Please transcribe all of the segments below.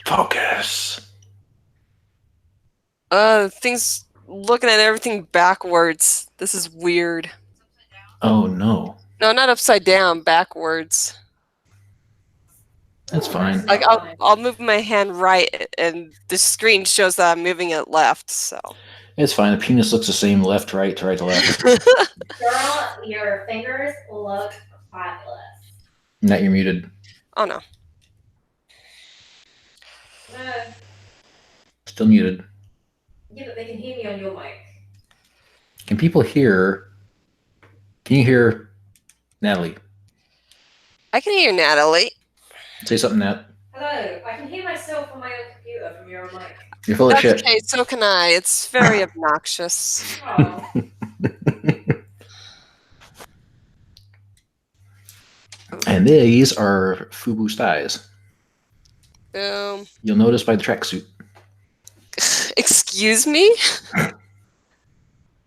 Focus. Things looking at everything backwards. This is weird. Oh no. No, not upside down, backwards. That's fine. Like I'll move my hand right, and the screen shows that I'm moving it left. So It's fine. The penis looks the same left to right to right to left. Girl, your fingers look fabulous. Now you're muted. Oh no. Still muted. Yeah, but they can hear me on your mic. Can people hear? Can you hear Natalie? I can hear Natalie. Say something, Nat. Hello, I can hear myself on my own computer from your mic. You're full of That's shit. okay, so can I. It's very obnoxious. Oh. And these are Fubu styes. Boom. You'll notice by the tracksuit. Excuse me?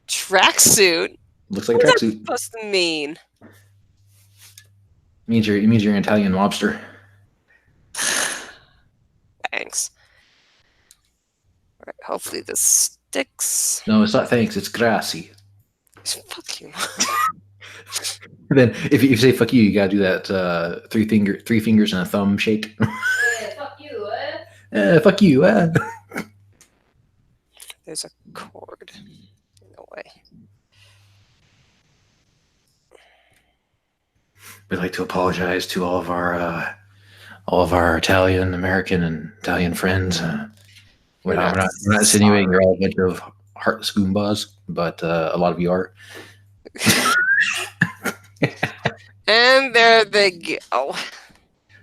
Tracksuit? Looks like a What's that tracksuit. supposed to mean? It means you're an Italian mobster. Thanks. All right, hopefully this sticks. No, it's not thanks. It's grazie. Fuck you. Then if you say fuck you gotta do that three fingers and a thumb shake. Yeah, fuck you, Fuck you. There's a cord. No way. We'd like to apologize to all of our Italian, American, and Italian friends. We're not insinuating you're all a bunch of heartless goombas, but a lot of you are. And there they go.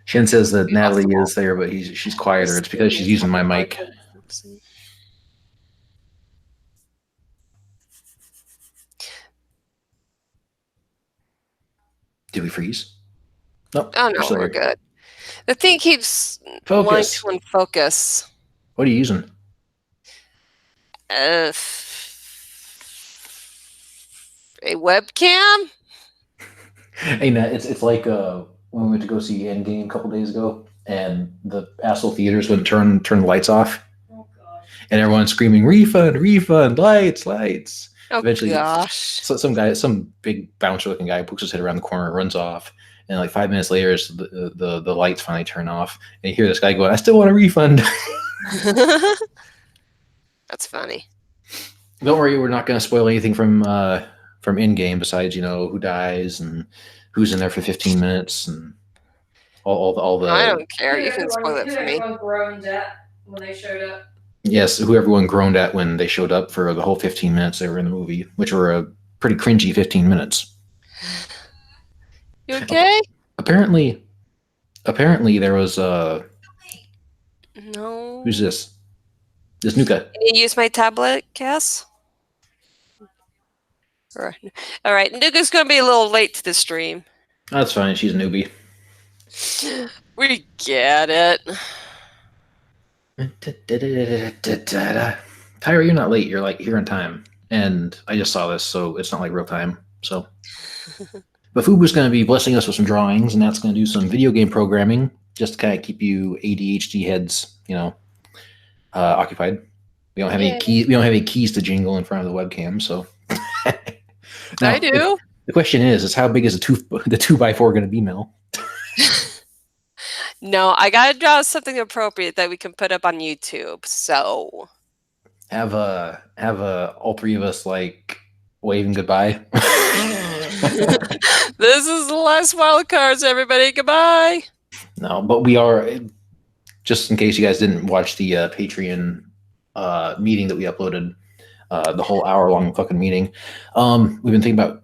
Shin says that Natalie is there, but she's quieter. It's because she's using my mic. Did we freeze? Nope. Oh no, we're good. The thing keeps wanting to unfocus. What are you using? A webcam? Hey, Nat, it's like when we went to go see Endgame a couple days ago, and the asshole theaters wouldn't turn the lights off. Oh gosh. And everyone's screaming, refund, lights. Oh, eventually, gosh. some big bouncer-looking guy pokes his head around the corner, runs off, and like 5 minutes later, the lights finally turn off, and you hear this guy going, "I still want a refund." That's funny. Don't worry, we're not going to spoil anything from Endgame besides who dies and who's in there for 15 minutes and all the. I don't care. You can spoil it for me. Everyone groaned at when they showed up. Yes, who everyone groaned at when they showed up for the whole 15 minutes they were in the movie, which were a pretty cringy 15 minutes. You okay? Apparently there was No. Who's this? This Nuka. Can you use my tablet, Cass? All right, Nuka's gonna be a little late to the stream. That's fine. She's a newbie. We get it. Tyra, you're not late. You're like here in time, and I just saw this, so it's not like real time. So, but Fubu's going to be blessing us with some drawings, and that's going to do some video game programming, just to kind of keep you ADHD heads, occupied. We don't have any keys. We don't have any keys to jingle in front of the webcam, so. Now, I do. The question is how big is the 2x4 going to be, Mel? No, I gotta draw something appropriate that we can put up on YouTube. So have all three of us like waving goodbye. This is the last wild cards, everybody. Goodbye. No, but we are, just in case you guys didn't watch the Patreon meeting that we uploaded, the whole hour-long fucking meeting. We've been thinking about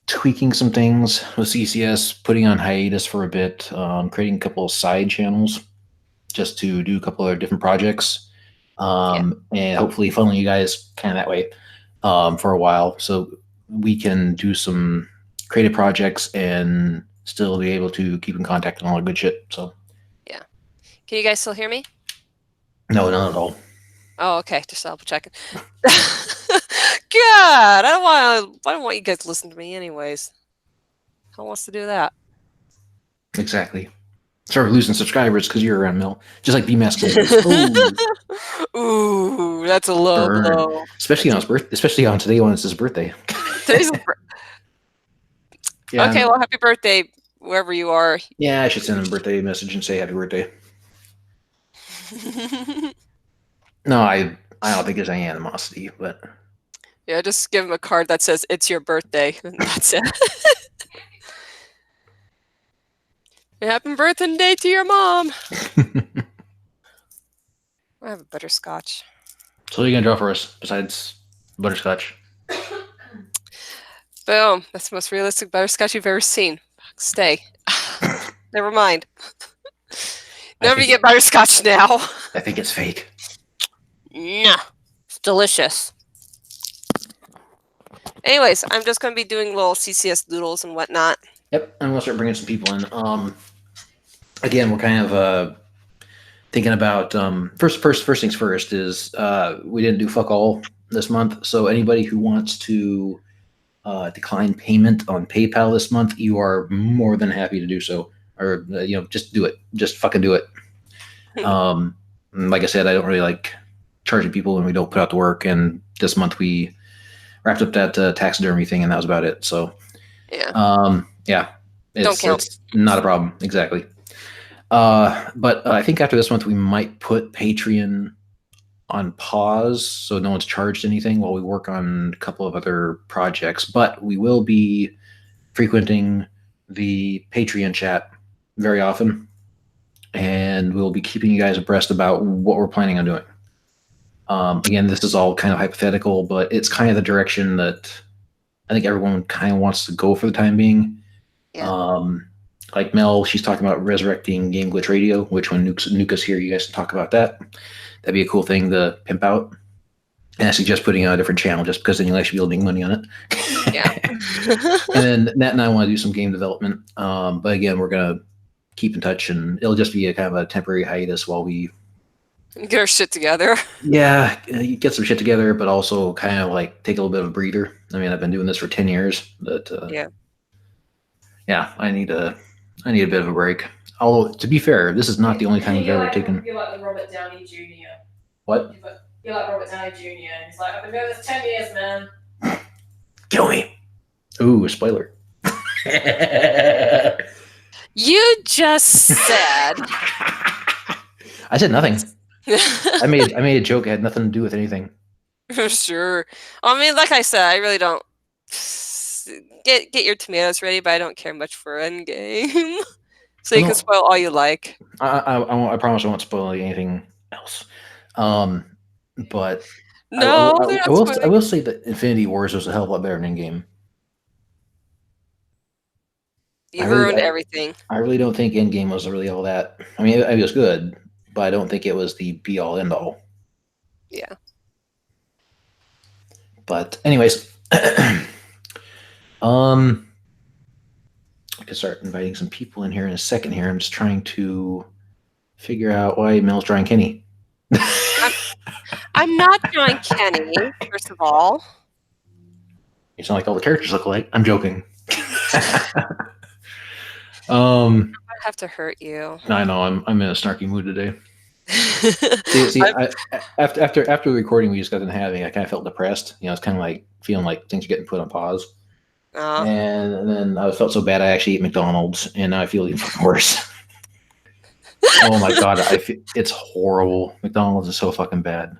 tweaking some things with CCS, putting on hiatus for a bit, creating a couple of side channels just to do a couple of different projects, and hopefully funneling you guys kind of that way for a while, so we can do some creative projects and still be able to keep in contact and all that good shit. So yeah, can you guys still hear me? No, not at all. Oh, okay. Just double checking. God, I don't want you guys to listen to me anyways. Who wants to do that? Exactly. Start losing subscribers because you're around, Mel. Just like BMask gold. Ooh, that's a low Burn. blow. Especially on his birthday. Especially on today when it's his birthday. Today's Yeah. okay, well, happy birthday, wherever you are. Yeah, I should send him a birthday message and say happy birthday. No, I don't think there's any animosity, but Yeah, just give him a card that says it's your birthday. And that's it. Happy birthday to your mom. I have a butterscotch. So what are you gonna draw for us besides butterscotch? Boom. That's the most realistic butterscotch you've ever seen. Stay. Never mind. Never get butterscotch now. I think it's fake. Nah. It's delicious. Anyways, I'm just going to be doing little CCS doodles and whatnot. Yep, I'm gonna start bringing some people in. Again, we're kind of thinking about first things first is we didn't do fuck all this month, so anybody who wants to decline payment on PayPal this month, you are more than happy to do so, or just do it, just fucking do it. Like I said, I don't really like charging people when we don't put out the work, and this month we wrapped up that taxidermy thing, and that was about it. So yeah, it's not a problem, exactly. But I think after this month we might put Patreon on pause so no one's charged anything while we work on a couple of other projects, but we will be frequenting the Patreon chat very often, and we'll be keeping you guys abreast about what we're planning on doing. Again, this is all kind of hypothetical, but it's kind of the direction that I think everyone kind of wants to go for the time being. Yeah. Like Mel, she's talking about resurrecting Game Glitch Radio, which when Nuka's here, you guys can talk about that. That'd be a cool thing to pimp out. And I suggest putting on a different channel just because then you'll actually be able to make money on it. Yeah. And then Nat and I want to do some game development. But again, we're going to keep in touch, and it'll just be a kind of a temporary hiatus while we get our shit together. Yeah, you get some shit together, but also kind of like take a little bit of a breather. I mean, I've been doing this for 10 years, but yeah, I need a bit of a break. Although, to be fair, this is not the only time we've ever taken. You're like the Robert Downey Jr. What? You're like Robert Downey Jr. And he's like, I've been doing this 10 years, man. Kill me. Ooh, spoiler. You just said. I said nothing. I made a joke. It had nothing to do with anything. Sure. I mean, like I said, I really don't get your tomatoes ready, but I don't care much for Endgame. So you can spoil all you like. I promise I won't spoil anything else. But no, I will say that Infinity Wars was a hell of a lot better than Endgame. You ruined everything. I really don't think Endgame was really all that. I mean, it was good, but I don't think it was the be all end all. Yeah. But anyways, I can start inviting some people in here in a second here. I'm just trying to figure out why Mel's drawing Kenny. I'm not drawing Kenny, first of all. You sound like all the characters look alike. I'm joking. I have to hurt you. I know. I'm in a snarky mood today. After the recording we just got done having, I kind of felt depressed. It's kind of like feeling like things are getting put on pause. And then I felt so bad I actually ate McDonald's, and now I feel even worse. Oh my god, it's horrible. McDonald's is so fucking bad.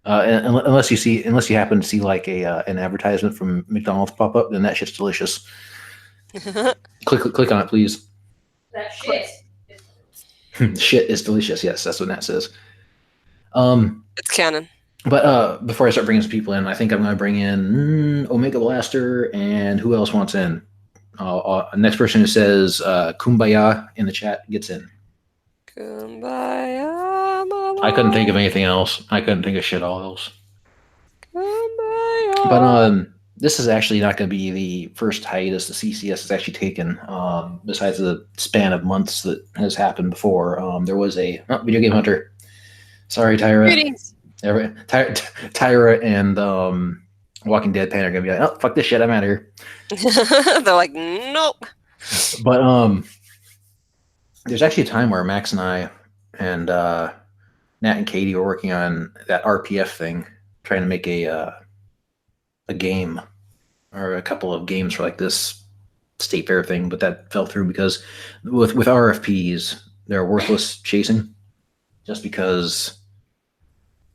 Unless you happen to see like an advertisement from McDonald's pop up, then that shit's delicious. Click on it, please. That shit. Shit is delicious. Yes, that's what Nat says. It's canon. But before I start bringing some people in, I think I'm going to bring in Omega Blaster, and who else wants in? Next person who says Kumbaya in the chat gets in. Kumbaya. I couldn't think of anything else. I couldn't think of shit all else. Kumbaya. But this is actually not going to be the first hiatus the CCS has actually taken. Besides the span of months that has happened before, there was a Video Game Hunter. Sorry, Tyra. Greetings. Tyra and Walking Dead Pan are gonna be like, oh fuck this shit, I'm out of here. They're like, nope. But there's actually a time where Max and I and Nat and Katie were working on that RPF thing, trying to make a game or a couple of games for like this state fair thing, but that fell through because with RFPs, they're worthless chasing, just because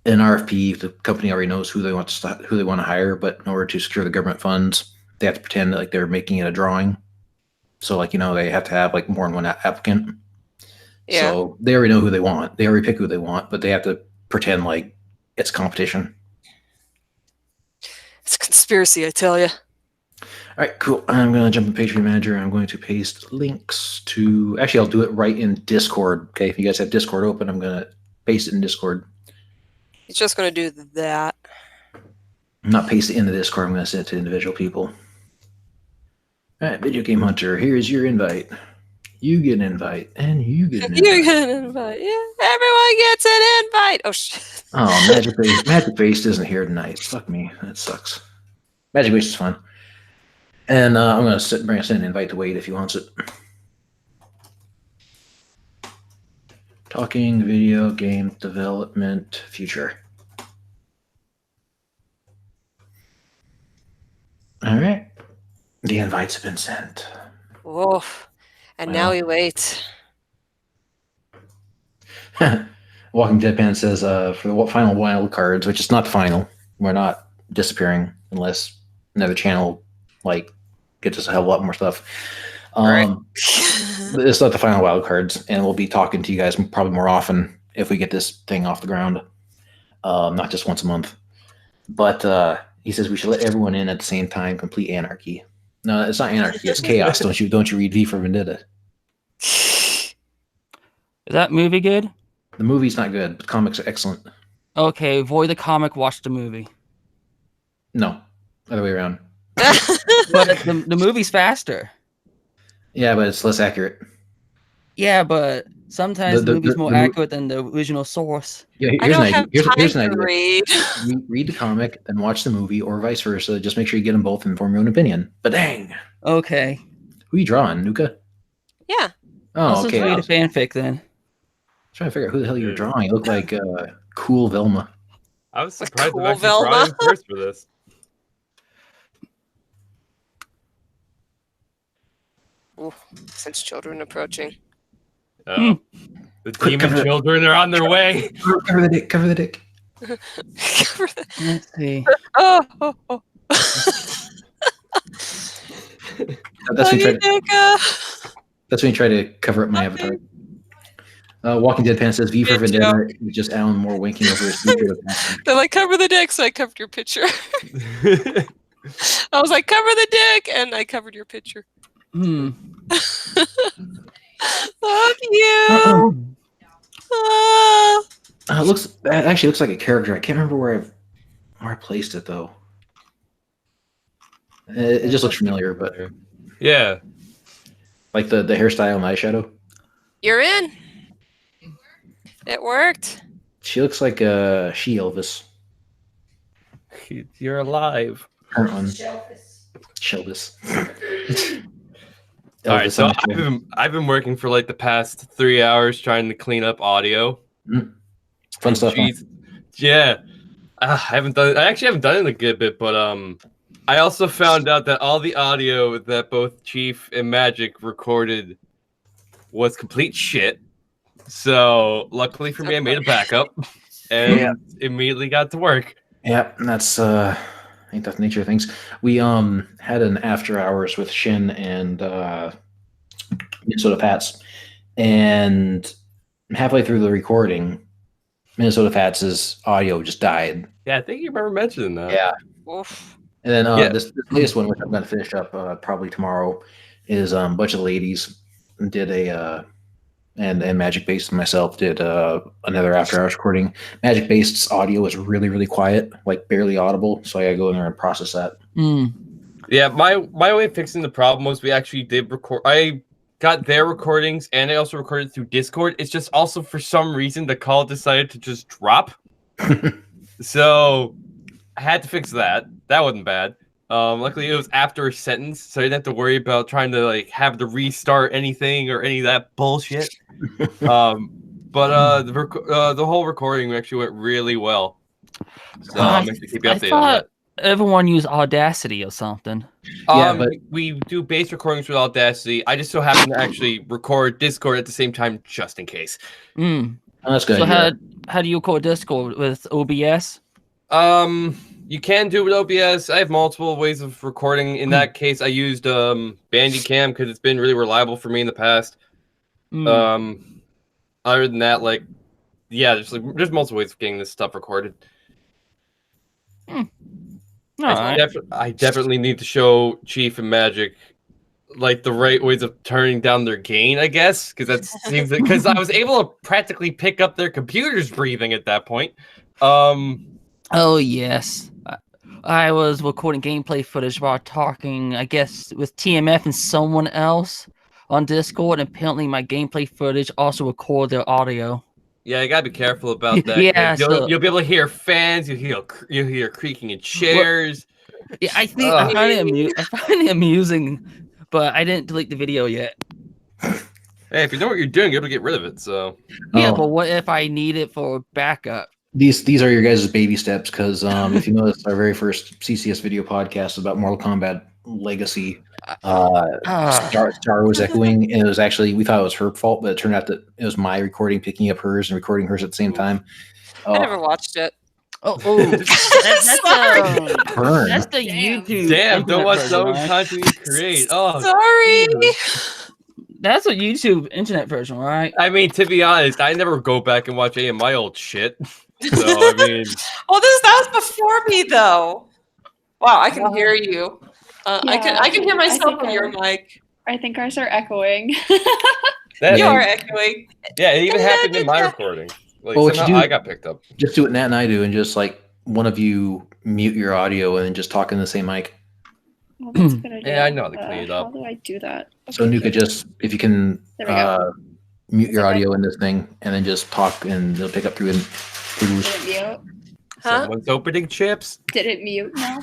in RFP the company already knows who they want to hire, but in order to secure the government funds, they have to pretend that, like, they're making it a drawing. So, like, they have to have like more than one applicant. Yeah. So they already know who they want. They already pick who they want, but they have to pretend like it's competition. It's a conspiracy, I tell you. All right, cool. I'm going to jump in Patreon Manager. I'm going to paste links to... Actually, I'll do it right in Discord. Okay, if you guys have Discord open, I'm going to paste it in Discord. He's just going to do that. I'm not pasting it in the Discord. I'm going to send it to individual people. All right, Video Game Hunter, here's your invite. You get an invite, and you get an invite. You get an invite. Yeah, everyone gets an invite. Oh, shit. Oh, Magic Based isn't here tonight. Fuck me. That sucks. Magic Based is fun. And I'm going to send an invite to Wade if he wants it. Talking video game development future. All right. The invites have been sent. Whoa. And now we wait. Walking Deadpan says for the final wild cards, which is not the final, we're not disappearing unless another channel gets us a hell of a lot more stuff. Right. It's not the final wild cards, and we'll be talking to you guys probably more often if we get this thing off the ground, not just once a month. But he says we should let everyone in at the same time. Complete anarchy. No, it's not anarchy. It's chaos. Don't you read V for Vendetta? Is that movie good? The movie's not good, but the comics are excellent. Okay, avoid the comic, watch the movie. No, other way around. But the movie's faster. Yeah, but it's less accurate. Yeah, but sometimes the movie's more accurate than the original source. Yeah, I don't have here's time an to idea. read. Read the comic, then watch the movie, or vice versa. Just make sure you get them both and form your own opinion. But dang. Okay. Who are you drawing, Nuka? Yeah. Oh, okay. Let's read a fanfic then. Trying to figure out who the hell you were drawing. It looked like cool Velma. I was surprised cool I'm actually Velma. drawing first for this. Ooh, since children approaching. The Quick, demon cover it. children are on their way. Cover the dick. Cover the dick. Let's see. Oh. That's when Nuka. you try to cover up my avatar. Walking Deadpan says V for Good Vendetta is just Alan Moore winking over his future. They're like, cover the dick, so I covered your picture. I was like, cover the dick, and I covered your picture. Love you. It actually looks like a character. I can't remember where I placed it though. It just looks familiar, but Yeah. like the hairstyle and eyeshadow. You're in. It worked. She looks like she Elvis. You're alive. Current one. Shelvis. Shelvis. All right, so Elvis I've been working for like the past 3 hours trying to clean up audio. Fun stuff. Huh? Yeah, I actually haven't done it in a good bit, but I also found out that all the audio that both Chief and Magic recorded was complete shit. So luckily for me, I made a backup and immediately got to work. Yeah, and that's I think that's the nature of things. We had an after hours with Shin and Minnesota Pats, and halfway through the recording, Minnesota Pats' audio just died. Yeah, I think you remember mentioning that. Yeah. Oof. And then this latest one, which I'm going to finish up probably tomorrow, is a bunch of ladies did and Magic Based and myself did another after hours recording. Magic Based's audio is really, really quiet, like barely audible. So I gotta go in there and process that. Yeah, my way of fixing the problem was we actually did record. I got their recordings and I also recorded through Discord. It's just also for some reason the call decided to just drop. So I had to fix that. That wasn't bad. Luckily, it was after a sentence, so I didn't have to worry about trying to like have to restart anything or any of that bullshit. But the whole recording actually went really well. So I'm going to keep you I updated on that. thought everyone used Audacity or something. Yeah, but we do base recordings with Audacity. I just so happen to actually record Discord at the same time, just in case. Mm. oh, that's good. So yeah. how do you record Discord with OBS? You can do it with OBS. I have multiple ways of recording. In that case, I used Bandicam because it's been really reliable for me in the past. Other than that, like, yeah, there's multiple ways of getting this stuff recorded. I definitely need to show Chief and Magic like the right ways of turning down their gain, I guess, because that seems because I was able to practically pick up their computers breathing at that point. Oh yes, I was recording gameplay footage while talking, I guess, with TMF and someone else on Discord, and apparently my gameplay footage also record their audio. Yeah, you gotta be careful about that. Yeah, you'll be able to hear fans. You'll hear creaking in chairs. Yeah, I think I find it amusing, but I didn't delete the video yet. Hey, if you know what you're doing, you're able to get rid of it. So Yeah, Oh. but what if I need it for backup? These are your guys' baby steps because if you notice, our very first CCS video podcast about Mortal Kombat Legacy, Star was echoing, and it was actually we thought it was her fault, but it turned out that it was my recording picking up hers and recording hers at the same time. I never watched it. That's Burn. that's the YouTube. damn, don't internet watch version, so right? content you create. Oh, Sorry. That's a YouTube internet version, right? I mean, to be honest, I never go back and watch any of my old shit. So I mean, Well, that was before me though. Wow, I can hear you. I can hear myself on your mic. I think ours are echoing. You are echoing. Yeah, it even happened in my recording. Like Well, what you somehow do- I got picked up. Just do what Nat and I do, and just like one of you mute your audio and then just talk in the same mic. Well, that's a good idea. Yeah, I know how to clean it up. How do I do that? So Okay, Nuka, just if you can There we go. mute your Okay. audio in this thing, and then just talk, and it'll pick up through. Did it mute? Huh? Someone's opening chips. Did it mute now?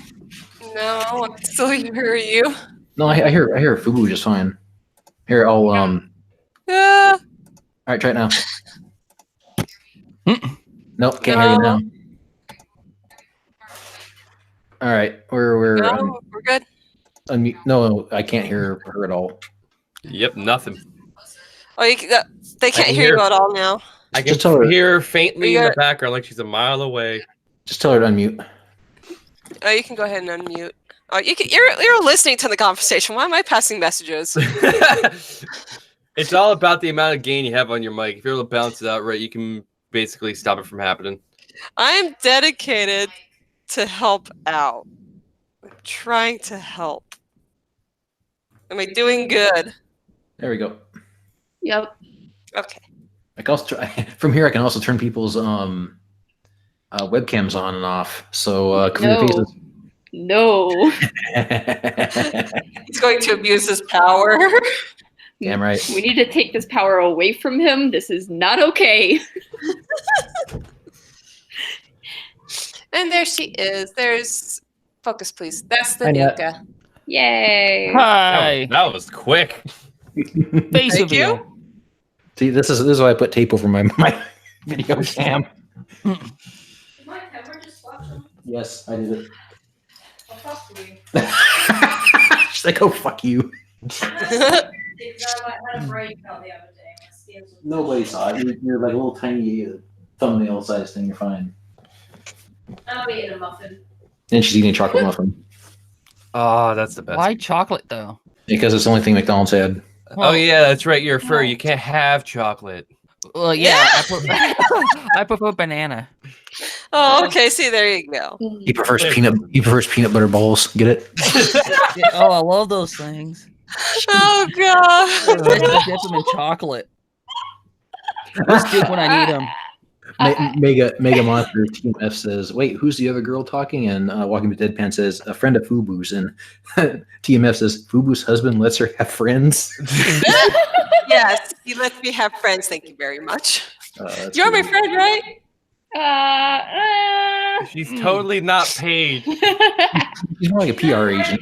No, I still hear you. No, I hear Fubu just fine. Here, I'll Yeah. All right, try it now. Nope, can't hear you now. All right, we're No, we're good. unmute. No, I can't hear her at all. Yep, nothing. Oh, they can't can hear you hear- at all now. I can Just tell her- hear faintly in the got- background, like she's a mile away. Just tell her to unmute. Oh, you can go ahead and unmute. Oh, you're listening to the conversation. Why am I passing messages? It's all about the amount of gain you have on your mic. If you're able to balance it out right, you can basically stop it from happening. I'm dedicated to help out. I'm trying to help. Am I doing good? There we go. Yep. Okay. I can also from here. I can also turn people's webcams on and off. So cover your faces. No. He's going to abuse his power. Damn right. We need to take this power away from him. This is not okay. And there she is. There's focus, please. That's the Hi, Nat. Nuka. Yay. Hi, That was quick. face Thank reveal. you. See, this is why I put tape over my video cam. Did my camera just watch them? Yes, I did it. Well, fuck you. She's like, oh fuck you. I had a breakout the other day. My scales were- Nobody saw it. You're like a little tiny thumbnail size thing. You're fine. I'm eating a muffin. And she's eating a chocolate muffin Oh, that's the best. Why chocolate though? because it's the only thing McDonald's had. Oh yeah, that's right. You're a furry. You can't have chocolate. Well, yeah, I prefer banana. Oh, okay. See, there you go. He prefers peanut butter balls. Get it? Yeah, oh, I love those things. Oh god. I just dip them in chocolate. Just good when I need them. Mega Monster Team F says, "Wait, who's the other girl talking?" And Walking with Deadpan says, "A friend of Fubu's." And TMF says, "Fubu's husband lets her have friends." Yes, he lets me have friends. Thank you very much. That's You're my good. friend, right? She's totally not paid. She's more like a PR agent.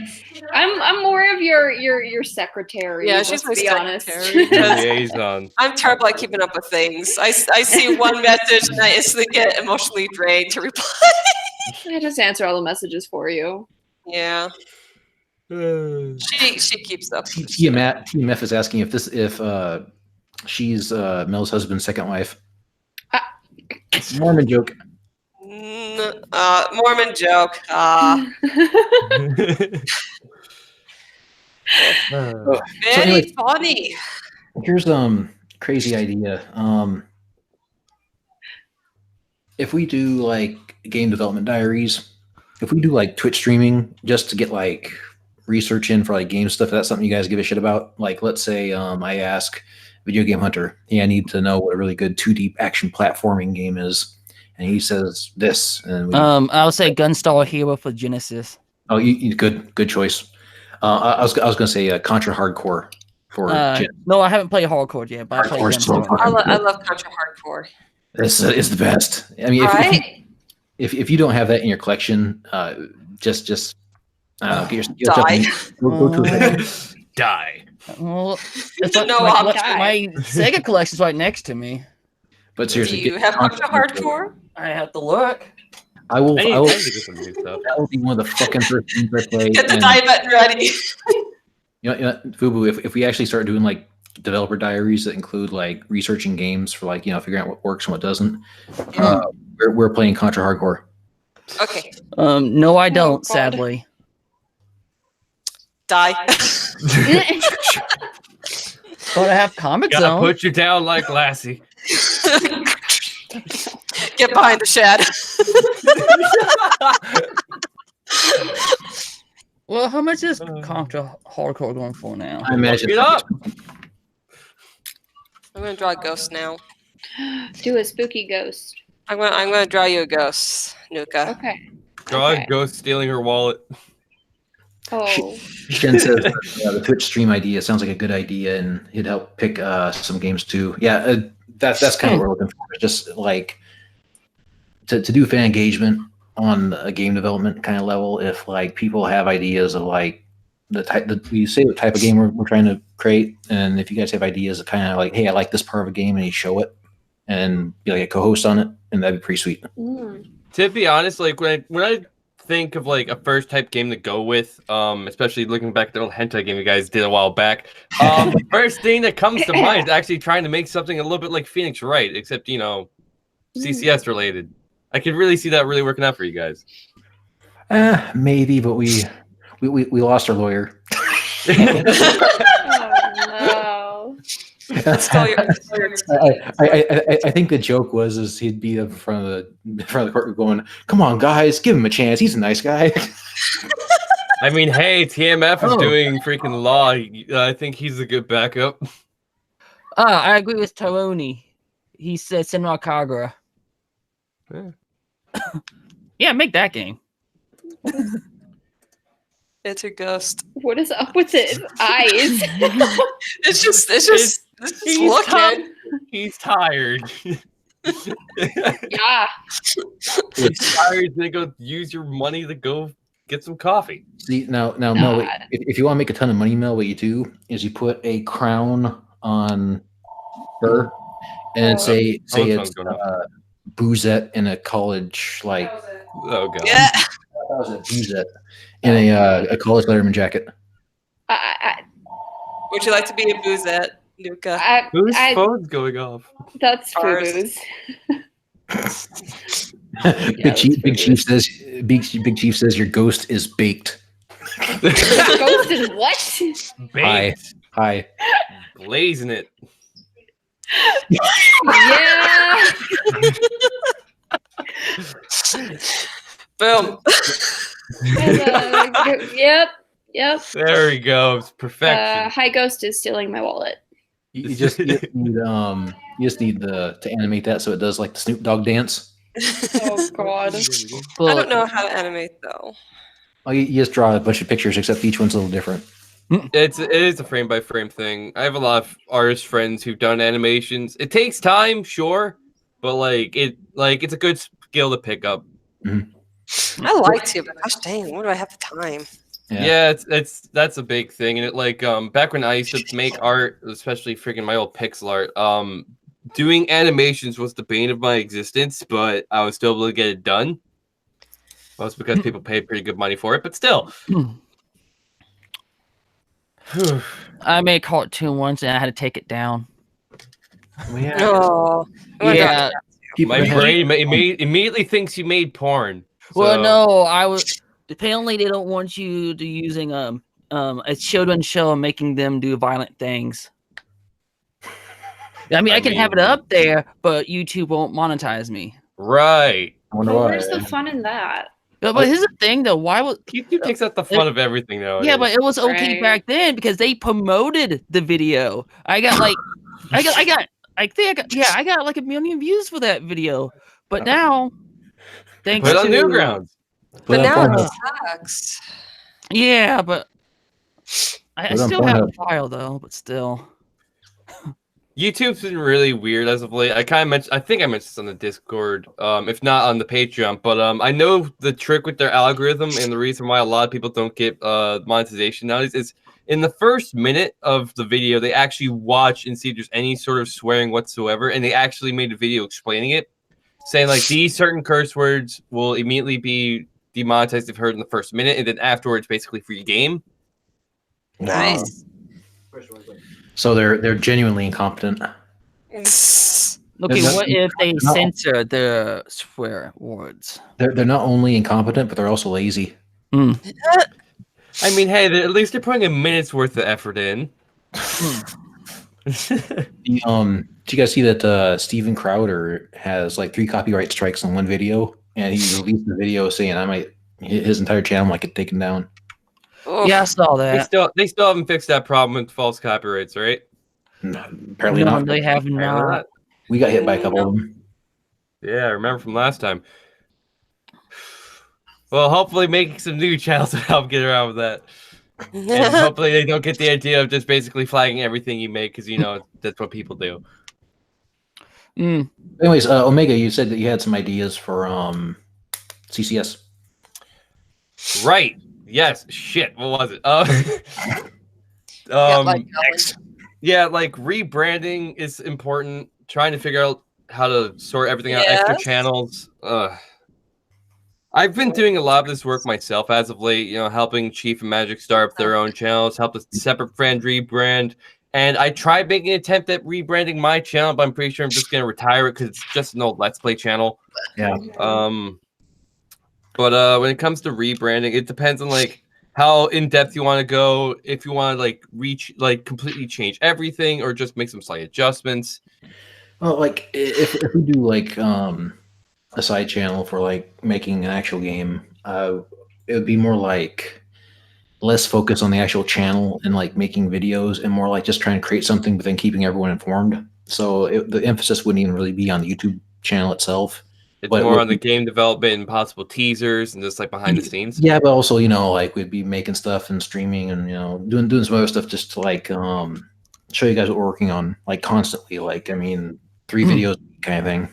I'm more of your secretary. Yeah, let's she's my be honest. secretary. Liaison. I'm terrible at keeping up with things. I see one message and I instantly get emotionally drained to reply. I just answer all the messages for you. Yeah, she keeps up. TMF is asking if she's Mel's husband's second wife. Mormon joke. Mormon joke. So Very anyway, funny. here's crazy idea. If we do like game development diaries, if we do like Twitch streaming just to get like research in for like game stuff, if that's something you guys give a shit about. Like, let's say I ask Video Game Hunter, hey, I need to know what a really good 2D action platforming game is, and he says this. And I would say Gunstar Hero for Genesis. oh, you good choice. I was gonna say Contra Hardcore for no, I haven't played Hardcore yet, but I played Hardcore's so Gunstar. fucking I love Contra Hardcore. This is the best. I mean, if you don't have that in your collection, just get your Die. go to it. Die. Well, it's like No, my, I'll die. my Sega collection's right next to me. But Do seriously, you have Contra Hardcore? I have to look. I will. I I will. need to get some new stuff. That will be one of the fucking first games I play. Get the and, die button ready. Fubu, if we actually start doing like developer diaries that include like researching games for like figuring out what works and what doesn't, we're playing Contra Hardcore. Okay, No, I don't. God. Sadly. die. But I have Comic Gotta Zone. put you down like Lassie. Get behind the shed. Well, how much is Contra Hardcore going for now? I imagine. Get up. I'm gonna draw a ghost now. Do a spooky ghost. I'm gonna draw you a ghost, Nuka. Okay. Draw Okay. a ghost stealing her wallet. Oh. Shen says the Twitch stream idea sounds like a good idea, and he'd help pick some games too. Yeah, that's kind of what we're looking for. Just like to do fan engagement on a game development kind of level. If like people have ideas of like the type of game we're trying to create, and if you guys have ideas of kind of like, hey, I like this part of a game, and you show it, and be like a co-host on it, and that'd be pretty sweet. To be honest, like when I think of like a first type game to go with, especially looking back at the old hentai game you guys did a while back, the first thing that comes to mind is actually trying to make something a little bit like Phoenix Wright, except CCS related. I could really see that really working out for you guys. Maybe, but we lost our lawyer. Oh I think the joke was he'd be up in front of the court going, "Come on, guys, give him a chance. He's a nice guy." I mean, hey, TMF is doing freaking law. I think he's a good backup. I agree with Taroni. He said Senra Kagura. Yeah. Yeah, make that game. It's a ghost. What is up with his eyes? It's just looking. He's tired. Yeah. He's tired. Then go use your money to go get some coffee. See, now, Mel, if you want to make a ton of money, Mel, what you do is you put a crown on her and say it's boozette in a college like. Oh god. Yeah. That was a boozette in a college letterman jacket. Would you like to be a boozette, Nuka? Whose phone's going off? That's Ours. Fubu's. Big Chief says your ghost is baked. Ghost is what? Baked. Hi. Blazing it. Yeah. Boom. Yep. There we go. It's perfection. Hi Ghost is stealing my wallet. You just need to animate that so it does like the Snoop Dogg dance. Oh god. I don't know how to animate though. Oh, you just draw a bunch of pictures, except each one's a little different. It is a frame by frame thing. I have a lot of artist friends who've done animations. It takes time, sure, but it's a good skill to pick up. I like to, but gosh dang, when do I have the time? Yeah, that's a big thing. And it like back when I used to make art, especially freaking my old pixel art, doing animations was the bane of my existence, but I was still able to get it done. Most because people paid pretty good money for it, but still. I made a cartoon once and I had to take it down. Oh, Yeah. My brain immediately thinks you made porn. Well, no, I was. Apparently, they don't want you to using a children's show and making them do violent things. I mean, I can have it up there, but YouTube won't monetize me. Right. I wonder But why. where's the fun in that? But here's the thing, though. Why was YouTube takes out the fun of everything now? Yeah, but it was okay Right. back then because they promoted the video. I got like, I got like 1 million views for that video. But now, thanks Put it on to Newgrounds. but now Pornhub. it sucks. Yeah, but I Put it on still have a Pornhub. file though. But still, YouTube's been really weird as of late. I think I mentioned this on the Discord, if not on the Patreon. But I know the trick with their algorithm and the reason why a lot of people don't get monetization nowadays is in the first minute of the video, they actually watch and see if there's any sort of swearing whatsoever, and they actually made a video explaining it, saying like these certain curse words will immediately be demonetized if heard in the first minute, and then afterwards, basically free game. Nice. So they're genuinely incompetent. okay, They're what if they not- censor the swear words? They're not only incompetent, but they're also lazy. I mean, hey, at least they're putting a minute's worth of effort in. Did you guys see that Steven Crowder has like 3 copyright strikes on one video, and he released the video saying his entire channel might get taken down. Oof. Yeah, I saw that. They still haven't fixed that problem with false copyrights, right? No, apparently No, not. they have Apparently not. not. We got hit by a couple of them. Yeah, I remember from last time. Well, hopefully making some new channels will help get around with that. And hopefully they don't get the idea of just basically flagging everything you make because, that's what people do. Anyways, Omega, you said that you had some ideas for CCS. Right. Yes. Shit. What was it? Yeah, like rebranding is important. Trying to figure out how to sort everything out. Extra Yes. channels. I've been doing a lot of this work myself as of late. Helping Chief and Magic start up their own channels, help a separate friend rebrand. And I tried making an attempt at rebranding my channel, but I'm pretty sure I'm just gonna retire it because it's just an old Let's Play channel. Yeah. But when it comes to rebranding, it depends on like how in depth you want to go. If you want to completely change everything, or just make some slight adjustments. Well, like if we do like a side channel for like making an actual game, it would be more like less focus on the actual channel and like making videos, and more like just trying to create something, but then keeping everyone informed. So the emphasis wouldn't even really be on the YouTube channel itselip. It's But more on the game development and possible teasers and just like behind the scenes. Yeah, but also like we'd be making stuff and streaming and doing some other stuff just to like show you guys what we're working on like constantly. Like 3 videos kind of thing.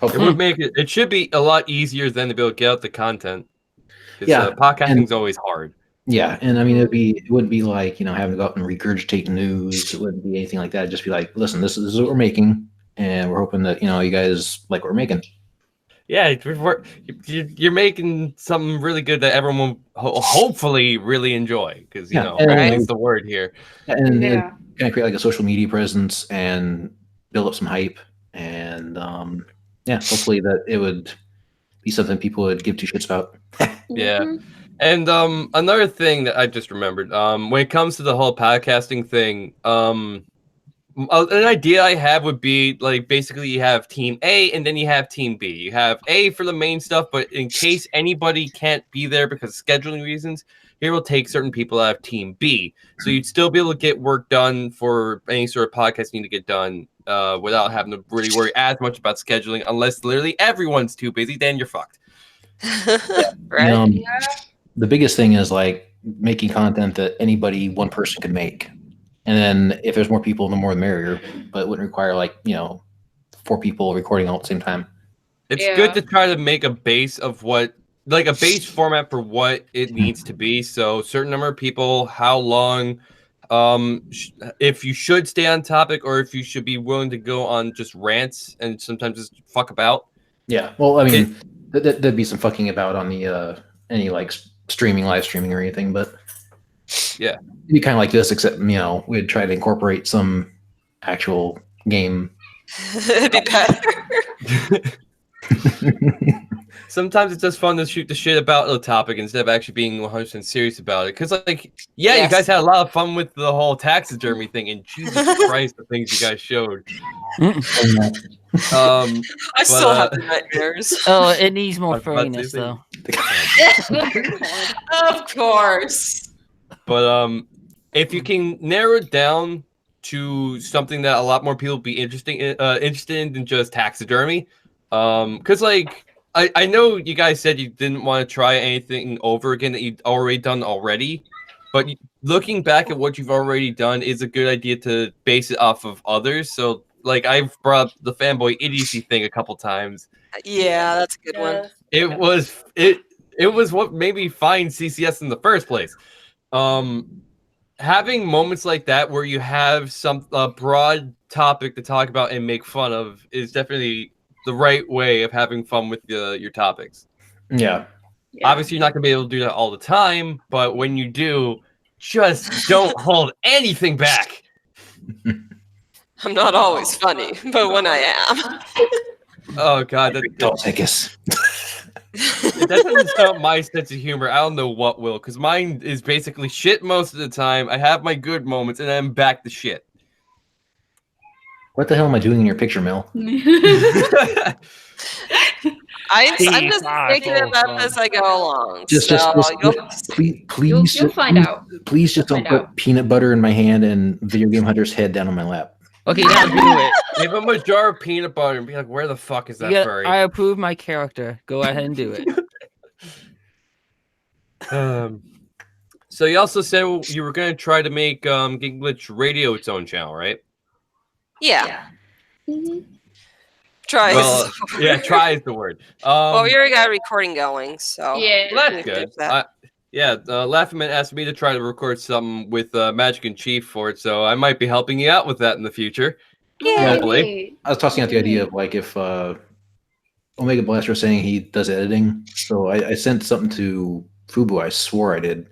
It would make it. It should be a lot easier then to be able to get out the content. Yeah, podcasting's always hard. Yeah, and it wouldn't be like having to go out and regurgitate news. It wouldn't be anything like that. It'd just be like, listen, this is what we're making, and we're hoping that you guys like what we're making. Yeah, you're making something really good that everyone will hopefully really enjoy because that's the word here. And kind of create like a social media presence and build up some hype, and hopefully that it would be something people would give 2 shits about. Yeah. And another thing that I just remembered, when it comes to the whole podcasting thing, an idea I have would be like basically you have team A and then you have team B. You have A for the main stuff, but in case anybody can't be there because of scheduling reasons, here we'll take certain people out of team B. So you'd still be able to get work done for any sort of podcast you need to get done without having to really worry as much about scheduling, unless literally everyone's too busy, then you're fucked. Right. The biggest thing is like making content that one person could make. And then if there's more people, the more the merrier, but it wouldn't require 4 people recording all at the same time. It's Yeah. good to try to make a base of what, like a base format for what it needs to be. So certain number of people, how long, if you should stay on topic or if you should be willing to go on just rants and sometimes just fuck about. Yeah. Well, I mean, there'd be some fucking about on the any like live streaming or anything, but yeah, it'd be kind of like this, except we'd try to incorporate some actual game. It'd be better. Sometimes it's just fun to shoot the shit about the topic instead of actually being 100% serious about it. Because, like, yeah, Yes. you guys had a lot of fun with the whole taxidermy thing, and Jesus Christ, the things you guys showed. I still have nightmares. Oh, it needs more I was about to furriness, say- though. Of course. But if you can narrow it down to something that a lot more people would be interested in than just taxidermy, because like I know you guys said you didn't want to try anything over again that you'd already done already, but looking back at what you've already done is a good idea to base it off of others. So like I've brought up the fanboy idiocy thing a couple times. Yeah, that's a good one. It was what made me find CCS in the first place. Having moments like that where you have some broad topic to talk about and make fun of is definitely the right way of having fun with your topics. Yeah. Obviously, you're not going to be able to do that all the time, but when you do, just don't hold anything back. I'm not always funny, but when I am. Oh, God. That doesn't sound my sense of humor. I don't know what will, because mine is basically shit most of the time. I have my good moments, and I'm back to shit. What the hell am I doing in your picture, Mel? I'm just thinking about this as I go along. Please, You'll find out. Please just don't put peanut butter in my hand and Video Game Hunter's head down on my lap. Okay, now do it. Give him a jar of peanut butter and be like, where the fuck is that furry? I approve my character. Go ahead and do it. So you also said you were going to try to make Game Glitch Radio its own channel, right? Yeah. Try. Well, yeah, try is the word. Well, we already got a recording going, so Yeah. Well, that's good. Laughman asked me to try to record something with Magic and Chief for it, so I might be helping you out with that in the future. Hopefully. I was tossing out the idea of like if Omega Blaster was saying he does editing, so I sent something to Fubu. I swore I did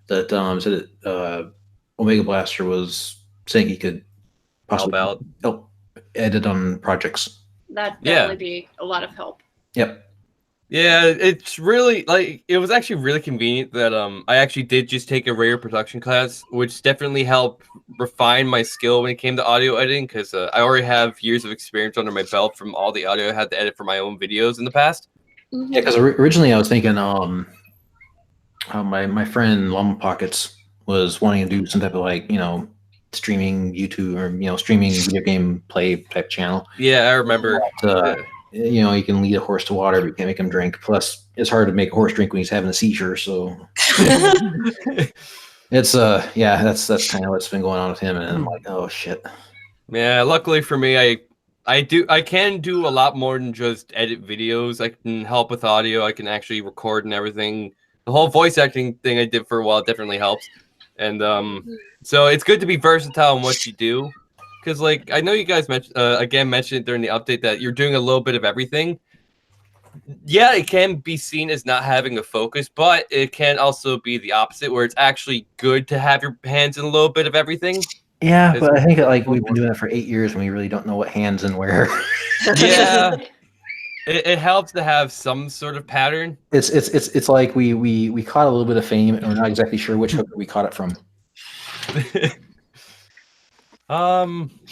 that said that Omega Blaster was saying he could possibly help edit on projects. That'd definitely be a lot of help. Yep. Yeah, it's really like it was actually really convenient that I actually did just take a radio production class, which definitely helped refine my skill when it came to audio editing because I already have years of experience under my belt from all the audio I had to edit for my own videos in the past. Mm-hmm. Yeah, because originally I was thinking my friend Llama Pockets was wanting to do some type of like streaming YouTube or streaming video game play type channel. Yeah, I remember. You can lead a horse to water, but you can't make him drink. Plus, it's hard to make a horse drink when he's having a seizure. So it's that's kind of what's been going on with him. And I'm like, oh shit. Yeah, luckily for me, I can do a lot more than just edit videos. I can help with audio. I can actually record and everything. The whole voice acting thing I did for a while definitely helps. And so it's good to be versatile in what you do. Because, like, I know you guys mentioned it during the update that you're doing a little bit of everything. Yeah, it can be seen as not having a focus, but it can also be the opposite, where it's actually good to have your hands in a little bit of everything. Yeah, but I think that, we've been doing that for 8 years, and we really don't know what hands and where. Yeah, it helps to have some sort of pattern. It's like we caught a little bit of fame, and we're not exactly sure which hooker we caught it from.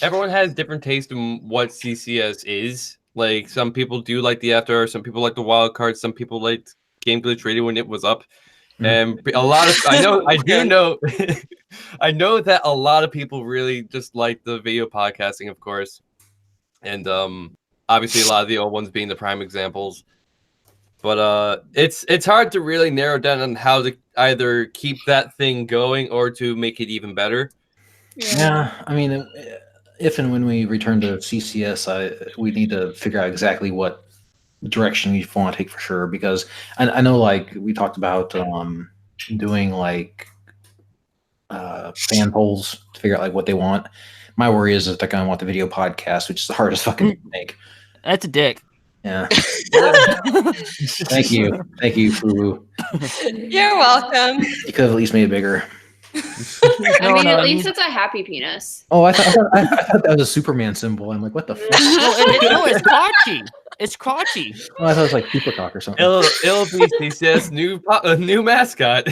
Everyone has different taste in what CCS is. Like some people do like the after, some people like the wild cards, some people liked Game Glitch Radio when it was up. And a lot of I know that a lot of people really just like the video podcasting, of course. And obviously a lot of the old ones being the prime examples. But it's hard to really narrow down on how to either keep that thing going or to make it even better. Yeah, I mean, if and when we return to CCS, we need to figure out exactly what direction you want to take for sure. Because I know, like we talked about doing like fan polls to figure out like what they want. My worry is that they're gonna want the video podcast, which is the hardest fucking thing to make. That's a dick. Yeah. Thank you, Fubu. You're welcome. You could have at least made it bigger. I mean, at least it's a happy penis. Oh, I thought that was a Superman symbol. I'm like, what the fuck? No, it's crotchy. It's crotchy. Oh, I thought it was like Supercock or something. It'll be CCS new mascot.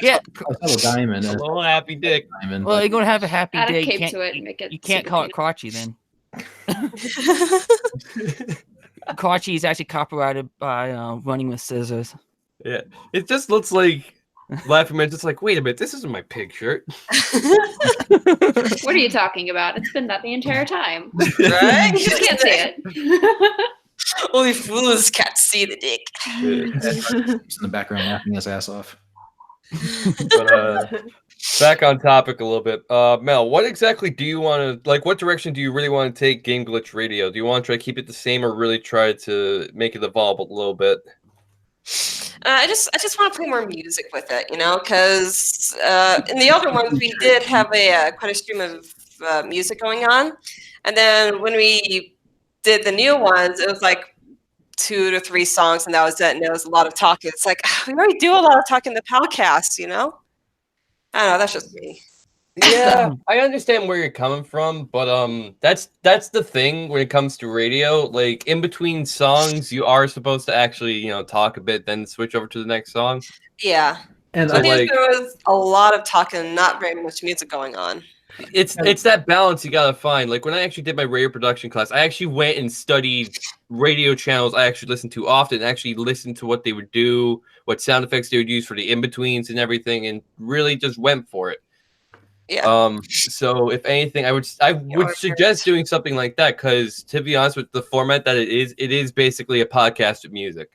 Yeah. I saw a diamond. A little happy dick. Diamond, Well, but- you're gonna have a happy Add a day. cape to it and make it. You can't call it crotchy then. Crotchy is actually copyrighted by Running with Scissors. Yeah, it just looks like Laughing Man. Just like, wait a minute, this isn't my pig shirt. What are you talking about? It's been that the entire time. Right? You just can't say it. Only fools can't see the dick. He's in the background laughing his ass off. But back on topic a little bit. Mel, what exactly do you want to like? What direction do you really want to take Game Glitch Radio? Do you want to try to keep it the same, or really try to make it evolve a little bit? I just want to play more music with it, you know, because in the other ones we did have quite a stream of music going on, and then when we did the new ones, it was like 2 to 3 songs, and that was it. And it was a lot of talking. It's like we already do a lot of talking in the podcast, you know. I don't know. That's just me. Yeah, I understand where you're coming from, but that's the thing when it comes to radio. Like in between songs, you are supposed to actually talk a bit, then switch over to the next song. Yeah. And So I think like- there was a lot of talking, not very much music going on. It's that balance you gotta find. Like when I actually did my radio production class, I actually went and studied radio channels I actually listened to often, actually listened to what they would do, what sound effects they would use for the in-betweens and everything, and really just went for it. Yeah. So if anything, I would suggest doing something like that, because to be honest with the format that it is basically a podcast of music.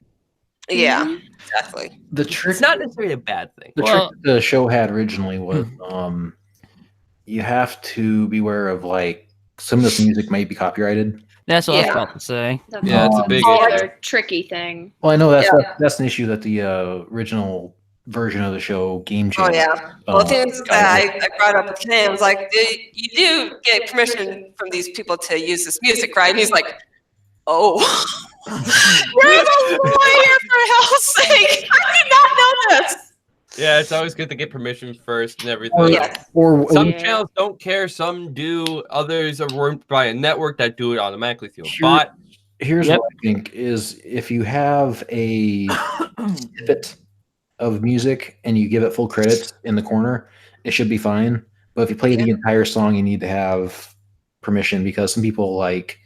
Yeah, exactly. The trick, It's not necessarily a bad thing. the Well- trick the show had originally was you have to be aware of like some of this music might be copyrighted. That's what I was Yeah. about to say. Yeah, it's a big the issue. other tricky thing. Well, I know Yeah. that's an issue that the original version of the show Game Oh Channel. yeah. Well, the thing is that I brought up with him, I was like, you do get permission from these people to use this music, right? And he's like, oh. You're the lawyer, for hell's sake. I did not know this. Yeah, it's always good to get permission first and everything. Or, Yeah. or Some Yeah. channels don't care, some do. Others are run by a network that do it automatically through a Sure. bot. here's Yep. what I think is if you have a snippet of music and you give it full credit in the corner, it should be fine. But if you play the entire song, you need to have permission, because some people like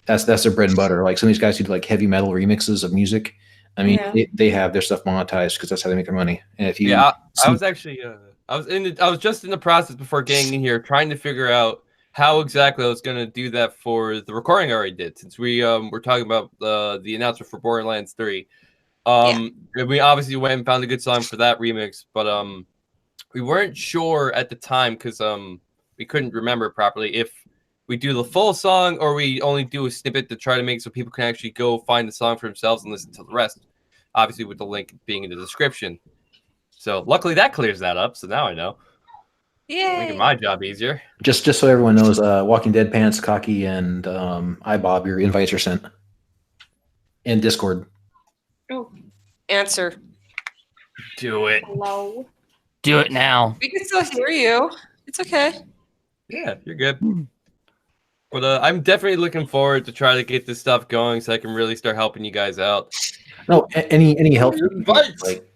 that's their bread and butter. Like some of these guys who do like heavy metal remixes of music. I mean, Yeah. they have their stuff monetized because that's how they make their money. And if you, Yeah, I was actually I was just in the process before getting in here trying to figure out how exactly I was going to do that for the recording I already did, since we were talking about the announcement for Borderlands 3. And we obviously went and found a good song for that remix, but we weren't sure at the time because we couldn't remember properly if we do the full song or we only do a snippet to try to make so people can actually go find the song for themselves and listen to the rest. Obviously, with the link being in the description. So luckily that clears that up. So now I know. Making Yay. my job easier. just so everyone knows, Walking Dead Pants, Cocky, and iBob, your invites are sent in Discord. Answer. Do it. Hello. Do it now. We can still hear you. It's okay. Yeah, you're good. But I'm definitely looking forward to try to get this stuff going so I can really start helping you guys out. No, any help, Invites. like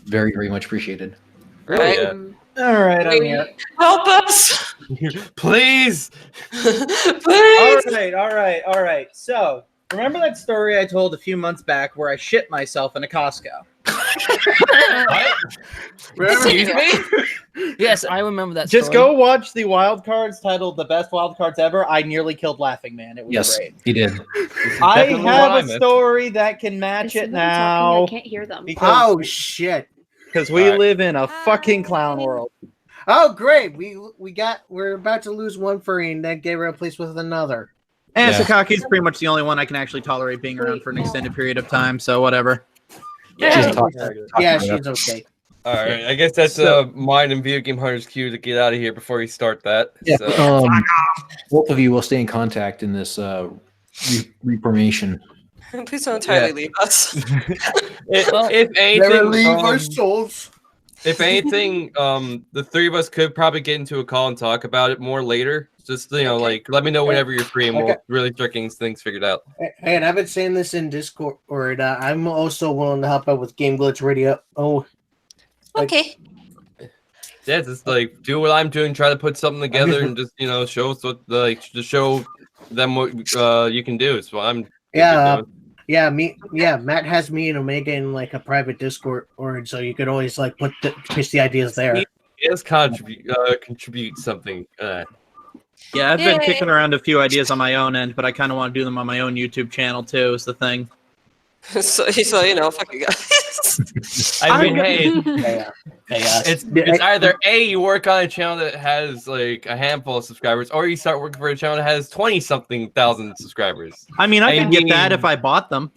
very very much appreciated. Right? Yeah. All right, I'm here. Help us. Please. Please. All right. So, remember that story I told a few months back where I shit myself in a Costco? Excuse me? Yes, I remember that. Just story. go watch the wild cards titled "The Best Wild Cards Ever." I nearly killed Laughing Man. It was Yes, great. he did. I Definitely have what I a missed. story that can match Is it someone talking? now I can't hear them. because Shit. we Alright. live in a fucking clown world. Oh great. We're about to lose one furry and then get replaced with another. And Yeah. Sakaki is pretty much the only one I can actually tolerate being around for an extended period of time. So whatever. She's Yeah, talking yeah, about it. she's okay. All right, I guess that's mine and Video Game Hunter's cue to get out of here before you start that. Yeah, So. both of you will stay in contact in this reformation. Please don't entirely leave us. If Never anything, leave our souls. if anything, the three of us could probably get into a call and talk about it more later. Just like let me know whenever you're free, and we'll really start getting things figured out. And I've been saying this in Discord, or I'm also willing to help out with Game Glitch Radio. Oh, Okay. Yeah, just like do what I'm doing, try to put something together, and just show us what to show them what you can do. So I'm Matt has me and Omega in like a private Discord, or so you could always like pitch the ideas there. Yes, contribute something. Yeah, I've been Yay. kicking around a few ideas on my own end, but I kind of want to do them on my own YouTube channel too. Is the thing. So fuck you guys. I mean, hey, Yeah. it's either A, you work on a channel that has like a handful of subscribers, or you start working for a channel that has 20-something thousand subscribers. I mean, I could get that mean- if I bought them.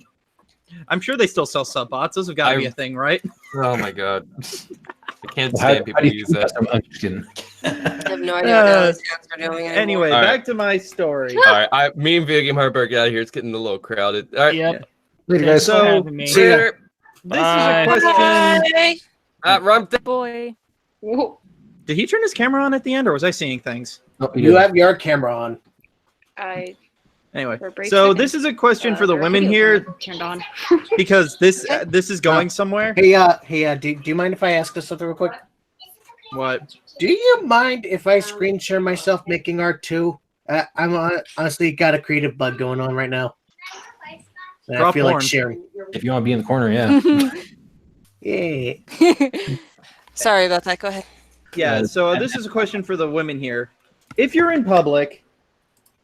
I'm sure they still sell sub bots. Those have got to be a thing, right? Oh my god, I can't How stand people do who you use that. I'm just kidding. I have no idea what the these cats are doing anymore. Anyway, All right. back to my story. All right, me and Video Game Hunter better get out of here. It's getting a little crowded. All right, Yep. Later, Thanks guys. for So, having me. see you later. This Bye. is a question. Bye. Rump. Boy. Whoa. Did he turn his camera on at the end, or was I seeing things? Oh, You have your camera on. I Anyway, For a brief so second, this is a question for the our women video here camera turned on. because this is going somewhere. Hey, do you mind if I ask us something real quick? What? Do you mind if I screen share myself making art too? I'm honestly got a creative bug going on right now. And Draw I feel like porn. sharing. If you want to be in the corner, yeah. Yeah. Sorry about that. Go ahead. Yeah, so this is a question for the women here. If you're in public,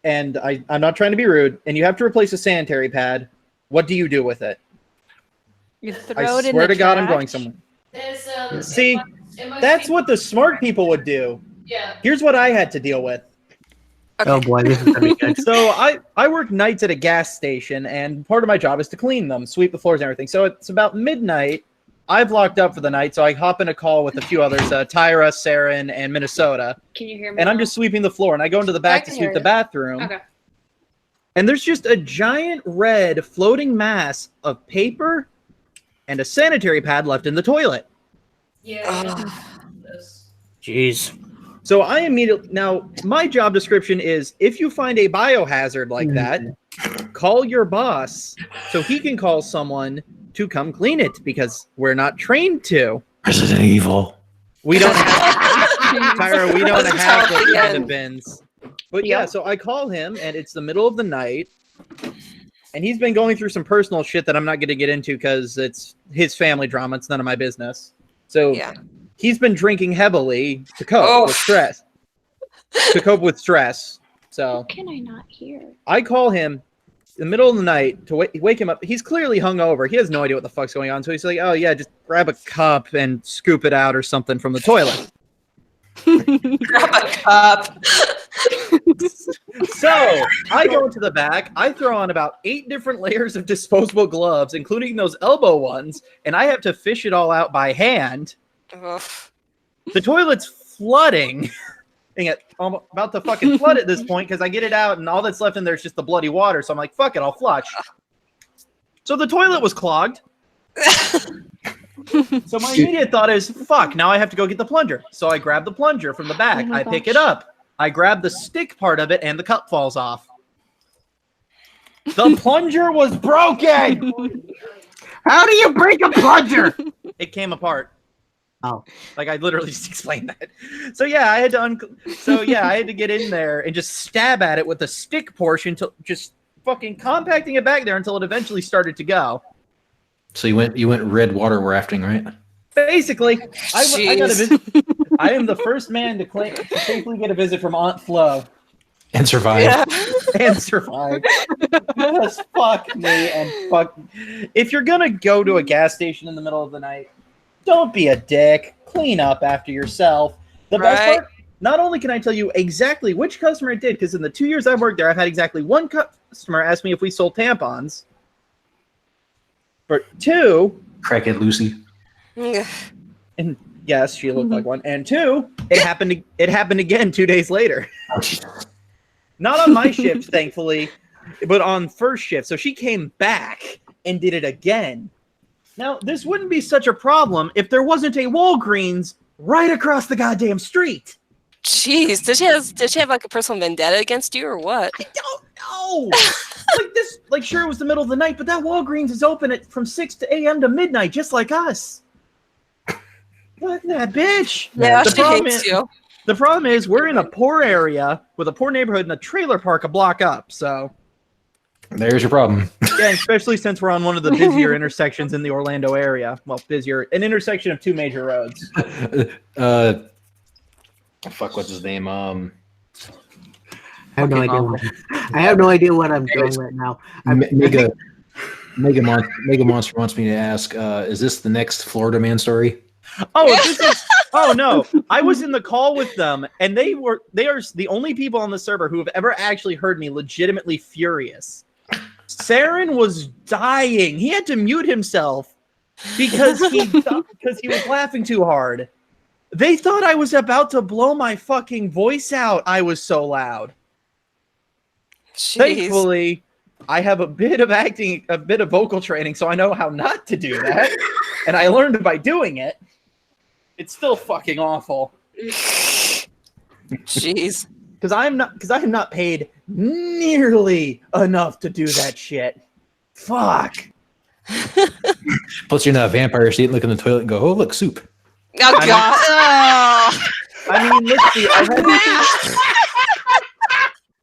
and I'm not trying to be rude, and you have to replace a sanitary pad, what do you do with it? You throw I it in swear the to God, I'm trash. going somewhere. There's, See, it must That's be- what the smart people would do. Yeah. Here's what I had to deal with. Okay. Oh boy, this is gonna be good. So I work nights at a gas station, and part of my job is to clean them, sweep the floors and everything. So it's about midnight. I've locked up for the night, so I hop in a call with a few others, Tyra, Saren, and Minnesota. Can you hear me? And I'm just sweeping the floor, and I go into the back to can sweep hear the you. bathroom. Okay. And there's just a giant red floating mass of paper and a sanitary pad left in the toilet. Yeah. Jeez. So I immediately now my job description is if you find a biohazard like that, call your boss so he can call someone to come clean it because we're not trained to. Resident Evil. We don't have Tyra, we don't Doesn't have sound those like kind it. of bins. But yeah, Yep. so I call him and it's the middle of the night. And he's been going through some personal shit that I'm not going to get into because it's his family drama. It's none of my business. So Yeah. he's been drinking heavily to cope Oh. with stress. To cope with stress. So Can I not hear? I call him in the middle of the night to wake him up. He's clearly hungover. He has no idea what the fuck's going on. So he's like, oh, yeah, just grab a cup and scoop it out or something from the toilet. Grab a cup. So I go into the back. I throw on about 8 different layers of disposable gloves, including those elbow ones, and I have to fish it all out by hand. Oof. The toilet's flooding. I'm about to fucking flood at this point because I get it out and all that's left in there is just the bloody water. So I'm like, fuck it, I'll flush. So the toilet was clogged. So my immediate thought is, fuck, now I have to go get the plunger. So I grab the plunger from the back. Oh my I pick gosh. it up. I grab the stick part of it and the cup falls off. The plunger was broken. How do you break a plunger? It came apart. Oh. Like I literally just explained that. So yeah, I had to get in there and just stab at it with the stick portion to just fucking compacting it back there until it eventually started to go. So you went red water rafting, right? Basically, I got a Jeez. visit. I am the first man to safely get a visit from Aunt Flo And survive. Yeah. and survive. Just fuck me and fuck. If you're gonna go to a gas station in the middle of the night, don't be a dick. Clean up after yourself. The best Right. part, not only can I tell you exactly which customer it did, because in the 2 years I've worked there, I've had exactly one customer ask me if we sold tampons. But 2, Crackhead Lucy. and yes, she looked like one. And 2, it happened again 2 days later. Not on my shift, thankfully, but on first shift. So she came back and did it again. Now, this wouldn't be such a problem if there wasn't a Walgreens right across the goddamn street. Jeez, did she have like a personal vendetta against you or what? I don't know. Sure, it was the middle of the night, but that Walgreens is open from 6 a.m. to midnight, just like us. What that bitch? Yeah, she hates you. The problem is we're in a poor area with a poor neighborhood and a trailer park a block up. So there's your problem. Yeah, especially since we're on one of the busier intersections in the Orlando area. Well, busier, an intersection of 2 major roads. Fuck, what's his name? I have no idea. I have no idea what I'm doing right now. Mega Monster wants me to ask: is this the next Florida Man story? Oh no! I was in the call with them, and they are the only people on the server who have ever actually heard me legitimately furious. Saren was dying. He had to mute himself because he was laughing too hard. They thought I was about to blow my fucking voice out. I was so loud. Jeez. Thankfully, I have a bit of vocal training, so I know how not to do that. And I learned by doing it. It's still fucking awful. Jeez. Because I am not paid nearly enough to do that shit. Fuck. Plus, you're not a vampire, so you didn't look in the toilet and go, "Oh, look, soup." Oh God. I mean, let's see.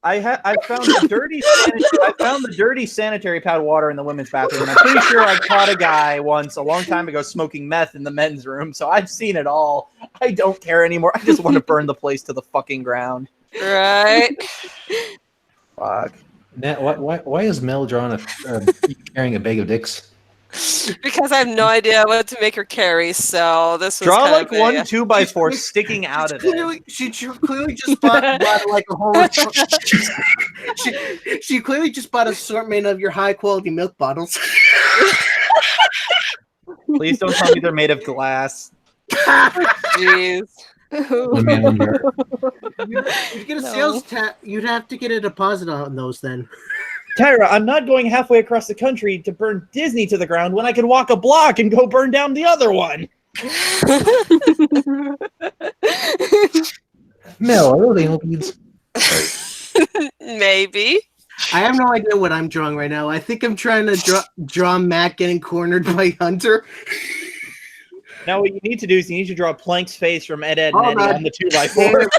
I found the dirty sanitary pad water in the women's bathroom, and I'm pretty sure I caught a guy once a long time ago smoking meth in the men's room. So I've seen it all. I don't care anymore. I just want to burn the place to the fucking ground. Right. Fuck. Nat, why is Mel drawing carrying a bag of dicks? Because I have no idea what to make her carry, so this was draw kind like of one 2x4 sticking out of it. She clearly just bought like a whole. She clearly just bought an assortment of your high quality milk bottles. Please don't tell me they're made of glass. Jeez. You get a sales tax. You'd have to get a deposit on those then. Tyra, I'm not going halfway across the country to burn Disney to the ground when I could walk a block and go burn down the other one. Mel, are those anal beads? Maybe. I have no idea what I'm drawing right now. I think I'm trying to draw Matt getting cornered by Hunter. Now what you need to do is you need to draw Plank's face from Ed, and Eddie on the 2x4.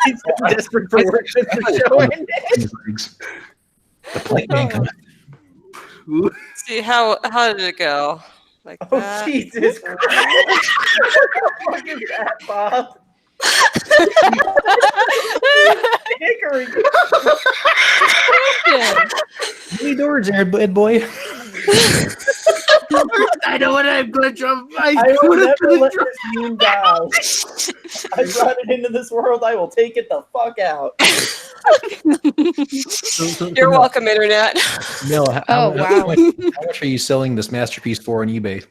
He's desperate for work for showing it. The Plank Man coming. See how did it go? Like that. Jesus Christ! What the fuck is that, Bob? Hickory. How many doors there, Ed boy? I know what I'm going to draw. I will never let this meme die. I brought it into this world. I will take it the fuck out. You're welcome, Internet. Mel, wow. How much are you selling this masterpiece for on eBay?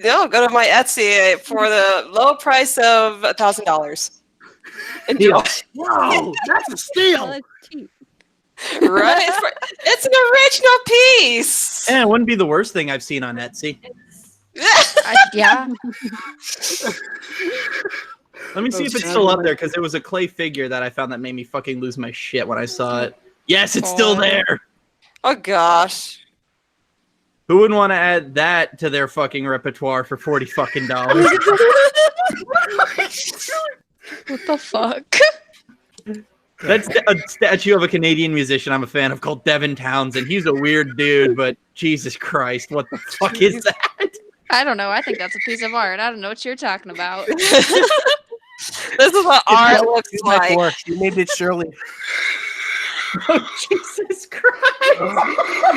No, go to my Etsy for the low price of $1,000. Wow, that's a steal. Right? It's an original piece. Yeah, it wouldn't be the worst thing I've seen on Etsy. Yeah. Let me see if it's still up there, because there was a clay figure that I found that made me fucking lose my shit when I saw it. Yes, it's still there. Oh gosh. Who wouldn't want to add that to their fucking repertoire for $40 fucking dollars? What the fuck? That's a statue of a Canadian musician I'm a fan of called Devin Townsend. He's a weird dude, but Jesus Christ, what the fuck is that? I don't know. I think that's a piece of art. I don't know what you're talking about. This is what art looks like. You made it, Shirley. Oh, Jesus Christ.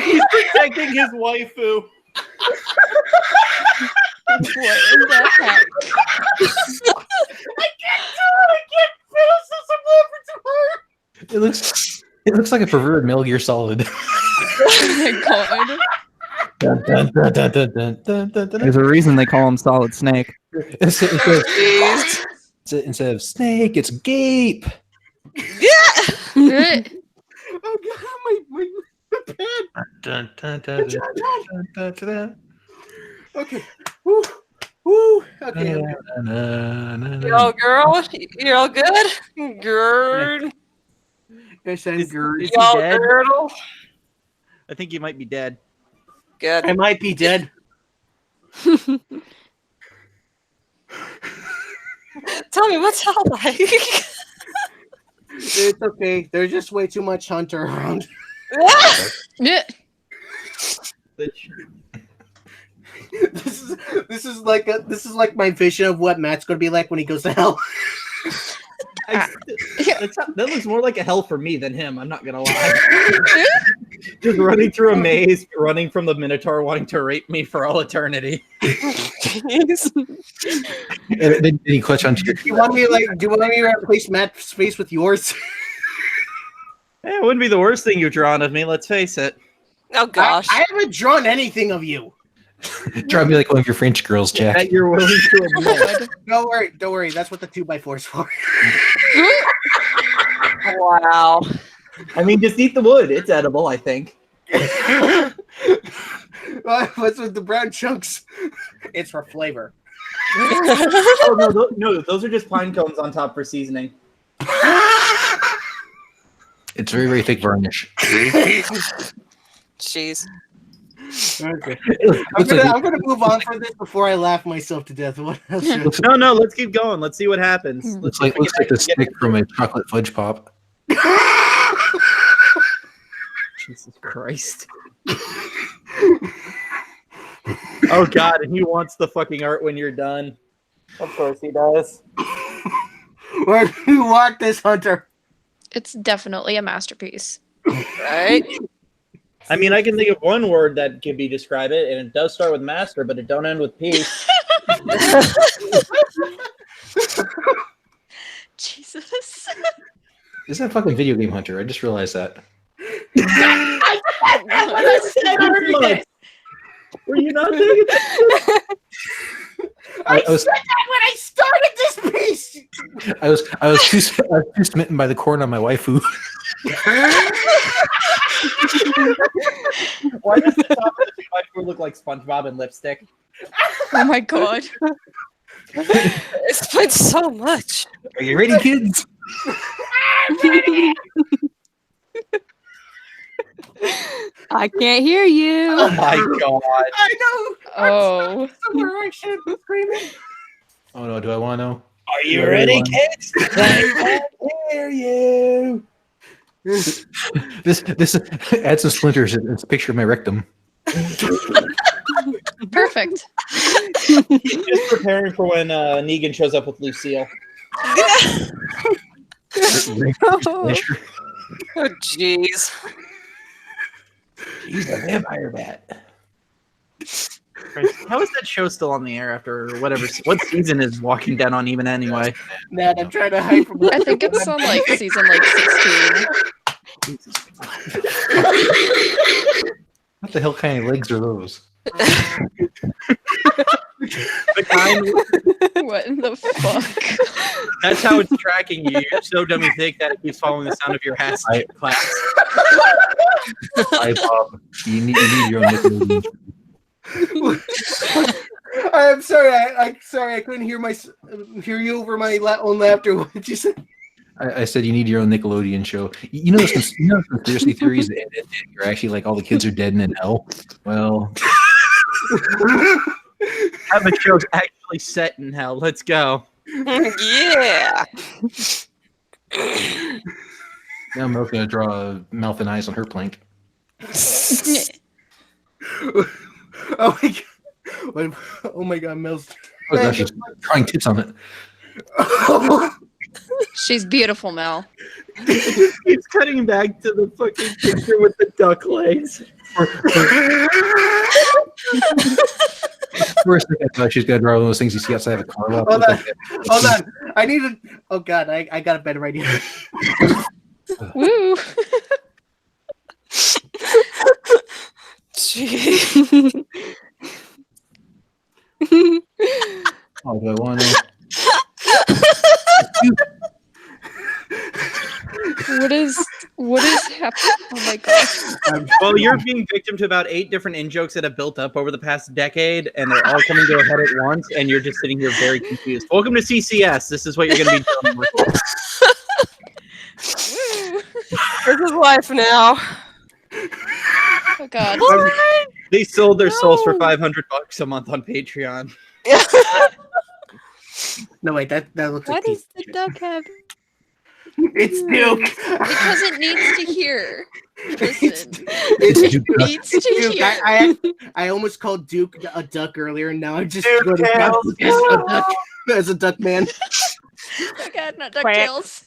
He's protecting his waifu. What is that? I It looks like a perverted Metal Gear Solid. Oh my god. Dun, dun, dun, dun, dun, dun, dun, dun, dun. There's a reason they call him Solid Snake. Jeez. Instead of snake, it's gape. Eh. Oh god, my pen. Dun, dun, dun, dun, dun, dun, dun. Okay. Woo. Woo. Okay. You all girl? You all good? Good. I said girl. Is You all he dead? girdle? I think he might be dead. Good. I might be dead. Tell me, what's hell like? It's okay. There's just way too much Hunter around. Eh. This is like my vision of what Matt's gonna be like when he goes to hell. That looks more like a hell for me than him. I'm not gonna lie. Just running through a maze, running from the Minotaur, wanting to rape me for all eternity. Jeez. Did he clutch onto your? Do you want me to replace Matt's face with yours? It wouldn't be the worst thing you've drawn of me. Let's face it. Oh gosh. I haven't drawn anything of you. Try to be like one of your French girls, Jack. That you're willing to admit. Don't worry. That's what the 2x4 is for. Wow. I mean, just eat the wood. It's edible, I think. What's with the brown chunks? It's for flavor. Oh no, those are just pine cones on top for seasoning. It's very, very thick varnish. Jeez. Okay. Looks like I'm gonna move on from this before I laugh myself to death. What else should No, let's keep going. Let's see what happens. looks like the stick from a chocolate fudge pop. Jesus Christ. Oh god, and he wants the fucking art when you're done. Of course he does. Where do you want this, Hunter? It's definitely a masterpiece. Right? I mean, I can think of one word that could be describe it, and it does start with master, but it don't end with peace. Jesus. Is that fucking video game Hunter? I just realized that. Were you not thinking that? I said that when I started this piece. I was too smitten by the corn on my waifu. Why does the top of the waifu look like SpongeBob and lipstick? Oh my god. Explains so much. Are you ready, kids? I can't hear you. Oh my god. I know. Oh. Somewhere I should be screaming. Oh no, do I want to know? Are you ready, kids? I can't hear you. This add some splinters. It's a picture of my rectum. Perfect. He's just preparing for when Negan shows up with Lucille. Oh, jeez. He's a vampire bat. How is that show still on the air after whatever? What season is Walking Dead on even anyway? Nat, I'm trying to hide from. I think it's on like season like 16. What the hell kind of legs are those? The kind. What in the fuck? That's how it's tracking you. You're so dummy thick that it keeps following the sound of your ass claps. Hi, Bob. You need your own Nickelodeon. I'm sorry. I sorry. I couldn't hear you over my own laughter. What did you say? I said you need your own Nickelodeon show. You know those conspiracy theories that you're actually like all the kids are dead and in hell? Well, Have a show's actually set in hell. Let's go. Yeah. now Mel's gonna draw mouth and eyes on her plank. Oh my god! Oh my god, Mel's. Oh gosh, she's drawing tits on it. She's beautiful, Mel. Keeps cutting back to the fucking picture with the duck legs. First, I thought she's gonna draw one of those things you see outside of a car lot. Hold on. I need a. Oh God, I got a better idea. Woo. Gee. Oh, do I want to? What is happening? Oh my gosh. Well, you're being victim to about 8 different in-jokes that have built up over the past decade, and they're all coming to a head at once, and you're just sitting here very confused. Welcome to CCS. This is what you're going to be dealing with. This is life now. Oh god. They sold their souls for $500 a month on Patreon. No, wait, that looks Why like does the duck have? it's Duke. Because it needs to hear. Listen. It's It needs to Duke. hear. I almost called Duke a duck earlier, and now I'm just Duke going to Tails. as a duck man. Oh god, not DuckTales.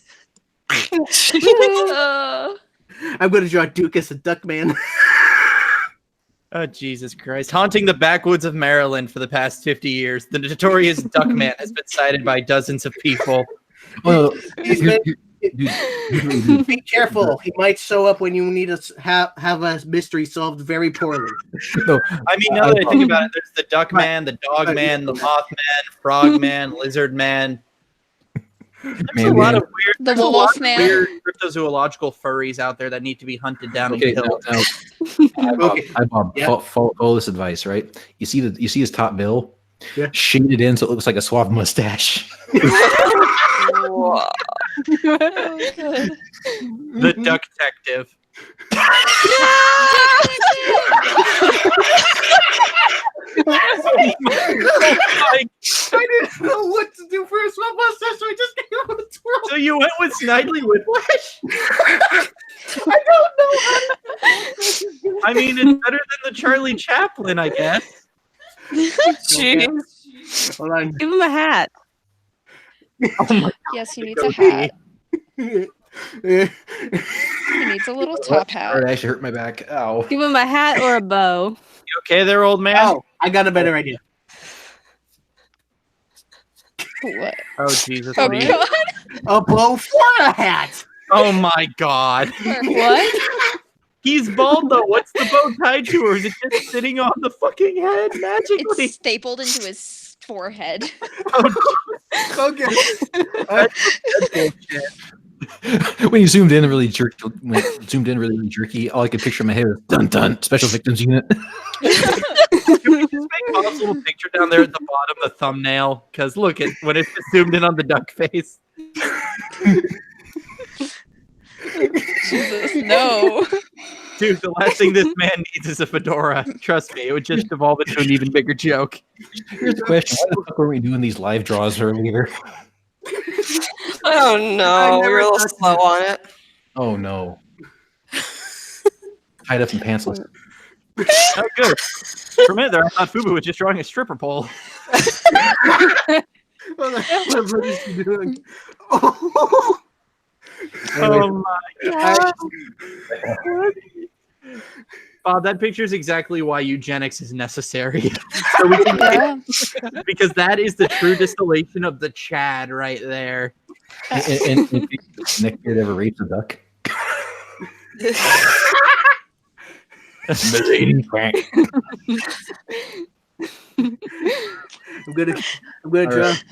I'm going to draw Duke as a duck man. Oh, Jesus Christ. Haunting the backwoods of Maryland for the past 50 years, the notorious Duckman has been cited by dozens of people. Oh, He's Be careful. He might show up when you need to have a mystery solved very poorly. no, I mean, now that I think about it, there's the Duckman, the Dogman, the Mothman, Frogman, Lizardman. There's a lot of weird, The there's a lot of Wolfman. weird cryptozoological furries out there that need to be hunted down okay, and killed. Hi, Bob. Yeah. Follow this advice, right? You see his top bill? Yeah. Shade it in so it looks like a suave mustache. Whoa. Oh, good. The Duck Detective. I didn't know what to do for a swap mustache, so I just came up with a twirl. So you went with Snidely Whiplash? I don't know how to. I mean, it's better than the Charlie Chaplin, I guess. Jeez. Hold on. Give him a hat. Oh my Yes, he needs a hat. He needs a little top hat. It actually hurt my back. Ow. Give him a hat or a bow. You okay there, old man? Oh, I got a better idea. What? Oh, Jesus. Oh what are you- god. A bow for a hat. Oh my God. What? He's bald though. What's the bow tied to, or is it just sitting on the fucking head magically? It's stapled into his forehead. Okay. That's bullshit. When you zoomed in really jerky, really jerky, all I could picture in my head was dun dun special victims unit. Can we just make Bob's little picture down there at the bottom, the thumbnail? Because look at when it's just zoomed in on the duck face. Jesus, no. Dude, the last thing this man needs is a fedora. Trust me, it would just evolve into an even bigger joke. Here's the question: why the fuck were we doing these live draws earlier? I don't know. We were a little slow on it. Oh no! Tied up and pantsless. Oh, good. For a minute there, I thought Fubu was just drawing a stripper pole. What is he doing? Oh my God. Bob, that picture is exactly why eugenics is necessary. So we can because that is the true distillation of the Chad right there. And Nick did ever rape a duck. Mercedes crank. I'm gonna draw. Right.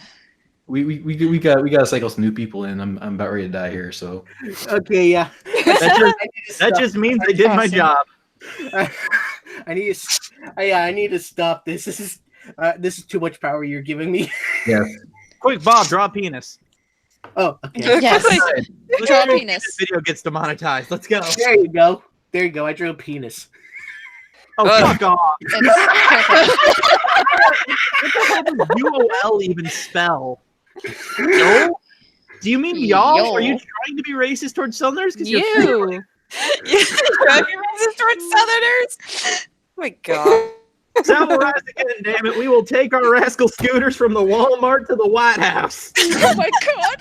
We gotta cycle some new people in. I'm about ready to die here. So Okay, yeah. That just means I did my job. I need to stop this. This is too much power you're giving me. yeah. Quick, Bob, draw a penis. Oh, okay. Yes. Let's Draw a see if penis. This video gets demonetized. Let's go. There you go. There you go. I drew a penis. Oh, fuck off. It's What the hell does UOL even spell? No? Do you mean y'all? Yo. Are you trying to be racist towards Southerners? You. You're driving racist towards Southerners? Oh my god. Summarize again, damn it. We will take our rascal scooters from the Walmart to the White House. Oh my god.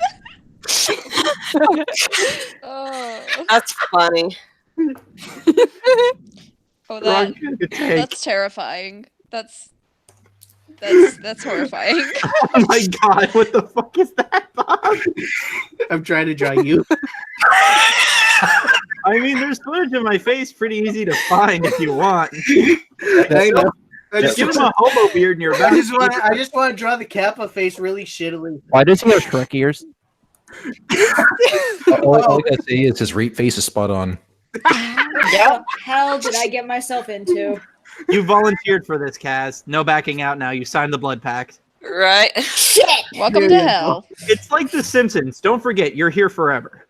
Oh, That's funny. oh Wrong that, kind of take. that's terrifying. That's That's horrifying. Oh my god, what the fuck is that, Bob? I'm trying to draw you. I mean, there's footage of my face pretty easy to find if you want. I know. Just give him a hobo beard in your back. I just want to draw the Kappa face really shittily. Why does he have Shrek ears? All I gotta say is his rape face is spot on. What the hell did I get myself into? You volunteered for this, Kaz. No backing out now. You signed the blood pact. Right. Shit! Welcome to hell. It's like The Simpsons. Don't forget, you're here forever.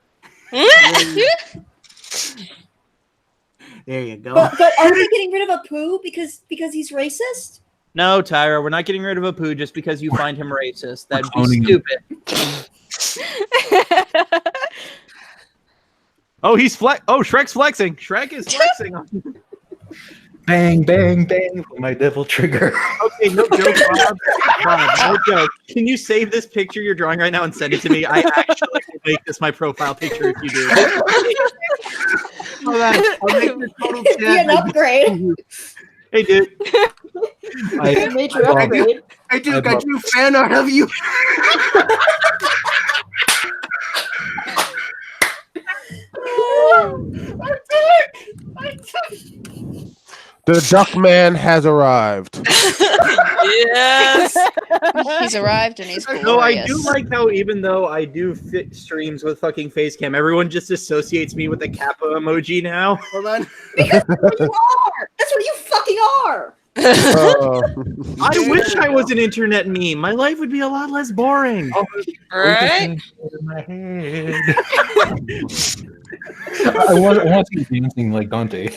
There you go. But are we getting rid of a poo because he's racist? No, Tyra, we're not getting rid of Apu just because you find him racist. That'd be Cloning stupid. Oh, Shrek's flexing. Shrek is flexing. Bang, bang, bang with my devil trigger. Okay, no joke, Bob. Bob, no joke. Can you save this picture you're drawing right now and send it to me? I actually will make this my profile picture if you do. Hold on. I'll make the total It'd be an upgrade. Hey, dude. I made you upgrade. I just got you fan art of you. The Duckman has arrived. Yes. He's arrived and he's glorious. No, I do like how even though I do fit streams with fucking face cam, everyone just associates me with the Kappa emoji now. Hold on. Because that's what you are. That's what you fucking are. I wish I was an internet meme. My life would be a lot less boring. Right? My head. I want to be dancing like Dante.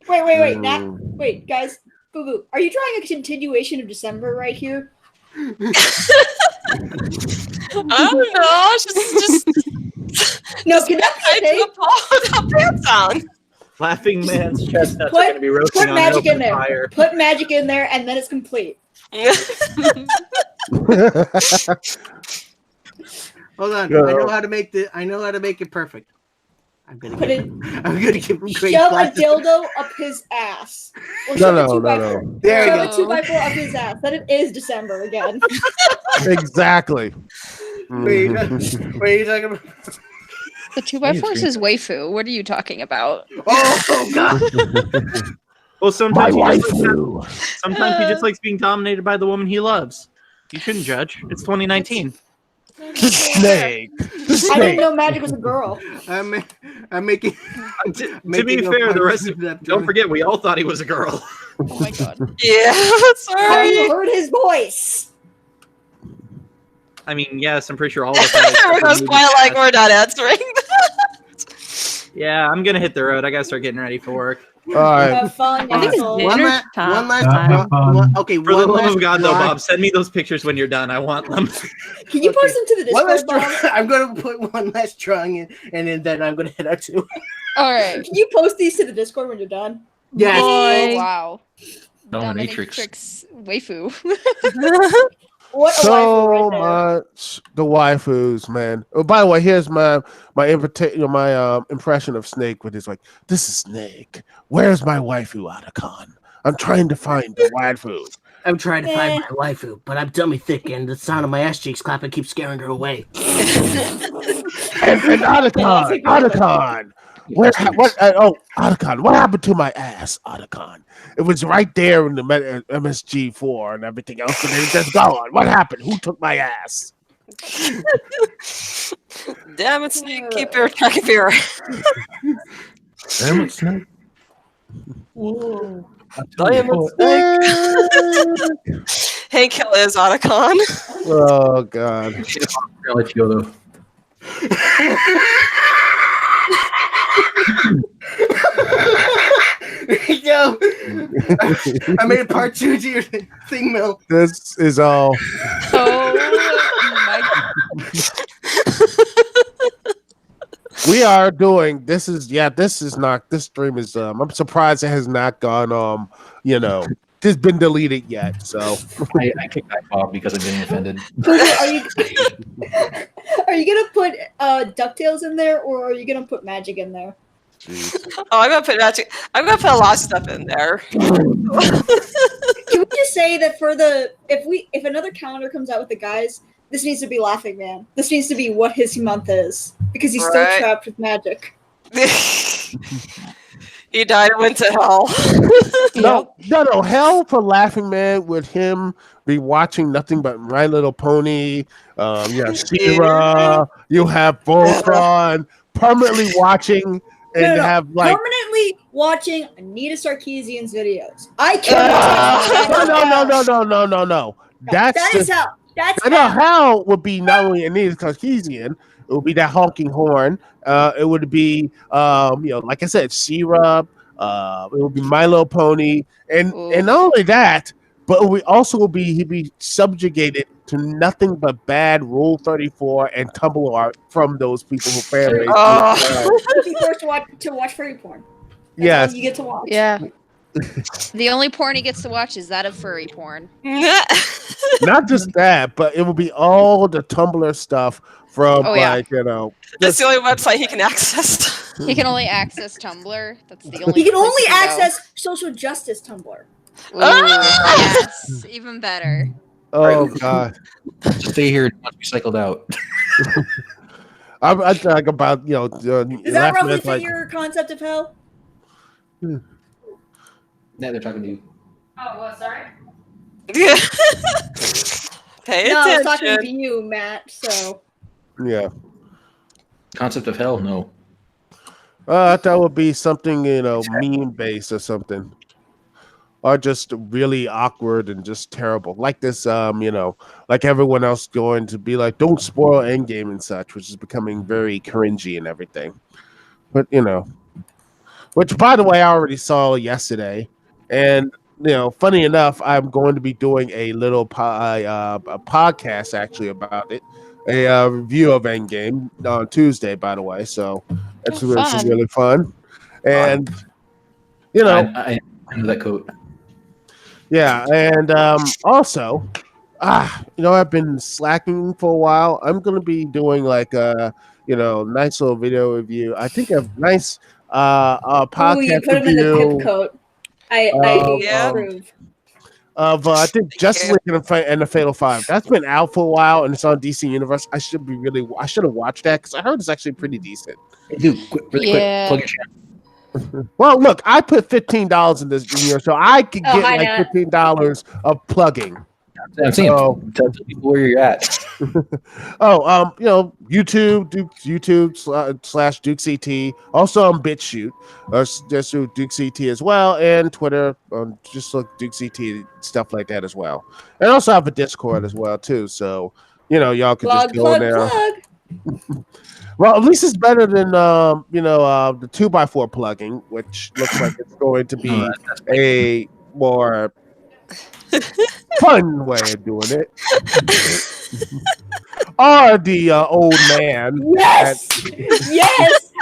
Wait, Nat. Wait, guys. Boo Boo. Are you drawing a continuation of December right here? I don't know. Just No, can that I do a Paul without pants on. Laughing man's chestnuts are going to be roasting put on magic an in there. fire. Put magic in there, and then it's complete. Hold on. Yeah. I know how to make it perfect. I'm gonna give him great Shove a glasses. dildo up his ass. Or No, shove no, a 2x4. no. There you Shove go. a 2x4 up his ass. Then it is December again. Exactly. Wait, what are you talking about? The 2x4 is his waifu. What are you talking about? Oh God! Well, sometimes My he just waifu. sometimes he just likes being dominated by the woman he loves. You shouldn't judge. It's 2019. The snake. The I didn't snake. know magic was a girl. I'm making. To be making a fair, the point rest of that- don't forget we all thought he was a girl. Oh my god. Yeah, I sorry. heard his voice. I mean, yes, I'm pretty sure all of us. There goes quiet like we're not answering. Yeah, I'm gonna hit the road. I gotta start getting ready for work. All right. Have fun, I think it's asshole. dinner time. one last. Okay, For the one love last of God, though, drawing. Bob, send me those pictures when you're done. I want them. Can you Okay. post them to the One last Discord, Bob? drawing. I'm gonna put one last drawing in, and then I'm gonna head out too. All right. Can you post these to the Discord when you're done? Yes. Oh, wow. Dominatrix. Waifu. What a So waifu right there. much the waifus, man. Oh, by the way, here's my impression of Snake with his like, this is Snake. Where's my waifu, Otacon? I'm trying to find the waifu. I'm trying to find my waifu, but I'm dummy thick, and the sound of my ass cheeks clapping keeps scaring her away. And Otacon, Otacon, what happened to my ass, Otacon? It was right there in the MSG4 and everything else, and it just gone. What happened? Who took my ass? Damn it, Snake. Keep your track of your. Damn it, Snake. Whoa. Diamond Snake. Hank Hill is Otacon. Oh God. I'll let you go, though. There you go. I made a part 2 to your thing, Mel. This is all. Oh my. We are doing this is not this stream is I'm surprised it has not gone it's been deleted yet. So I kicked that Bob because I'm getting offended. Are you gonna put DuckTales in there, or are you gonna put magic in there? Oh, I'm gonna put magic. I'm gonna put a lot of stuff in there. Can we just say that if another calendar comes out with the guys, this needs to be Laughing Man. This needs to be what his month is because he's still trapped with magic. He died and went to hell. No, hell for Laughing Man with him be watching nothing but My Little Pony. You have She-Ra, you have Voltron, permanently watching and have like permanently watching Anita Sarkeesian's videos. I can't. No. That's hell. That's hell would be not only Anita Sarkeesian. It would be that honking horn. It would be, like I said, She-Ra. It would be My Little Pony, and not only that, but we also will be he'd be subjugated to nothing but bad Rule 34 and Tumblr art from those people who family. You'd be forced to watch furry porn. That's all you get to watch. Yeah. The only porn he gets to watch is that of furry porn. Not just that, but it will be all the Tumblr stuff from That's the only website he can access. He can only access Tumblr. That's the only. He can only access social justice Tumblr. Ooh, yes, even better. Oh God! Stay here and not be cycled out. I talk about Does that roughly fit your concept of hell? Yeah, they're talking to you. Oh, well, sorry. Pay attention. I was talking to you, Matt. So. Yeah. Concept of hell? No. I thought it would be something, meme based or something. Or just really awkward and just terrible. Like this, like everyone else going to be like, don't spoil Endgame and such, which is becoming very cringy and everything. But, which, by the way, I already saw yesterday. And, funny enough, I'm going to be doing a little a podcast actually about it. A review of Endgame on Tuesday, by the way. So it's really fun. And, I know that quote. Yeah, and also, I've been slacking for a while. I'm gonna be doing like a, nice little video review. I think a nice podcast you put him in the pip coat. I approve. Of I think Justice League and the Fatal Five. That's been out for a while, and it's on DC Universe. I should have watched that because I heard it's actually pretty decent. Hey, dude, quick, plug your channel. Well, look, I put $15 in this video, so I could get like $15 of plugging. I'm saying, tell people where you're at. YouTube slash DukeCT. Also on BitChute, just do DukeCT as well, and Twitter. Just look DukeCT stuff like that as well. And also have a Discord as well too. So y'all can just go there. Well, at least it's better than the 2x4 plugging, which looks like it's going to be a more fun way of doing it. Or the old man. Yes! Yes!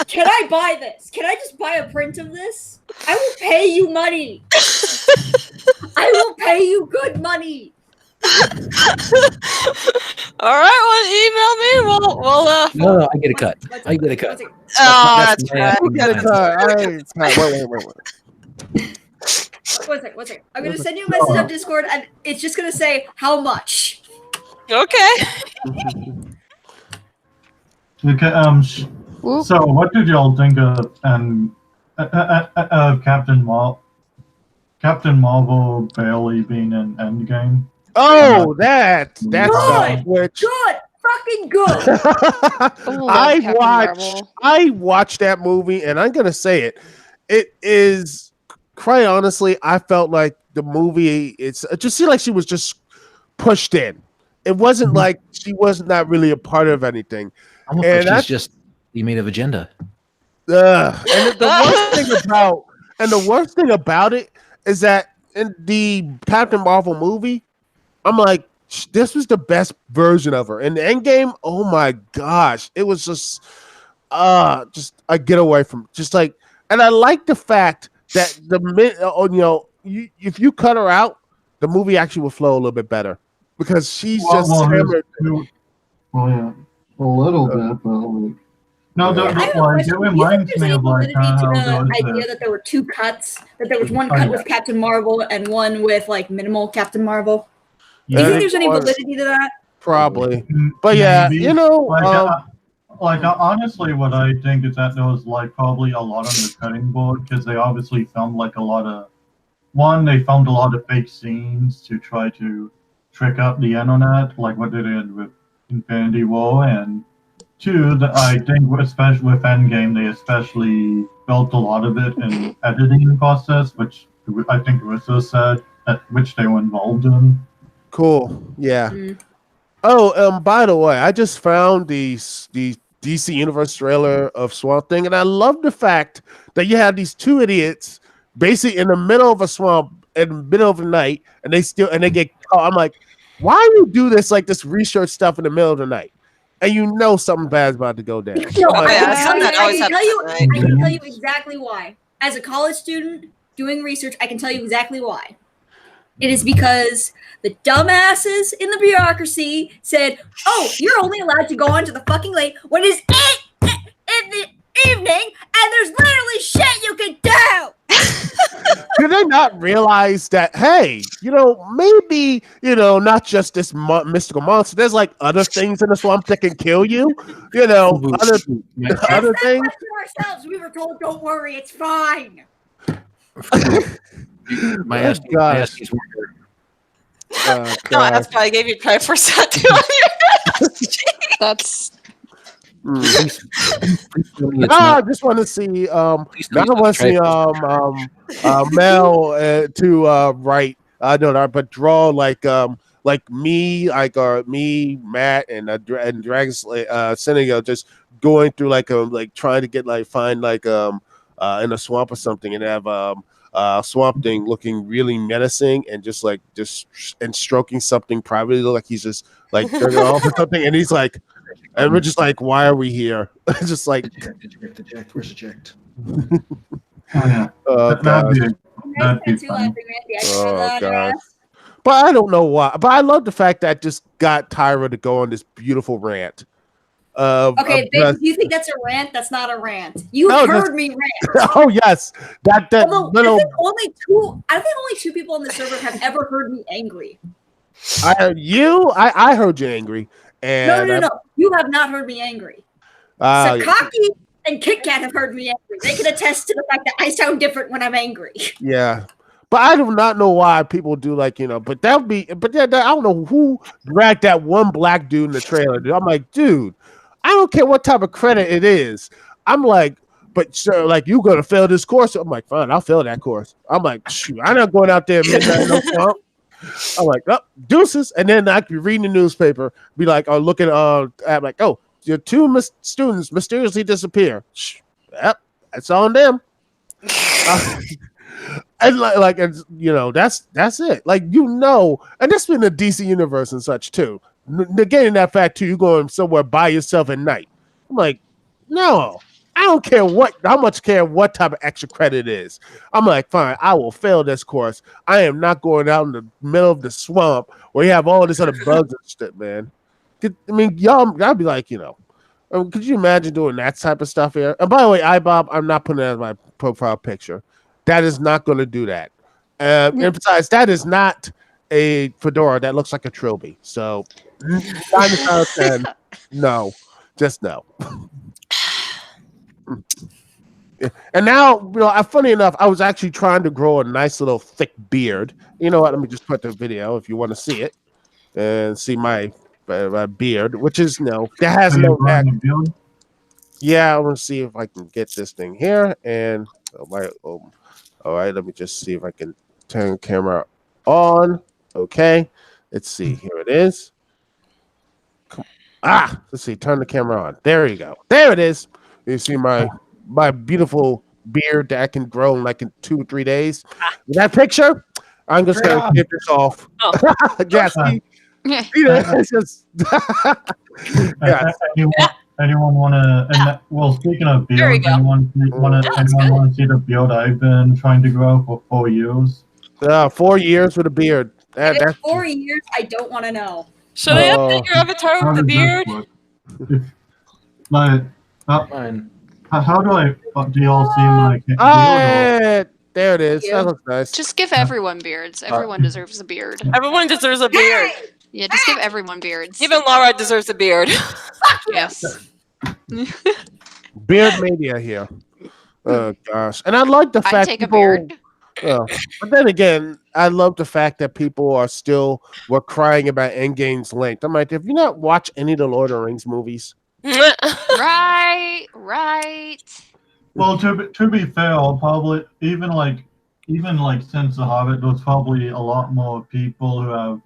Can I buy this? Can I just buy a print of this? I will pay you money. I will pay you good money. All right, email me. We'll No, I get a cut. I get a cut. That's right. You get a cut. Wait. One second. I'm gonna send you a message on Discord, and it's just gonna say how much. Okay. So what did y'all think of Captain Marvel barely being in Endgame? Oh, that's good, fucking good. I watched that movie, and I'm gonna say it. It is quite honestly, I felt like the movie. It just seemed like she was just pushed in. It wasn't like she was not really a part of anything. Almost and like she's just the made of agenda. And the worst thing about it is that in the Captain Marvel movie, I'm like, this was the best version of her. In the Endgame, oh my gosh, it was just a getaway from just like. And I like the fact that if you cut her out, the movie actually will flow a little bit better because she's hammered. Well, yeah, a little bit, but like, No, I have a like, question. it Do you think reminds there's me any of like validity to how the goes idea it? that there were two cuts? That there was one Oh, cut yeah. with Captain Marvel and one with like minimal Captain Marvel? Do you Yeah, think there's any or- validity to that? Probably. But yeah, Maybe. you know, Honestly, what I think is that there was like probably a lot on the cutting board because they obviously filmed like a lot of. One, they filmed a lot of fake scenes to try to trick up the internet, like what they did with Infinity War, and two, I think especially with Endgame, they especially built a lot of it in editing process, which I think Russo said, which they were involved in. Cool. Yeah. Oh, by the way, I just found the DC Universe trailer of Swamp Thing, and I love the fact that you have these two idiots basically in the middle of a swamp in the middle of the night, and they get caught. I'm like, why do you do this like this research stuff in the middle of the night? And you know something bad's about to go down. No, I'm like, I can tell you exactly why. As a college student doing research, I can tell you exactly why. It is because the dumbasses in the bureaucracy said, "Oh, you're only allowed to go onto the fucking lake when it's 8 in the evening, and there's literally shit you can do." Did they not realize that, hey, maybe, not just this mystical monster, there's like other things in the swamp that can kill you, other things? Ourselves, we were told, "Don't worry, it's fine." My ass needs more hair. No, that's why I gave you credit for that too. That's. I just want to see. Now I want to see Mel to write. I don't know, but draw like me, me, Matt, and Dragon Senegal just going through like trying to get find in a swamp or something, and have Swamp Thing looking really menacing and just stroking something privately, like he's just like turning off or something, and he's like. And we're just like, why are we here? Just like, eject. Where's eject? Oh god. Oh god. But I don't know why. But I love the fact that I just got Tyra to go on this beautiful rant. Okay, babe, you think that's a rant? That's not a rant. You heard me rant. Oh yes, that Although, little. I think only two people on the server have ever heard me angry. I heard you. I heard you angry. And No. You have not heard me angry. Sakaki and Kit Kat have heard me angry. They can attest to the fact that I sound different when I'm angry. Yeah. But I do not know why people do but that would be, I don't know who dragged that one black dude in the trailer. Dude. I'm like, dude, I don't care what type of credit it is. I'm like, but sir, you going to fail this course? I'm like, fine, I'll fail that course. I'm like, shoot, I'm not going out there midnight no swamp. I'm like, oh, deuces. And then I could be reading the newspaper, be like, looking at like, oh, your two students mysteriously disappear. Yep, that's on them. And that's it. And that's been the DC universe and such too. Negating that fact too, you going somewhere by yourself at night. I'm like, no. I don't care how much what type of extra credit it is. I'm like, fine, I will fail this course. I am not going out in the middle of the swamp where you have all this other bugs and shit, man. Y'all be like, could you imagine doing that type of stuff here? And by the way, iBob, I'm not putting that as my profile picture. That is not going to do that. And besides, that is not a fedora. That looks like a trilby. So, 9 out of 10, no. Just no. And now, funny enough, I was actually trying to grow a nice little thick beard. You know what? Let me just put the video if you want to see it and see my beard, which is that has no back. Yeah, I want to see if I can get this thing here. And all right, let me just see if I can turn the camera on. Okay, let's see. Here it is. Let's see. Turn the camera on. There you go. There it is. You see my beautiful beard that I can grow in 2 or 3 days. That picture, I'm just gonna get this off. Yes, it's just. Anyone want to? Well, speaking of beard, anyone want to see the beard I've been trying to grow for 4 years? 4 years with a beard. That's 4 years. I don't want to know. Should I update your avatar with the beard? Fine. How do I? Do y'all see my beard? There it is. That looks nice. Just give everyone beards. Everyone deserves a beard. Everyone deserves a beard. Yeah, just give everyone beards. Even Laura deserves a beard. Yes. Beard mania here. Oh gosh, and I like the I fact take a people. beard. But then again, I love the fact that people were crying about Endgame's length. I'm like, have you not watched any of the Lord of the Rings movies? Right. Well, to be fair, probably even since The Hobbit, there's probably a lot more people who have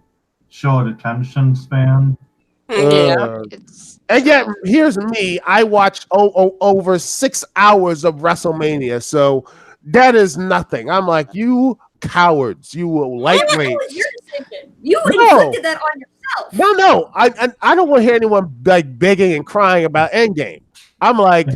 short attention span. And yet, here's me. I watched over 6 hours of WrestleMania, so that is nothing. I'm like, you cowards, you lightweight. You inflicted that on yourself. No. I don't want to hear anyone like begging and crying about Endgame. I'm like,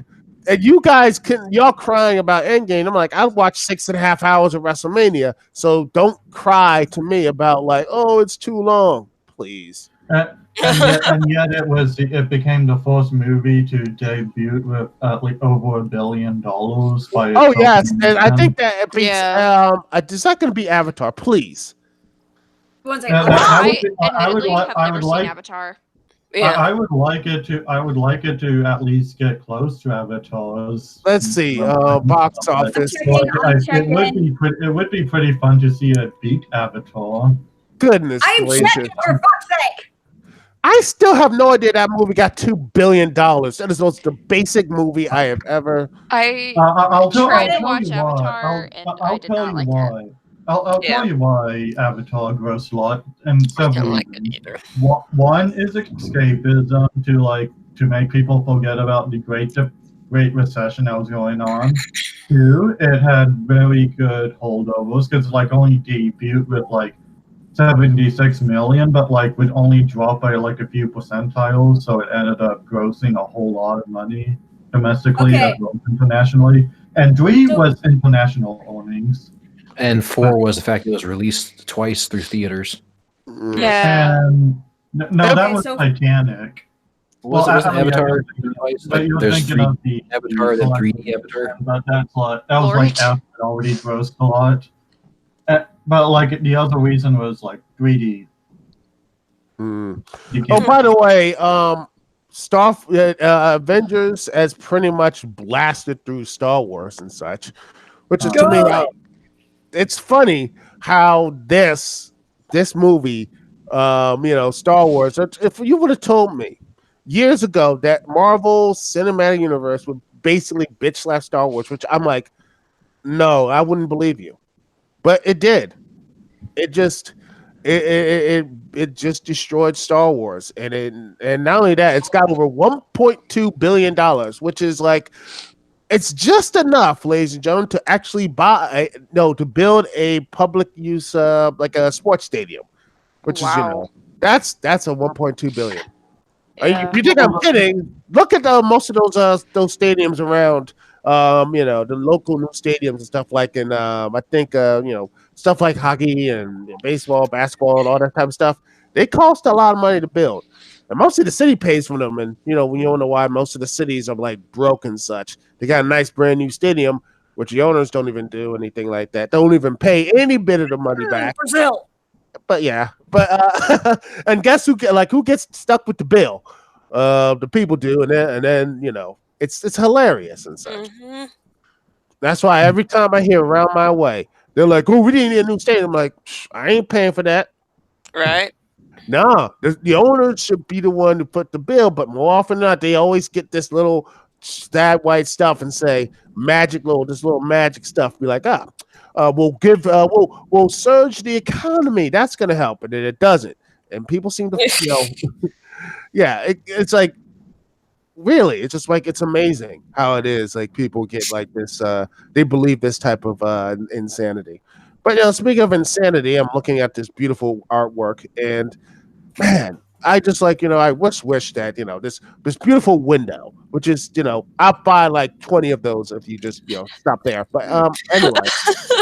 and you guys y'all crying about Endgame. I'm like, I watched 6.5 hours of WrestleMania, so don't cry to me about like, oh, it's too long, please. And yet it became the first movie to debut with like over $1 billion by. Oh yes, and I think that it beats. Is that going to be Avatar? Please. One second. I would like Avatar. Yeah. I would like it to at least get close to Avatar's. Let's see, box office. It would be pretty fun to see it beat Avatar. Goodness I'm gracious! checking for fuck's sake. I still have no idea that movie got $2 billion. That is the basic movie I have ever. I'll tried tell to watch you Avatar, why. and I did not like it. I'll tell you why Avatar grossed a lot, and several reasons. One is escapism to make people forget about the Great Recession that was going on. Two, it had very good holdovers because only debuted with 76 million, but would only drop by a few percentiles, so it ended up grossing a whole lot of money domestically as well as internationally. And 3 was international earnings. And 4 was the fact it was released twice through theaters. Yeah. And that was Titanic. Was it Avatar? But you're There's thinking of the Avatar, then 3D Avatar. But that was after it already grossed a lot. But the other reason was 3D. Oh, by the way, Avengers has pretty much blasted through Star Wars and such, which is to me, it's funny how this movie, Star Wars. If you would have told me years ago that Marvel Cinematic Universe would basically bitch slap Star Wars, which I'm like, no, I wouldn't believe you. But it did. It just destroyed Star Wars, and not only that, it's got over $1.2 billion, which is it's just enough, ladies and gentlemen, to actually to build a public use a sports stadium, which is that's a $1.2 billion. Yeah. If you think I'm kidding, look at most of those stadiums around. The local new stadiums and stuff in I think stuff like hockey and baseball, basketball, and all that type of stuff. They cost a lot of money to build, and mostly the city pays for them. And we don't know why most of the cities are broke and such. They got a nice brand new stadium, which the owners don't even do anything like that. Don't even pay any bit of the money back. Brazil. But and guess who gets stuck with the bill? The people do, and then it's hilarious and such. Mm-hmm. That's why every time I hear around my way, they're like, "Oh, we didn't need a new stadium." I'm like, I ain't paying for that. Right. No, the owner should be the one to put the bill, but more often than not, they always get this little stab white stuff and say this little magic stuff. Be like, we'll surge the economy. That's gonna help, and it doesn't. And people seem to, yeah, it's really, it's just it's amazing how it is. People get this, they believe this type of insanity. But speaking of insanity, I'm looking at this beautiful artwork, and man, I just I wish that this beautiful window, which is I'll buy 20 of those if you just stop there. But anyway.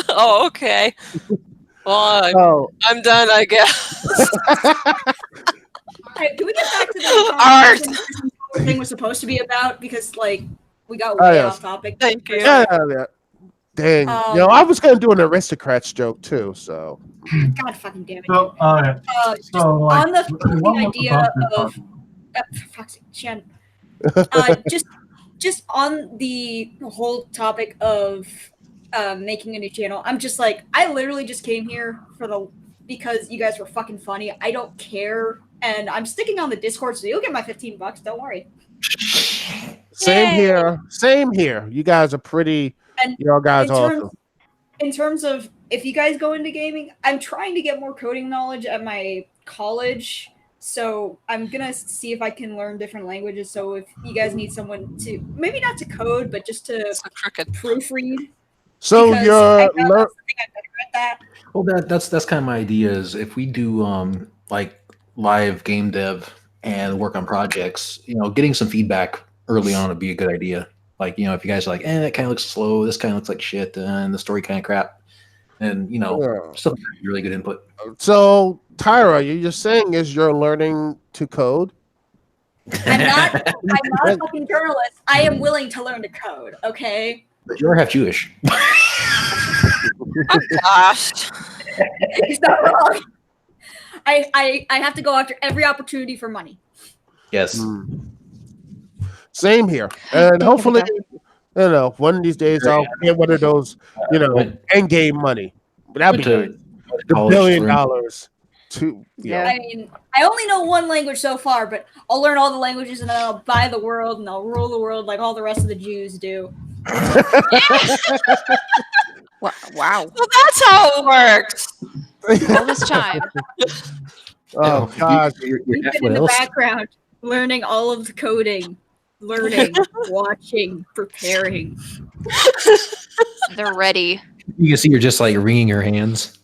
Oh, okay. Well, I'm done, I guess. Can we get back to the art? thing was supposed to be about because like we got Oh, way yes. off topic. Thank you. Yeah. Dang. I was gonna do an aristocrats joke too. So. God fucking damn it. So, Just so like, on the what was idea about to of for fuck's sake, Shan. Just on the whole topic of making a new channel, I'm just like, I literally just came here because you guys were fucking funny. I don't care, and I'm sticking on the Discord, so you'll get my $15. Don't worry. Same here. Same here. You guys are pretty. And y'all guys are awesome. In terms of if you guys go into gaming, I'm trying to get more coding knowledge at my college. So I'm gonna see if I can learn different languages. So if you guys need someone to maybe not to code, but just to proofread. So because you're I found that's something I'm better at that. Well, that's kind of my idea. Is if we do like live game dev and work on projects, getting some feedback early on would be a good idea. Like, if you guys are like, that kind of looks slow, this kind of looks like shit, and the story kind of crap, and stuff like that, really good input. So Tyra, you're saying is you're learning to code? I'm not a fucking journalist. I am willing to learn to code. Okay. But you're half Jewish. Oh gosh. He's not wrong. I have to go after every opportunity for money. Yes. Same here, and hopefully, one of these days I'll get one of those, Endgame money. But that'd be nice. The $1 billion. I mean, I only know one language so far, but I'll learn all the languages and then I'll buy the world and I'll rule the world like all the rest of the Jews do. Wow. Well, that's how it works. All this time. Oh gosh, You've been in the background, learning all of the coding, watching, preparing. They're ready. You can see you're just like wringing your hands.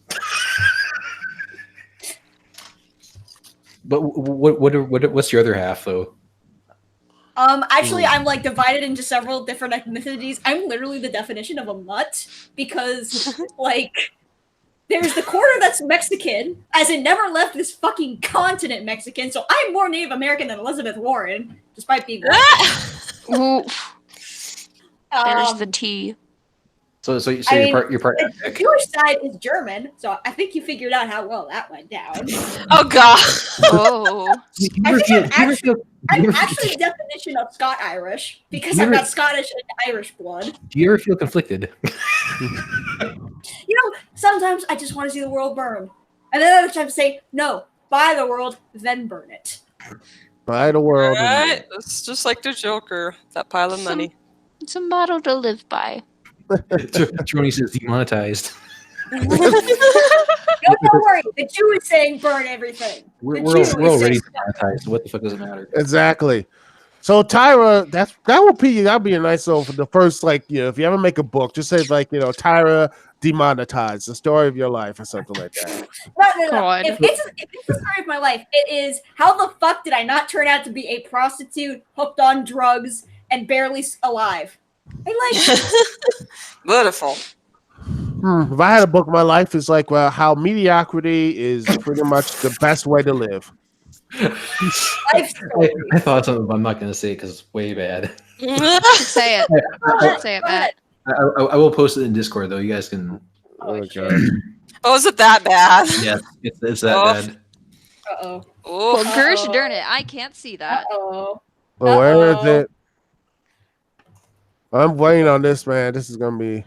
But what's your other half though? Actually, I'm like divided into several different ethnicities. I'm literally the definition of a mutt because, like, there's the quarter that's Mexican, as in never left this fucking continent Mexican. So I'm more Native American than Elizabeth Warren, despite being white. There's the tea. So you're part. The Jewish side is German, so I think you figured out how well that went down. Oh god. Oh. I'm actually the definition of Scot-Irish because I've got Scottish and Irish blood. Do you ever feel conflicted? Sometimes I just want to see the world burn, and then other times say, "No, buy the world, then burn it." Buy the world. Right? It's just like the Joker, that pile of money. It's a model to live by. Trony says demonetized. Don't worry, the Jew is saying burn everything. We're already demonetized. So what the fuck does it matter? Exactly. So Tyra, that'll be a nice little for the first, like, if you ever make a book, just say like, Tyra demonetized, the story of your life or something like that. No. If it's the story of my life, it is how the fuck did I not turn out to be a prostitute, hooked on drugs, and barely alive? I like it. Beautiful. If I had a book of my life, it's like, well, how mediocrity is pretty much the best way to live. I thought something, but I'm not going to say it because it's way bad. Say it. Say it, Matt. I will post it in Discord, though. You guys can. Oh, is it that bad? Yeah, it's that bad. Uh-oh. Well, gosh darn it. I can't see that. Uh-oh. Well, where is it? I'm waiting on this, man. This is going to be...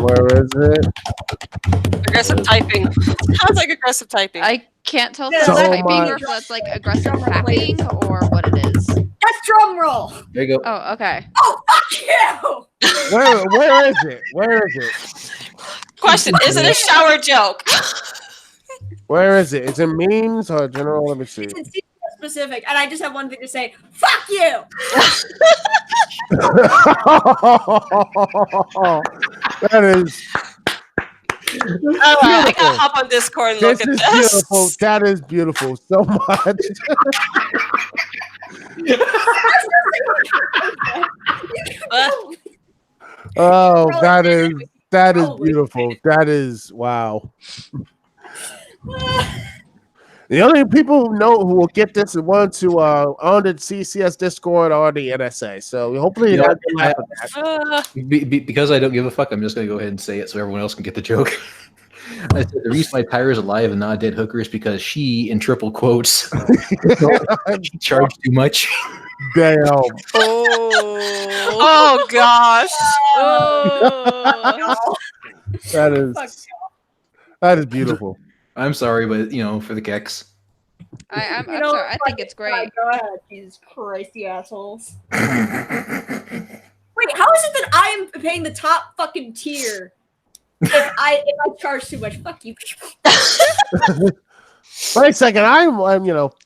Where is it? Aggressive typing. Sounds like aggressive typing. I can't tell if that's typing or if that's like aggressive hacking or what it is. That's drum roll. There you go. Oh, okay. Oh, fuck you! Where is it? Where is it? Question, is it a shower joke? Where is it? Is it memes or general? Let me see. It's specific, and I just have one thing to say. Fuck you! That is... All right, I gotta hop on Discord and look at this. Beautiful. That is beautiful so much. Oh, that is beautiful. That is wow. The only people who will get this are ones who are on the CCS Discord or the NSA. So hopefully You know, they laugh at that. Because I don't give a fuck, I'm just gonna go ahead and say it so everyone else can get the joke. I said the reason why Tyra's alive and not a dead hooker is because she, in triple quotes, she charged too much. Damn. Oh gosh. Oh. That is beautiful. I'm sorry, but for the keks. I'm sorry. I think it's great. Go ahead, Jesus Christ, you assholes. Wait, how is it that I'm paying the top fucking tier if I charge too much? Fuck you. Wait a second,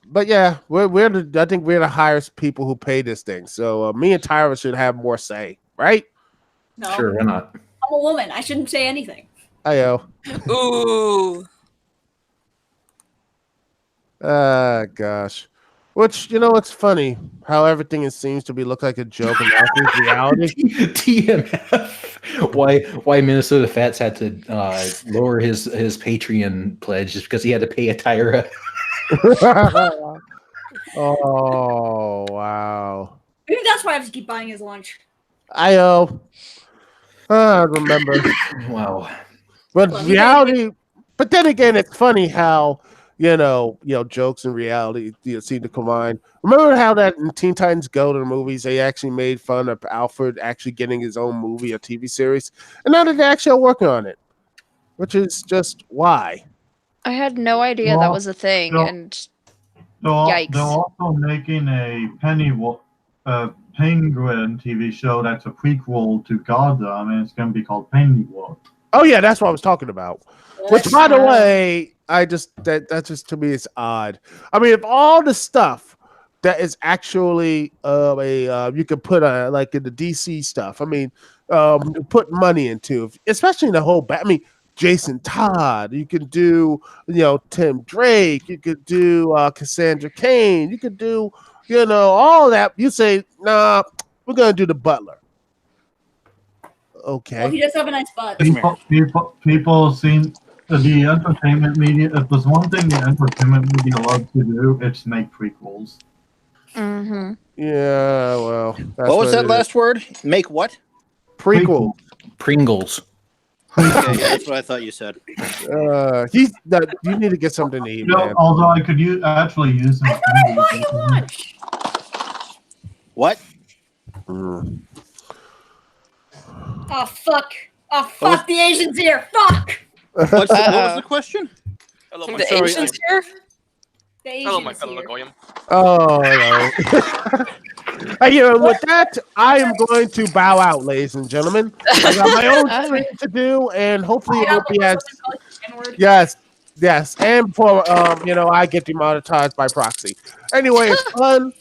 but yeah, I think we're the highest people who pay this thing. So me and Tyra should have more say, right? No. Sure, why not? I'm a woman. I shouldn't say anything. Ayo. Ooh. Gosh. Which, it's funny how everything seems to be look like a joke and actually reality. TMF. Why Minnesota Fats had to lower his Patreon pledge just because he had to pay a Tyra. Oh, wow. Maybe that's why I have to keep buying his lunch. I remember. Wow. But reality, but then again, it's funny how jokes and reality seem to combine. Remember how that in Teen Titans Go to the movies, they actually made fun of Alfred actually getting his own movie or TV series, and now that they actually are working on it, which is just why. I had no idea that was a thing, and yikes. They're also making a Penguin TV show that's a prequel to Gotham, and it's going to be called Pennyworth. Oh yeah, that's what I was talking about. Which, by the way, that just to me is odd. I mean, if all the stuff that is actually you can put like in the DC stuff, I mean, put money into, especially in the whole. I mean, Jason Todd. You could do, Tim Drake. You could do Cassandra Cain. You could do, all that. You say, nah, we're gonna do the Butler. Okay. Well, he does have a nice butt. People seem the entertainment media. If there's one thing the entertainment media loves to do, it's make prequels. Mm-hmm. Yeah, well. What was that last word? Make what? Prequel. Pringles. Okay, that's what I thought you said. You need to get something to eat, man. Although I could actually use them. I thought I bought you lunch. What? Oh fuck! Oh fuck! The Asians here! Fuck! What was the question? Hello, the Asians here. The Asians Hello, my fellow Goyim. Oh, hello. With that, I am going to bow out, ladies and gentlemen. I got my own thing to do, and hopefully it won't be as. Yes, and before I get demonetized by proxy. Anyway, it's fun.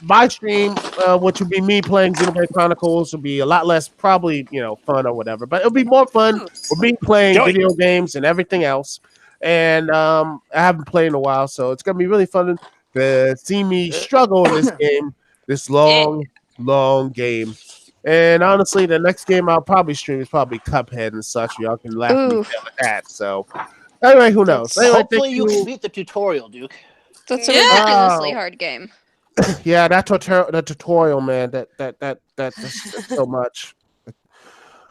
My stream, which would be me playing Xenoblade Chronicles, will be a lot less probably, fun or whatever. But it'll be more fun with me playing video games and everything else. And I haven't played in a while, so it's gonna be really fun to see me struggle in this game, this long game. And honestly, the next game I'll probably stream is probably Cuphead and such. Y'all can laugh at me with that. So anyway, who knows? Anyway, hopefully you can beat the tutorial, Duke. That's a ridiculously hard game. Yeah, that tutorial, man. That's so much.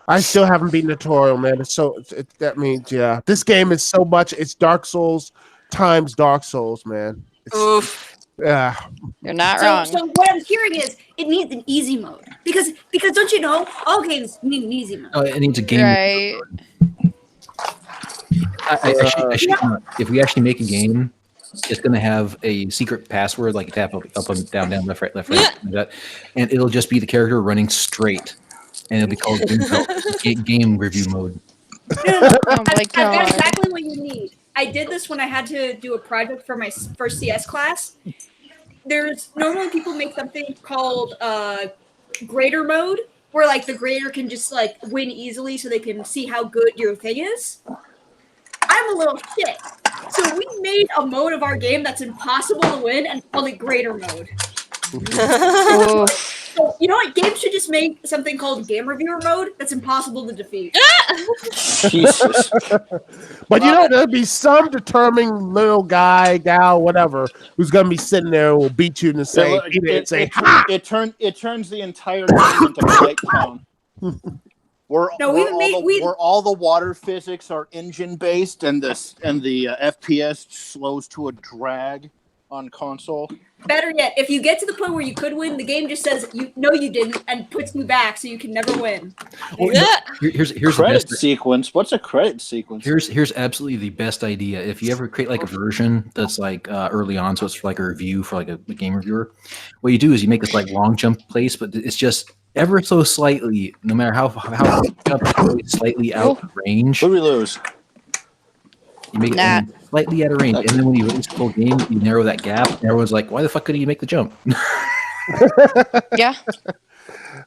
I still haven't beaten the tutorial, man. That means this game is so much. It's Dark Souls times Dark Souls, man. Oof. Yeah, you're not wrong. So what I'm hearing is it needs an easy mode because don't you know all games need an easy mode? Oh, it needs a game. Right. If we actually make a game, it's going to have a secret password, like tap up, down, left, right, like that, and it'll just be the character running straight, and it'll be called game review mode. Oh my God. I've got exactly what you need. I did this when I had to do a project for my first CS class. There's normally people make something called grader mode, where like the grader can just like win easily, so they can see how good your thing is. I'm a little shit. So we made a mode of our game that's impossible to win and called it grader mode. So So, you know what? Games should just make something called game reviewer mode that's impossible to defeat. Jesus. But you know, there'll be some determined little guy, gal, whatever, who's gonna be sitting there and will beat you and say, It turns the entire game into Blight Town. Where all the water physics are engine based and the FPS slows to a drag on console. Better yet, if you get to the point where you could win, the game just says you didn't and puts you back, so you can never win. Well, here's credit the best sequence. What's a credit sequence? Here's absolutely the best idea. If you ever create like a version that's like early on, so it's for like a review for like a game reviewer, what you do is you make this like long jump place, but it's just ever so slightly, no matter how slightly out of range. What do we lose? You make it slightly out of range, and then when you release the full game, you narrow that gap. And everyone's like, "Why the fuck couldn't you make the jump?" Yeah.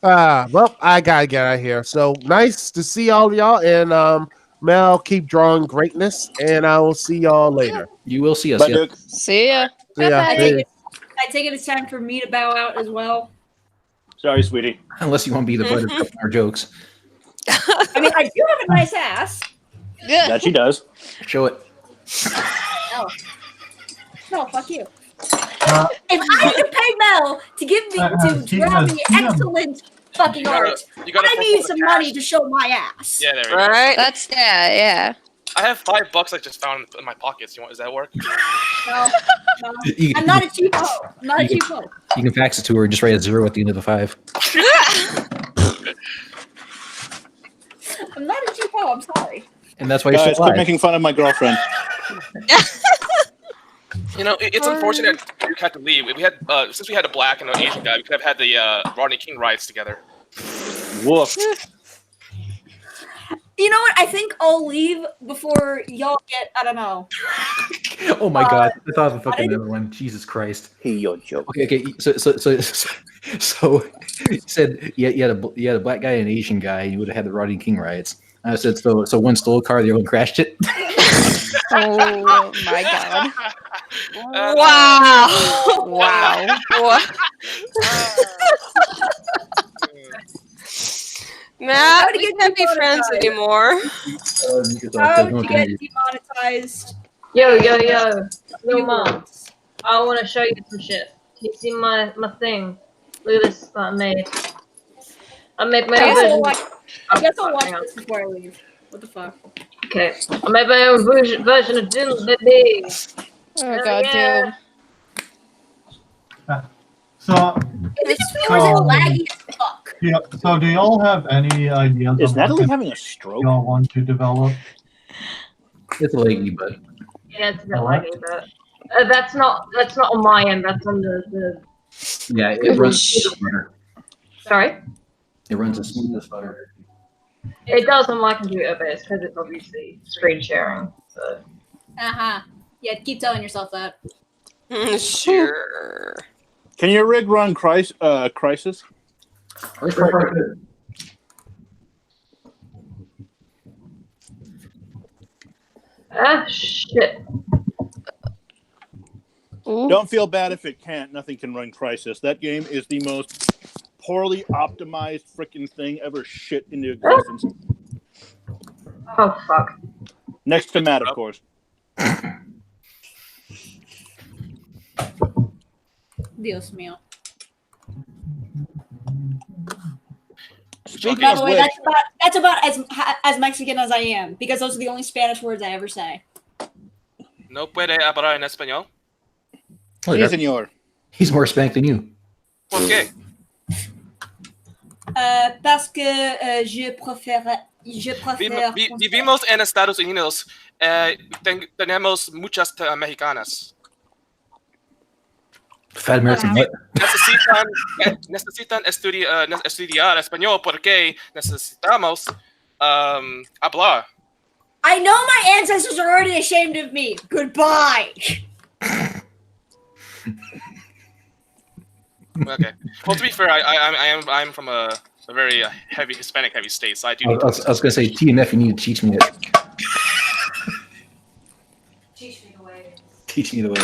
Well, I gotta get out of here. So nice to see all of y'all, and Mel, keep drawing greatness, and I will see y'all later. You will see us. Bye, Yeah. Duke. See ya. I take it it's time for me to bow out as well. Sorry, sweetie. Unless you want to be the butt of a couple more jokes. I mean, I do have a nice ass. Yeah, she does. Show it. No, fuck you. If I had to pay Mel to give me to draw me excellent fucking art, I need some money to show my ass. Yeah, there we go. Right? That's yeah. I have $5 I just found in my pockets. Does that work? No. I'm not a cheapo. I'm not a cheapo. You can fax it to her and just write a 0 at the end of the 5. I'm not a cheapo. I'm sorry. And that's why you're Guys, still quit alive. making fun of my girlfriend. You know, it's unfortunate that Duke had to leave. We had since we had a black and an Asian guy, we could have had the Rodney King riots together. Woof. You know what? I think I'll leave before y'all get, I don't know. Oh my god! I thought of a fucking another one. Jesus Christ! Hey, yo, joke. Okay. So you said you had a black guy and an Asian guy, and you would have had the Rodney King riots. I said so. One stole a car, the other one crashed it. Oh my god! Wow! Wow! What? Matt, we can't be friends anymore. How to get demonetized? Yo, moms. I want to show you some shit. Can you see my thing? Look at this that I made. I made my own version. I guess I'll watch this before I leave. What the fuck? Okay. I made my own version of Doom, baby. Oh god, Doom. So, This feels laggy as fuck. yeah, so do y'all have any ideas Is of Natalie what having a stroke? y'all want to develop? It's leggy, but Yeah, it's a bit laggy, but that's not on my end. That's on the. yeah, it runs. Sorry. It runs as smooth as butter. It does on my computer, but it's because it's obviously screen sharing. So. Yeah, keep telling yourself that. Sure. Can your rig run Crisis? Ah, shit. Don't feel bad if it can't. Nothing can run Crisis. That game is the most poorly optimized freaking thing ever shit into existence. Oh, fuck. Next to Matt, of course. Dios mío. Speaking By of the way, which, that's about as Mexican as I am, because those are the only Spanish words I ever say. No puede hablar en español. Oh, sí, yeah. señor. He's more Hispanic than you. ¿Por qué? Parce que je préfère. Vivimos en Estados Unidos. Tenemos muchas mexicanas. Fat American what? Necesitan estudiar español porque necesitamos hablar. I know my ancestors are already ashamed of me. Goodbye. Okay. Well, to be fair, I'm from a very heavy Hispanic heavy state, so I do. I was gonna say TMF. You need to teach me it. Teach me the way. Teach me the way.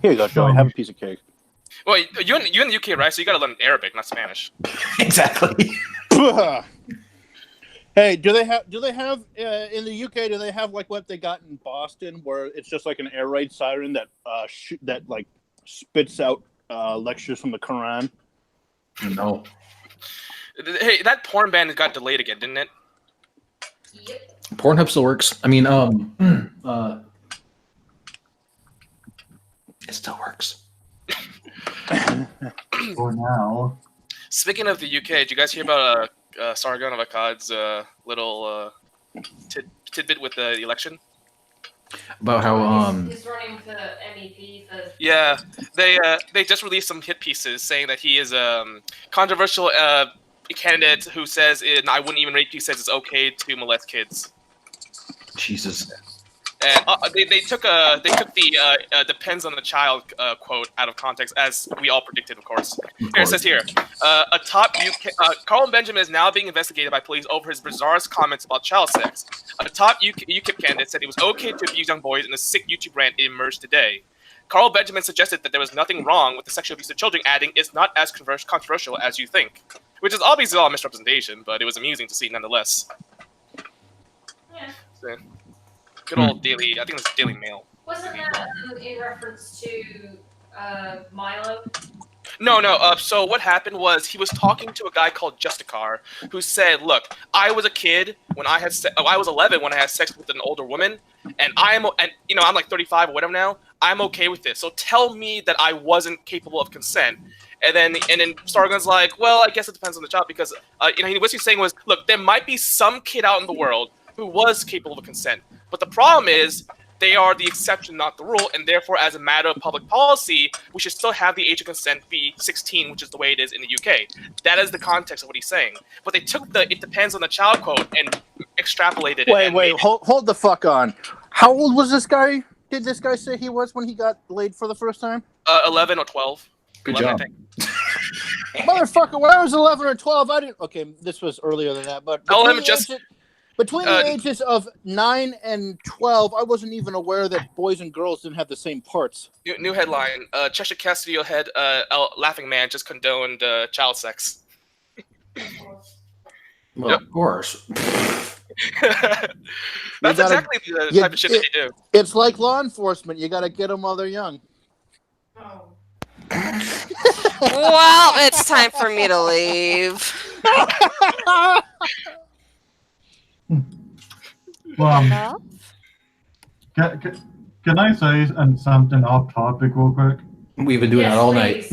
Here you go, Joey. Have a piece of cake. Well, you're in the UK, right? So you gotta learn Arabic, not Spanish. Exactly. Hey, do they have in the UK? Do they have like what they got in Boston, where it's just like an air raid siren that that like spits out lectures from the Quran? No. Hey, that porn ban got delayed again, didn't it? Pornhub still works. I mean, it still works. For now. Speaking of the UK, did you guys hear about Sargon of Akkad's little tidbit with the election? About how He's running for MEP for. Yeah, they just released some hit pieces saying that he is a controversial candidate who says I wouldn't even rate. He says it's okay to molest kids. Jesus. And they took the depends on the child quote out of context, as we all predicted, of course. Here it says here, a top UK Carl Benjamin is now being investigated by police over his bizarre comments about child sex. A top UKIP candidate said it was okay to abuse young boys in a sick YouTube rant emerged today. Carl Benjamin suggested that there was nothing wrong with the sexual abuse of children, adding, "It's not as controversial as you think," which is obviously all misrepresentation, but it was amusing to see nonetheless. Yeah. So, good old Daily, I think it was Daily Mail. Wasn't that in reference to Milo? No. So what happened was he was talking to a guy called Justicar, who said, "Look, I was a kid when I was 11 when I had sex with an older woman, and I'm like 35 or whatever now. I'm okay with this. So tell me that I wasn't capable of consent." And then Sargon's like, "Well, I guess it depends on the child because what he's saying was, look, there might be some kid out in the world who was capable of consent, but the problem is they are the exception, not the rule, and therefore, as a matter of public policy, we should still have the age of consent be 16, which is the way it is in the UK." That is the context of what he's saying. But they took the "it depends on the child" quote and extrapolated it. Wait, hold the fuck on. How old was this guy? Did this guy say he was when he got laid for the first time? 11 or 12. Good 11, job. I think. Motherfucker, when I was 11 or 12, I didn't. Okay, this was earlier than that, but between the ages of 9 and 12, I wasn't even aware that boys and girls didn't have the same parts. New headline: Cheshire Castillo head Laughing Man just condoned child sex. Well, of course. That's exactly the type of shit that they do. It's like law enforcement. You got to get them while they're young. Well, it's time for me to leave. Well, can I say something off topic real quick? We've been doing that all night.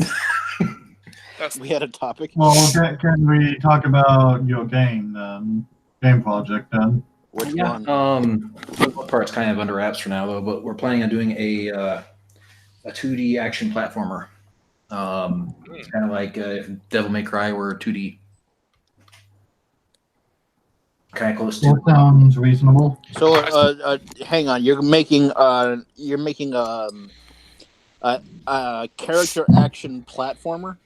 We had a topic. Well, can we talk about your game then? Game project then? Which one? One part's kind of under wraps for now, though. But we're planning on doing a 2D action platformer, kind of like Devil May Cry or 2D. Kind of close to. That sounds reasonable. So, hang on. You're making a character action platformer.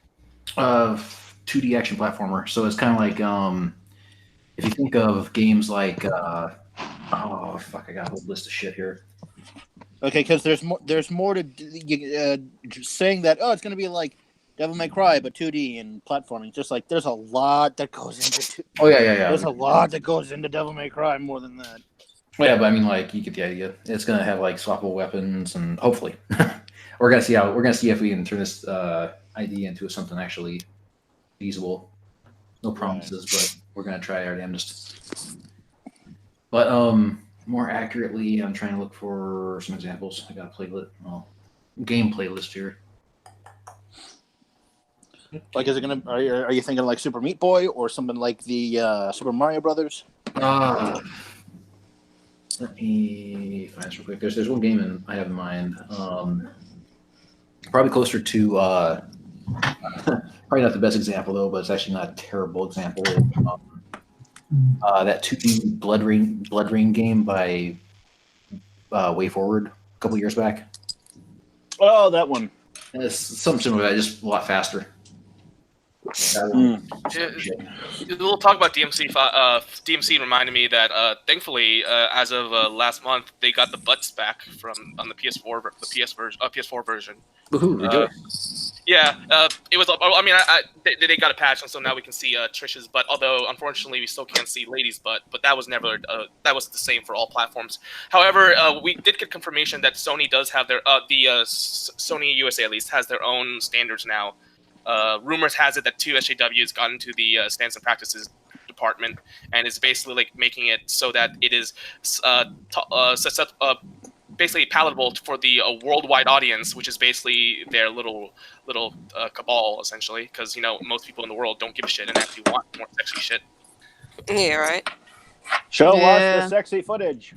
2D action platformer. So it's kind of like if you think of games like oh fuck, I got a whole list of shit here. Okay, because there's more to saying that. Oh, it's going to be like Devil May Cry, but 2D and platforming. Just like there's a lot that goes into. Oh yeah. There's a lot that goes into Devil May Cry more than that. Yeah, but I mean, like, you get the idea. It's gonna have like swappable weapons, and hopefully, we're gonna see if we can turn this idea into something actually feasible. No promises, but we're gonna try our damnedest. But more accurately, I'm trying to look for some examples. I got a game playlist here. Like, is it gonna? Are you thinking like Super Meat Boy or something like the Super Mario Brothers? Let me find this real quick. There's one game I have in mind. Probably closer to probably not the best example though, but it's actually not a terrible example. That 2D Blood Rain game by Way Forward a couple years back. Oh, that one. And it's something similar to that, just a lot faster. We'll talk about DMC. DMC reminded me that thankfully, as of last month, they got the butts back on the PS4 version. Woohoo, they do. Yeah, it was. I mean, they got a patch, and so now we can see Trish's butt. Although, unfortunately, we still can't see Lady's butt. But that was never. That was the same for all platforms. However, we did get confirmation that Sony does have their Sony USA at least has their own standards now. Rumors has it that 2SJW has gotten into the standards and practices department and is basically like making it so that it is basically palatable for the worldwide audience, which is basically their little cabal, essentially, because most people in the world don't give a shit and actually want more sexy shit. Yeah, right. Show us the sexy footage.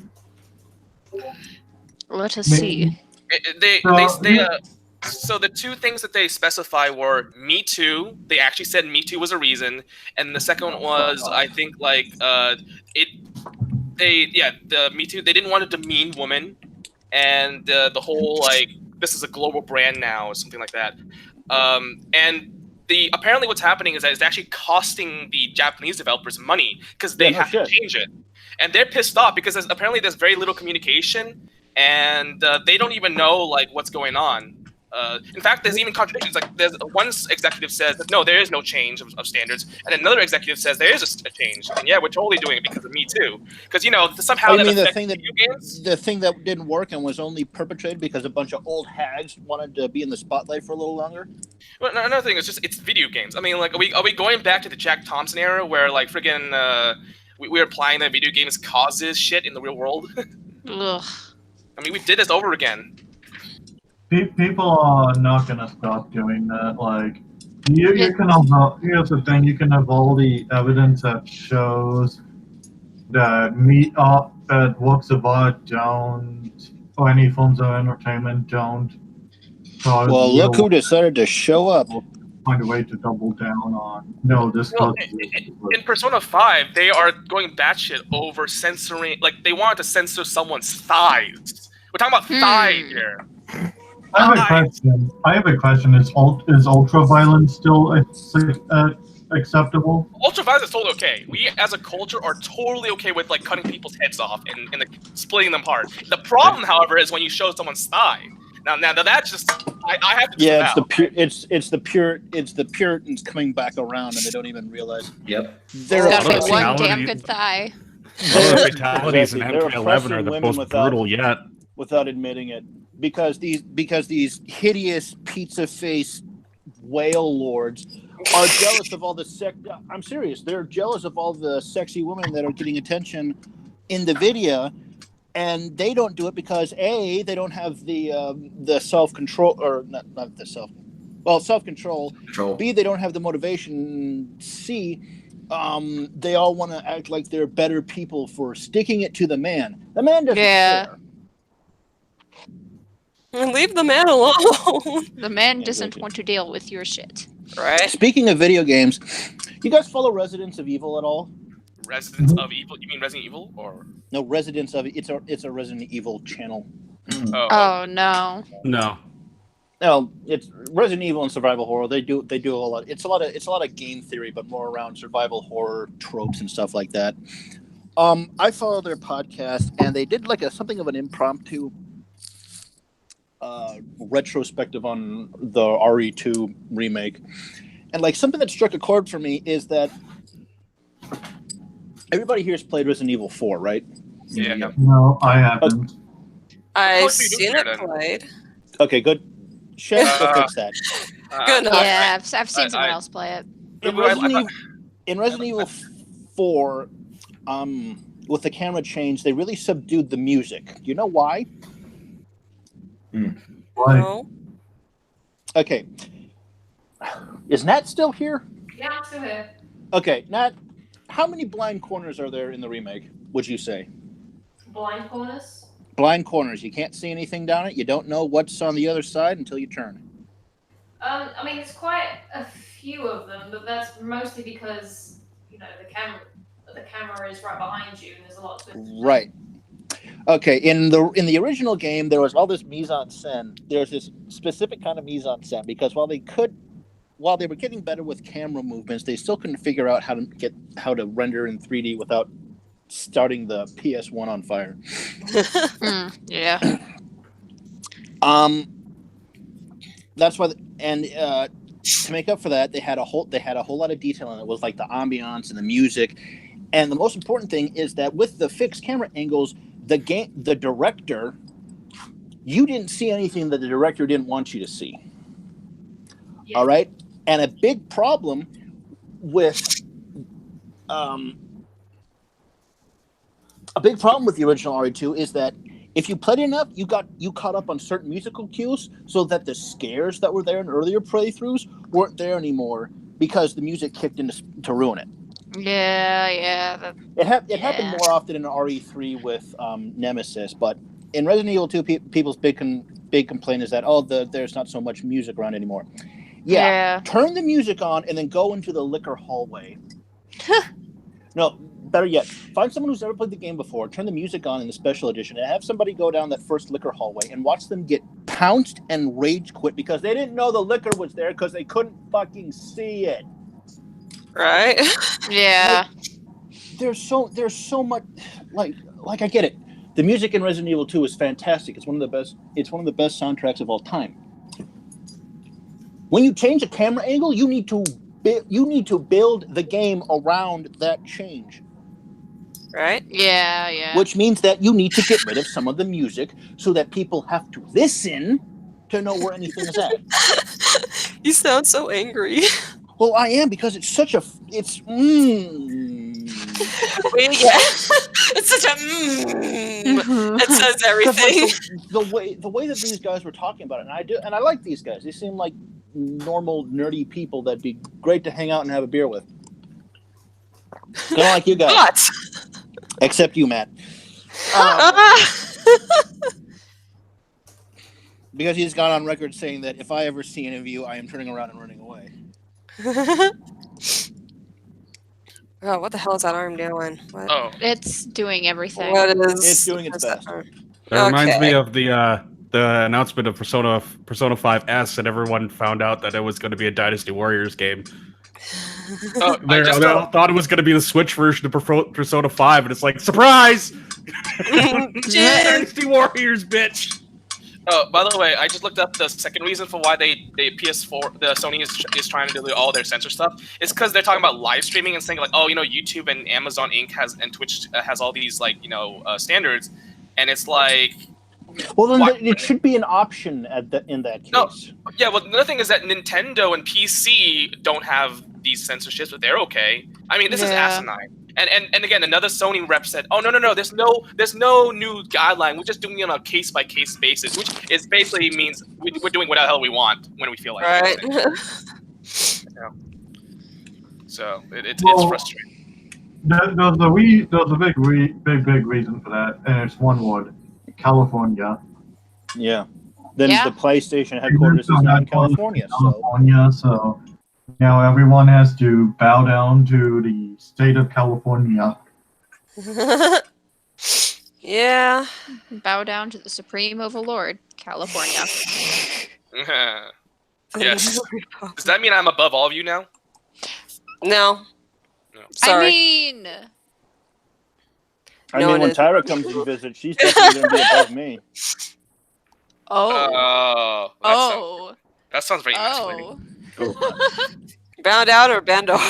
Let us see. So the two things that they specify were Me Too. They actually said Me Too was a reason, and the second one was I think the Me Too. They didn't want to demean women. And the whole this is a global brand now or something like that. And apparently what's happening is that it's actually costing the Japanese developers money because they have to change it, and they're pissed off because apparently there's very little communication, and they don't even know what's going on. In fact, there's even contradictions. There's one executive says that no, there is no change of standards, and another executive says there is a change, and yeah, we're totally doing it because of Me Too. Because somehow that affects video games. The thing that didn't work and was only perpetrated because a bunch of old hags wanted to be in the spotlight for a little longer. Well, another thing is it's video games. I mean, are we going back to the Jack Thompson era where friggin' we're applying that video games causes shit in the real world? Ugh. I mean, we did this over again. People are not going to stop doing that. You can have, here's the thing, you can have all the evidence that shows that that works of art don't, or any forms of entertainment don't. Well, look who decided to show up. Find a way to double down on. No, this in Persona 5, they are going batshit over censoring. They wanted to censor someone's thighs. We're talking about thighs here. I have a question. Is ultra-violence still acceptable? Ultra-violence is totally okay. We, as a culture, are totally okay with cutting people's heads off and splitting them apart. The problem, however, is when you show someone's thigh. Now that's just I have to. Yeah, it's the Puritans coming back around, and they don't even realize. Yep. There's got to be one damn good thigh. Fatalities in MK11 are the most brutal yet. Without admitting it. Because these hideous pizza face whale lords are jealous of all the I'm serious. They're jealous of all the sexy women that are getting attention in the video, and they don't do it because A, they don't have the self-control, or not the self-control. B, they don't have the motivation. C, they all want to act like they're better people for sticking it to the man. The man doesn't care. Leave the man alone. The man doesn't want to deal with your shit. Right. Speaking of video games, you guys follow Residents of Evil at all? Residents of Evil? You mean Resident Evil or? No, Residents of it's a Resident Evil channel. Oh no. No. No, it's Resident Evil and survival horror. They do a lot. It's a lot of game theory, but more around survival horror tropes and stuff like that. I follow their podcast, and they did something of an impromptu retrospective on the RE2 remake, and something that struck a chord for me is that everybody here's played Resident Evil 4, right? Yeah. No, I haven't. I've seen it played. Okay, good. Chef, go fix that. Good enough. Yeah, I've seen someone else play it. In Resident Evil 4, with the camera change, they really subdued the music. Do you know why? Why? No. Okay. Is Nat still here? Yeah, I'm still here. Okay, Nat, how many blind corners are there in the remake, would you say? Blind corners? Blind corners. You can't see anything down it. You don't know what's on the other side until you turn. I mean, there's quite a few of them, but that's mostly because, the camera is right behind you and there's a lot of... Right. Okay, in the original game, there was all this mise-en-scène. There's this specific kind of mise-en-scène because while they were getting better with camera movements, they still couldn't figure out how to render in 3D without starting the PS1 on fire. Yeah. That's why, to make up for that, they had a whole lot of detail in it. It was like the ambiance and the music, and the most important thing is that with the fixed camera angles, the director, you didn't see anything that the director didn't want you to see. Yeah. All right, and a big problem with the original RE2 is that if you played enough, you caught up on certain musical cues, so that the scares that were there in earlier playthroughs weren't there anymore because the music kicked in to ruin it. Yeah. It happened more often in RE3 with Nemesis, but in Resident Evil 2, people's big complaint is that there's not so much music around anymore. Yeah. Turn the music on and then go into the liquor hallway. No, better yet, find someone who's never played the game before, turn the music on in the special edition, and have somebody go down that first liquor hallway and watch them get pounced and rage quit because they didn't know the liquor was there because they couldn't fucking see it. Right? Yeah. There's so much, like I get it. The music in Resident Evil 2 is fantastic. It's one of the best soundtracks of all time. When you change a camera angle, you need to build the game around that change. Right? Yeah. Which means that you need to get rid of some of the music so that people have to listen to know where anything is at. You sound so angry. Well, I am, because it's such a... It's... It's such a... It says everything. Like, the way that these guys were talking about it, and I like these guys. They seem like normal, nerdy people that'd be great to hang out and have a beer with. Kind of like you guys. What? Except you, Matt. Because he's gone on record saying that if I ever see any of you, I am turning around and running away. Oh, what the hell is that arm doing? What? Oh, It's doing everything. What is? It's doing its best. That reminds me of the announcement of Persona 5 S, and everyone found out that it was going to be a Dynasty Warriors game. They thought it was going to be the Switch version of Persona 5, and it's like, surprise! Dynasty Warriors, bitch! Oh, by the way, I just looked up the second reason for why the Sony is trying to do all their censor stuff. It's because they're talking about live streaming and saying like, oh, YouTube and Amazon Inc. and Twitch has all these standards, and it's like. Well, then it should be an option in that case. No, yeah. Well, another thing is that Nintendo and PC don't have these censorships, but they're okay. I mean, this is asinine. And again, another Sony rep said, "Oh no, there's no new guideline. We're just doing it on a case by case basis, which is basically means we're doing whatever the hell we want when we feel like right." it. So it's frustrating. There's a big reason for that, and it's one word: California. Yeah. Then the PlayStation headquarters is not in California. So now everyone has to bow down to the state of California. Yeah. Bow down to the supreme overlord, California. Yes. Does that mean I'm above all of you now? No. Sorry. I mean, when Tyra comes to visit, she's definitely going to be above me. That sounds very masculine. Bound out or bend over?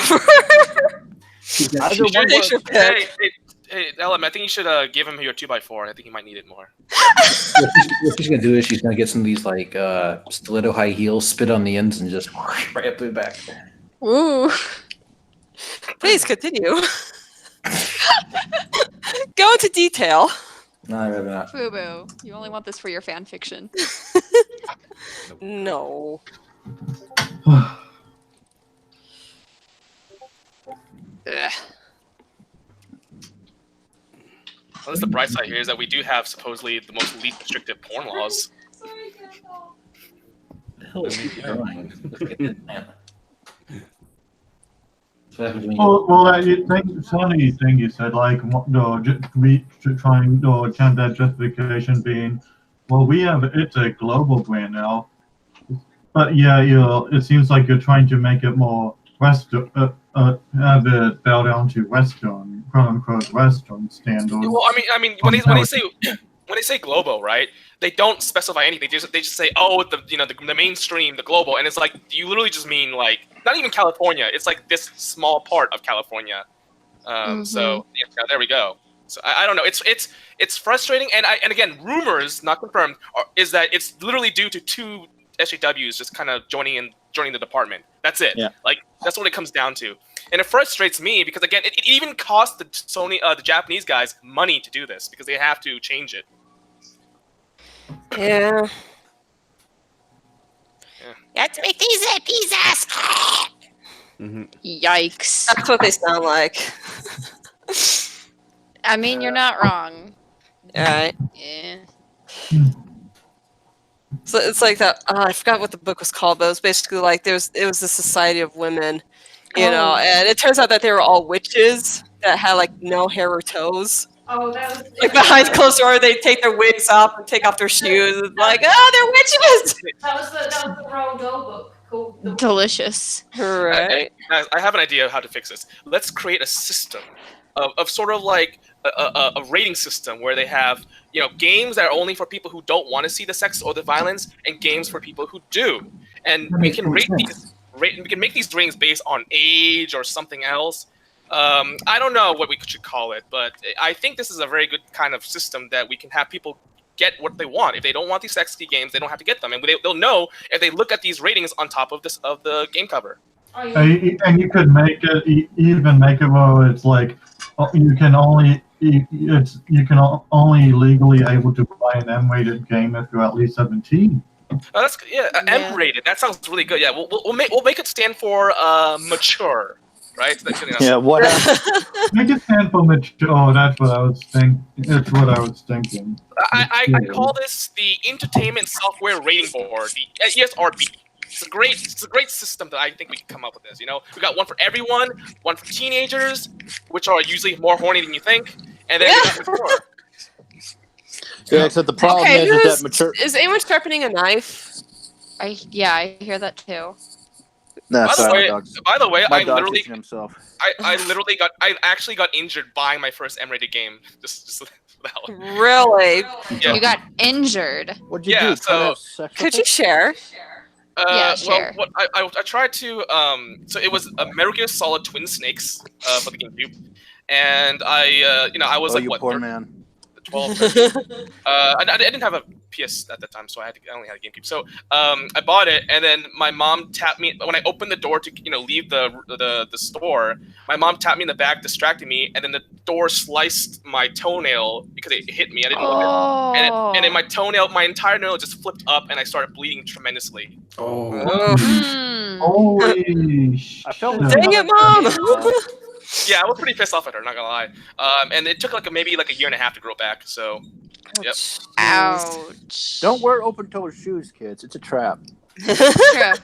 Hey, Ellen, I think you should give him your 2x4. I think he might need it more. What she's gonna do is she's gonna get some of these stiletto high heels, spit on the ends, and just right up to the back. Ooh. Please continue. Go into detail. No, I'd rather not. Boo boo. You only want this for your fan fiction. No. Well, that's the bright side here is that we do have supposedly the most least restrictive porn laws. The hell is he doing? Well, funny thing you said, trying to attempt that justification being, well, it's a global brand now, but yeah, it seems like you're trying to make it more Western, have it bow down to Western, quote unquote Western standards. Well, I mean, when they say when they say global, right? They don't specify anything. They just say, oh, the mainstream, the global, and it's like you literally just mean like not even California. It's like this small part of California. So yeah, there we go. So I don't know. It's frustrating, and again, rumors not confirmed is that it's literally due to 2 SJWs just kind of joining the department. That's it. Yeah. Like that's what it comes down to, and it frustrates me because again, it even cost the Japanese guys money to do this because they have to change it. Yeah. You have to make these pizzas. Yikes. That's what they sound like. I mean, you're not wrong. Alright. Yeah. So it's like that. I forgot what the book was called, but it was basically like it was a society of women, you know, and it turns out that they were all witches that had like no hair or toes. Oh, that was Like behind closed door, they take their wigs off and take off their shoes. It's like, oh, they're witches. That was the Roald Dahl book. Cool. Delicious. Right. Guys, I have an idea of how to fix this. Let's create a system of sort of like a rating system where they have, you know, games that are only for people who don't want to see the sex or the violence, and games for people who do. And we can rate these. We can make these ratings based on age or something else. I don't know what we should call it, but I think this is a very good kind of system that we can have people get what they want. If they don't want these sexy games, they don't have to get them, and they'll know if they look at these ratings on top of the game cover. And you could make it even make it where it's like you can only legally able to buy an M-rated game if you're at least 17. That's M-rated. That sounds really good. Yeah, we'll make it stand for mature, right? So Yeah, what? Make it stand for mature. Oh, that's what I was thinking. That's what I was thinking. I call this the Entertainment Software Rating Board, the ESRB. It's a great system that I think we can come up with this. You know, we got one for everyone, one for teenagers, which are usually more horny than you think, and then we got mature. Yeah, except the problem is that mature. Is anyone sharpening a knife? I hear that too. That's by the way, my dog teaching himself. I actually got injured buying my first M-rated game. Just that one. Really? Yeah. You got injured. What'd you do? So could you share? Yeah, share. Well, I tried to. So it was a Metal Gear Solid Twin Snakes for the GameCube, and I was like, you what? poor man. 12. I didn't have a PS at that time, so I only had a GameCube. So I bought it, and then my mom tapped me when I opened the door to leave the store. My mom tapped me in the back, distracting me, and then the door sliced my toenail because it hit me. I didn't look at it, and then my entire nail just flipped up, and I started bleeding tremendously. Holy shit! I felt Dang it, Mom! Yeah, I was pretty pissed off at her, not gonna lie. And it took maybe a year and a half to grow back. So, yep. Ouch. Don't wear open-toed shoes, kids. It's a trap. True. Yeah,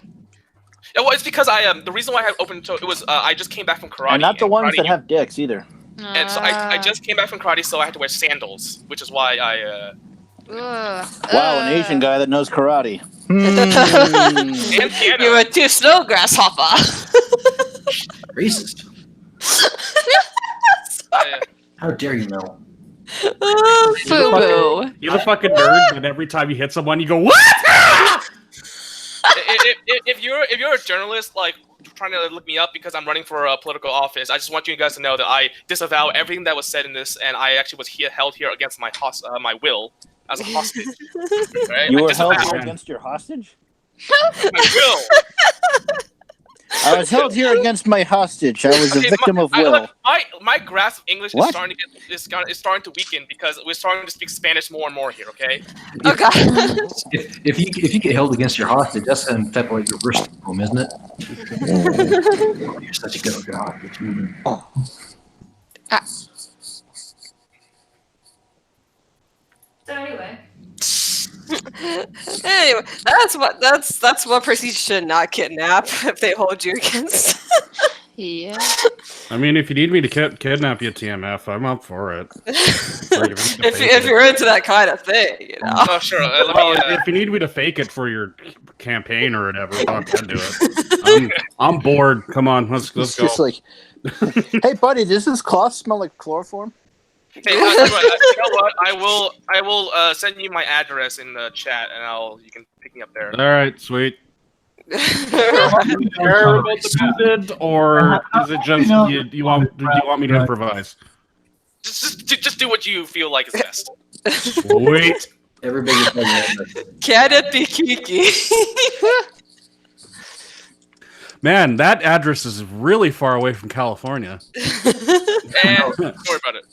well, it's because the reason why I had open toe, it was I just came back from karate. And not the ones that have dicks either. And so I just came back from karate, so I had to wear sandals, which is why I. Wow, an Asian guy that knows karate. And piano. You were too slow, grasshopper. Racist. How dare you know? Boo-boo. You're the fucking nerd, and every time you hit someone, you go, what? If you're a journalist, like trying to look me up because I'm running for a political office, I just want you guys to know that I disavow everything that was said in this, and I actually was held here against my will as a hostage. Right? You were held here against your hostage? My will. I was held here against my hostage. I was a victim of will. My grasp of English is starting to weaken because we're starting to speak Spanish more and more here. Okay. Oh God. If you get held against your hostage, that's some type of like reverse home, isn't it? You're such a good hostage. So anyway. Anyway, that's one person you should not kidnap if they hold you against. Yeah. I mean, if you need me to kidnap you, TMF, I'm up for it. if you're into that kind of thing, you know. Oh, sure. If you need me to fake it for your campaign or whatever, fuck, I'll do it. I'm bored. Come on, let's go. Just like, hey, buddy, does this cloth smell like chloroform? Hey, you know what? I will send you my address in the chat, and you can pick me up there. All right, sweet. Care about the method, or is it just you want me to improvise? Just do what you feel like is best. Sweet. Everybody. Can it be Kiki? Man, that address is really far away from California. Don't worry about it.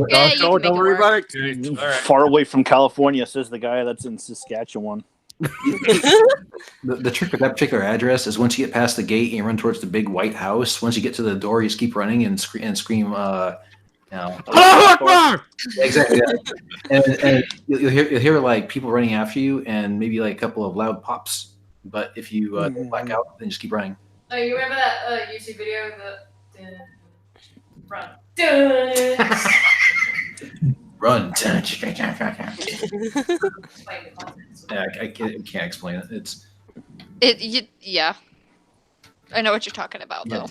Yeah, you can don't worry about it. Right. Far away from California, says the guy that's in Saskatchewan. The trick with that particular address is once you get past the gate and you run towards the big white house, once you get to the door, you just keep running and scream exactly. And you'll hear like people running after you and maybe like a couple of loud pops. But if you black out, then just keep running. Oh, you remember that YouTube video run? Run. Yeah, I can't explain it. Yeah. I know what you're talking about, though.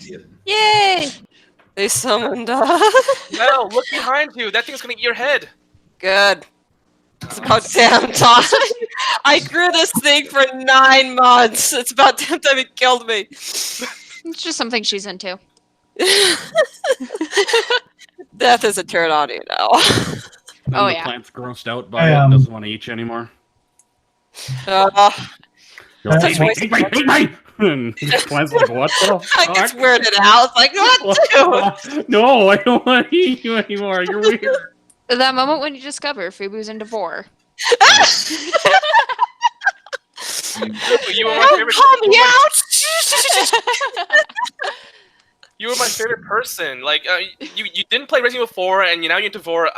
Yay! They summoned us. No, look behind you. That thing's gonna eat your head. Good. It's about damn time. I grew this thing for 9 months. It's about damn time it killed me. It's just something she's into. Death is a turn on you now. Oh, the yeah. plant's grossed out by it, doesn't want to eat you anymore. Such waste of And the plant's like, what the I fuck? gets weirded out. It's like, what? No, I don't want to eat you anymore. You're weird. That moment when you discover Fubu's into vor. You were my favorite. Call me out! You were my favorite person. Like you didn't play Resident Evil 4, and now you're into vor.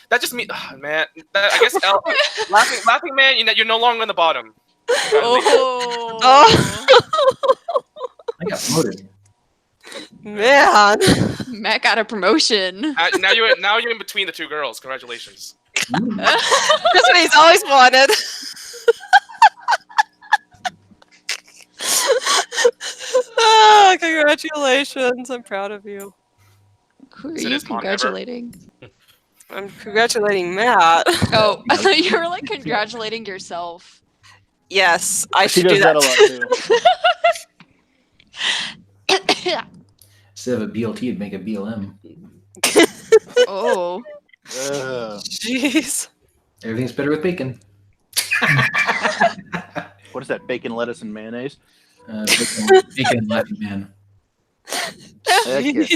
That just means, man. I guess laughing man. You're no longer on the bottom. Oh. I got promoted. Man. Matt got a promotion. Now you're in between the two girls. Congratulations. That's what he's always wanted. Oh, congratulations. I'm proud of you. Who are you congratulating? I'm congratulating Matt. Oh, I thought you were like congratulating yourself. Yes, I She should does do that that. a lot too. Instead of a BLT, it'd make a BLM. Oh. Jeez. Everything's better with bacon. What is that? Bacon, lettuce, and mayonnaise? Bacon and laughing man. Okay.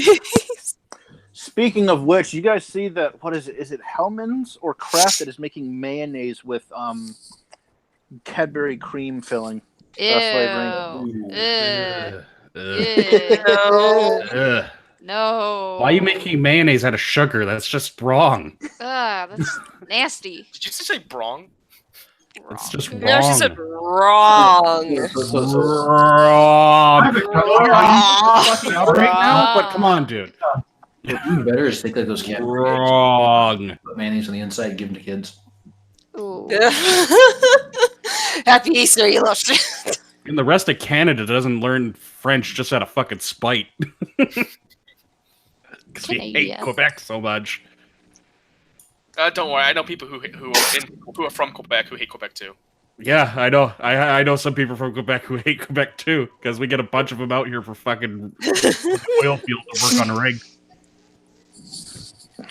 Speaking of which, you guys see that? What is it? Is it Hellman's or Kraft that is making mayonnaise with Cadbury cream filling? Flavoring. No. Why are you making mayonnaise out of sugar? That's just wrong. That's nasty. Did you say brong? It's just wrong. No, she said wrong. Wrong. Right now, but come on, dude. Even better is take like those cans. Wrong. Put mayonnaise on the inside, give them to kids. Ooh. Happy Easter, you little shit. And the rest of Canada doesn't learn French just out of fucking spite. Because we hate Quebec so much. Don't worry, I know people who are from Quebec who hate Quebec too. Yeah, I know. I know some people from Quebec who hate Quebec too, because we get a bunch of them out here for fucking oil field to work on a rig.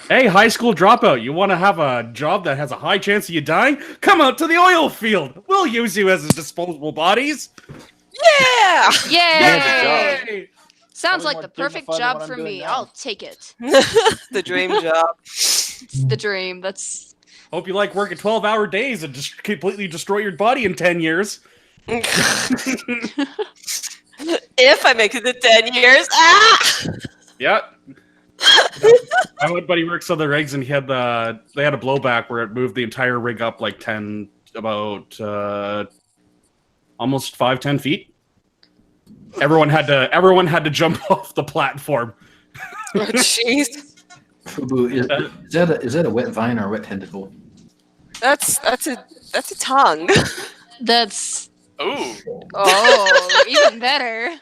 Hey, high school dropout, you want to have a job that has a high chance of you dying? Come out to the oil field. We'll use you as disposable bodies. Yeah! Yay! Sounds like the perfect job for me. I'll take it. The dream job. It's the dream. That's. Hope you like working 12-hour days and just completely destroy your body in 10 years. If I make it to 10 years. Ah! Yeah. My one buddy works on the rigs, and they had a blowback where it moved the entire rig up like almost 5-10 feet. Everyone had to jump off the platform. Oh, jeez. Is that a wet vine or a wet tentacle? That's a tongue. That's. Ooh. Oh, even better.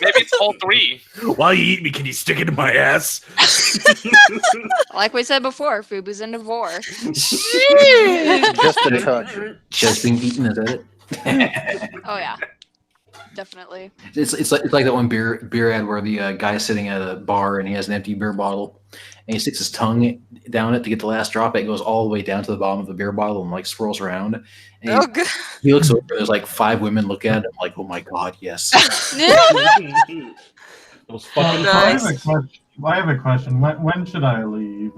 Maybe it's all three. While you eat me, can you stick it in my ass? Like we said before, Fubu's into vor. Just a touch. Just being eaten, is that it? Oh yeah, definitely. It's like that one beer ad where the guy's sitting at a bar and he has an empty beer bottle and he sticks his tongue down it to get the last drop. It goes all the way down to the bottom of the beer bottle and like swirls around. And he looks over. There's like 5 women look at him like, oh my god, yes. Those fucking I have a question. When should I leave?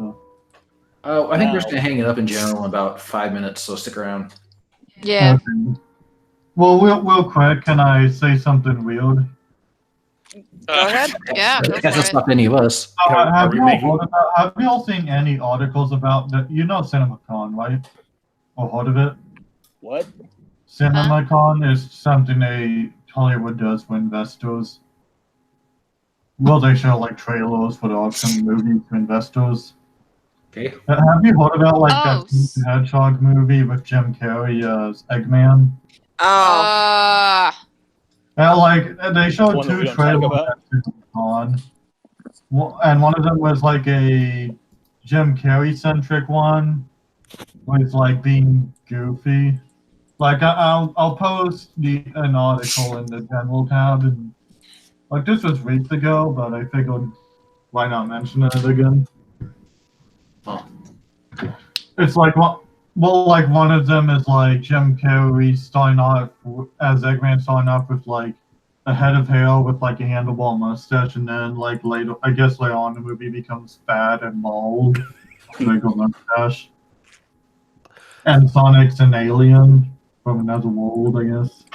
Oh, I think we're just gonna hang it up in general in about 5 minutes. So stick around. Yeah. Okay. Well, real quick, can I say something weird? Go ahead. Yeah. That doesn't stop any of us. Have you all seen any articles about that? You know CinemaCon, right? Or heard of it? What? CinemaCon is something Hollywood does for investors. Well, they show like trailers for the upcoming movies to investors. Okay. Have you heard about like that Hedgehog movie with Jim Carrey as Eggman? Like they showed 2 trailers at CinemaCon. And one of them was like a Jim Carrey centric one, where it's like being goofy. Like I'll post an article in the general tab, and like this was weeks ago, but I figured why not mention it again. Oh. It's like like one of them is like Jim Carrey starting off as Eggman, starting off with like a head of hair with like a handlebar mustache, and then like later on the movie becomes fat and bald, like a mustache. And Sonic's an alien from another world, I guess.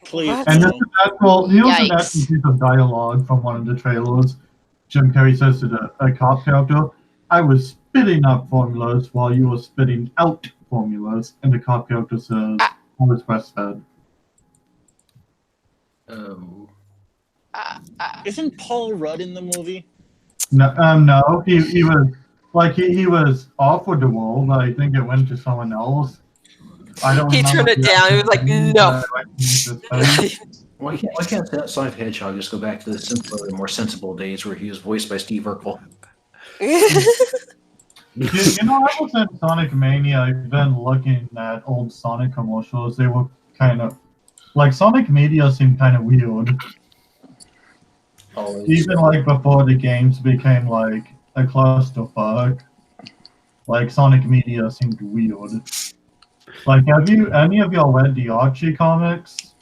Please. And this is actual piece of dialogue from one of the trailers. Jim Carrey says to a cop character, "I was spitting up formulas while you were spitting out formulas," and the cop character says, "I was breastfed." Isn't Paul Rudd in the movie? No, he was like he was off with the role, but I think it went to someone else. I don't. He turned it down. He was like, "No." Why can't Sonic the Hedgehog just go back to the simpler and more sensible days where he was voiced by Steve Urkel? You know, ever since Sonic Mania, I've been looking at old Sonic commercials. They were kind of like Sonic Media seemed kind of weird. Even like before the games became like a clusterfuck, like Sonic Media seemed weird. Like, have any of y'all read the Archie comics?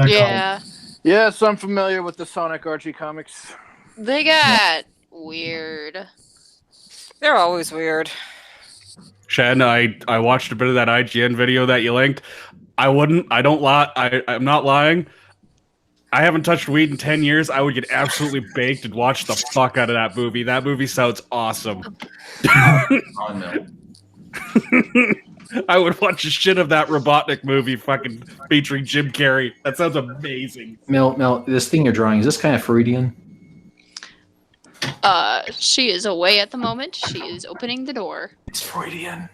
Yeah. Yes, I'm familiar with the Sonic Archie comics. They got weird. They're always weird. Shen, I watched a bit of that IGN video that you linked. I don't lie. I'm not lying. I haven't touched weed in 10 years. I would get absolutely baked and watch the fuck out of that movie. That movie sounds awesome. Oh, no. I would watch the shit of that Robotnik movie fucking featuring Jim Carrey. That sounds amazing. Mel, this thing you're drawing, is this kind of Freudian? She is away at the moment. She is opening the door. It's Freudian.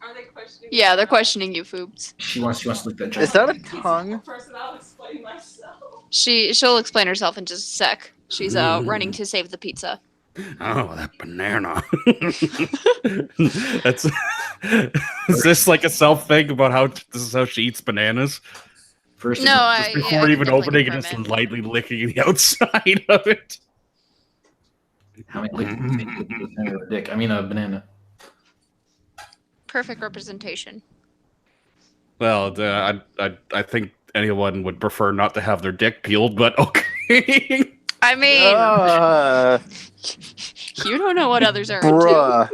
Are they questioning? Yeah, they're questioning you, Foobs. She wants to lick that. Is that a tongue? I'll explain myself. She'll explain herself in just a sec. She's running to save the pizza. Oh, that banana. Is this like a self thing about how this is how she eats bananas? First, just before even opening it, just lightly licking the outside of it. How many licks do you think with a dick? I mean, a banana. Perfect representation. Well, I think anyone would prefer not to have their dick peeled, but okay. I mean, you don't know what others are Bruh.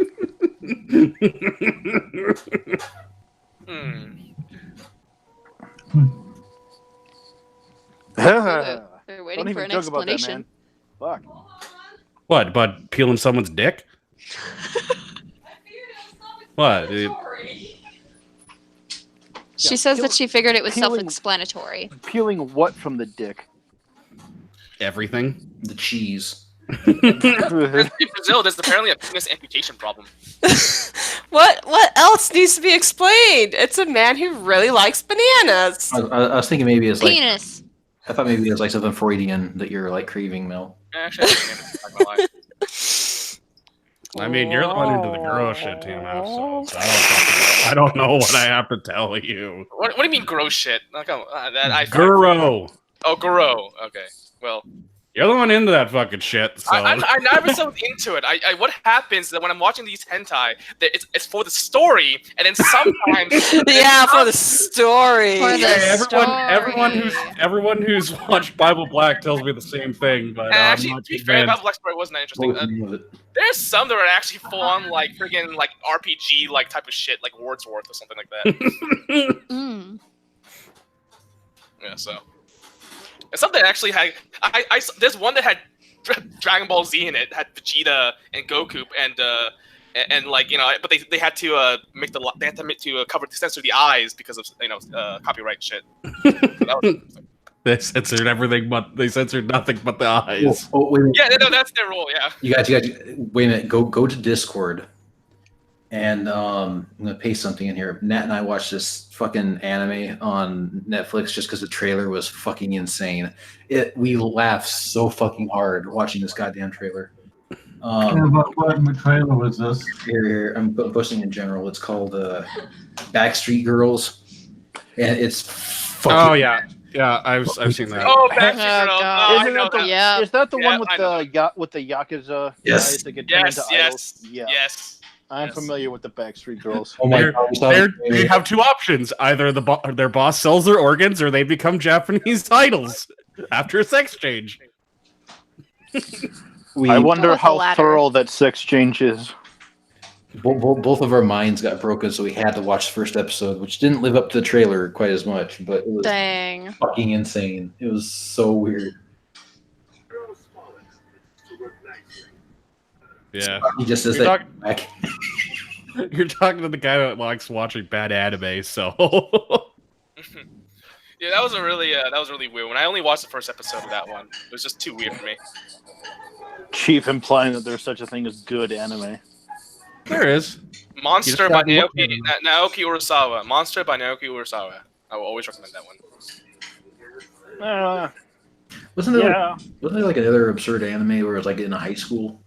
into. They're waiting Don't for even an joke about that, explanation. man. Fuck. What? But peeling someone's dick? What? She says that she figured it was self-explanatory. Peeling what from the dick? Everything. The cheese. In Brazil, there's apparently a penis amputation problem. What else needs to be explained? It's a man who really likes bananas. I was thinking maybe it's like Penis. I thought maybe it was like something Freudian that you're like craving, Mel. Actually, I mean, you're the one into the gross shit, TMF, so I don't know what I have to tell you. What do you mean gross shit? Like, Guro. Oh, Guro. Okay. Well, you're the one into that fucking shit. So I never so into it. What happens is that when I'm watching these hentai, it's for the story, and then sometimes yeah, for the story. Everyone who's watched Bible Black tells me the same thing, but actually, not to be fair, convinced. Bible Black story wasn't that interesting. There's some that are actually full on like freaking like RPG like type of shit, like Wordsworth or something like that. Yeah, so. And something actually had there's one that had Dragon Ball Z in it, had Vegeta and Goku and like but they had to censor the eyes because of copyright shit. So they censored everything, but they censored nothing but the eyes. Oh, wait a minute. Yeah, no, that's their rule. Yeah. You guys, wait a minute. Go to Discord, and I'm gonna paste something in here. Nat and I watched this fucking anime on Netflix just because the trailer was fucking insane. We laughed so fucking hard watching this goddamn trailer. What trailer was this? Here, I'm posting in general. It's called Backstreet Girls, and it's fucking. Oh yeah, I've seen that. Oh, Backstreet Girls. Is that the one with the Yakuza guys that get turned into idols? Yes. I'm familiar with the Backstreet Girls. Oh my God! They have two options: either their boss sells their organs, or they become Japanese idols after a sex change. I wonder how thorough that sex change is. Both of our minds got broken, so we had to watch the first episode, which didn't live up to the trailer quite as much, but it was fucking insane. It was so weird. Yeah, he just says that. You're talking to the guy that likes watching bad anime, so. Yeah, that was really weird. When I only watched the first episode of that one, it was just too weird for me. Chief implying that there's such a thing as good anime. There is. Monster by Naoki Urasawa. Monster by Naoki Urasawa. I will always recommend that one. Wasn't there like another absurd anime where it was like in a high school?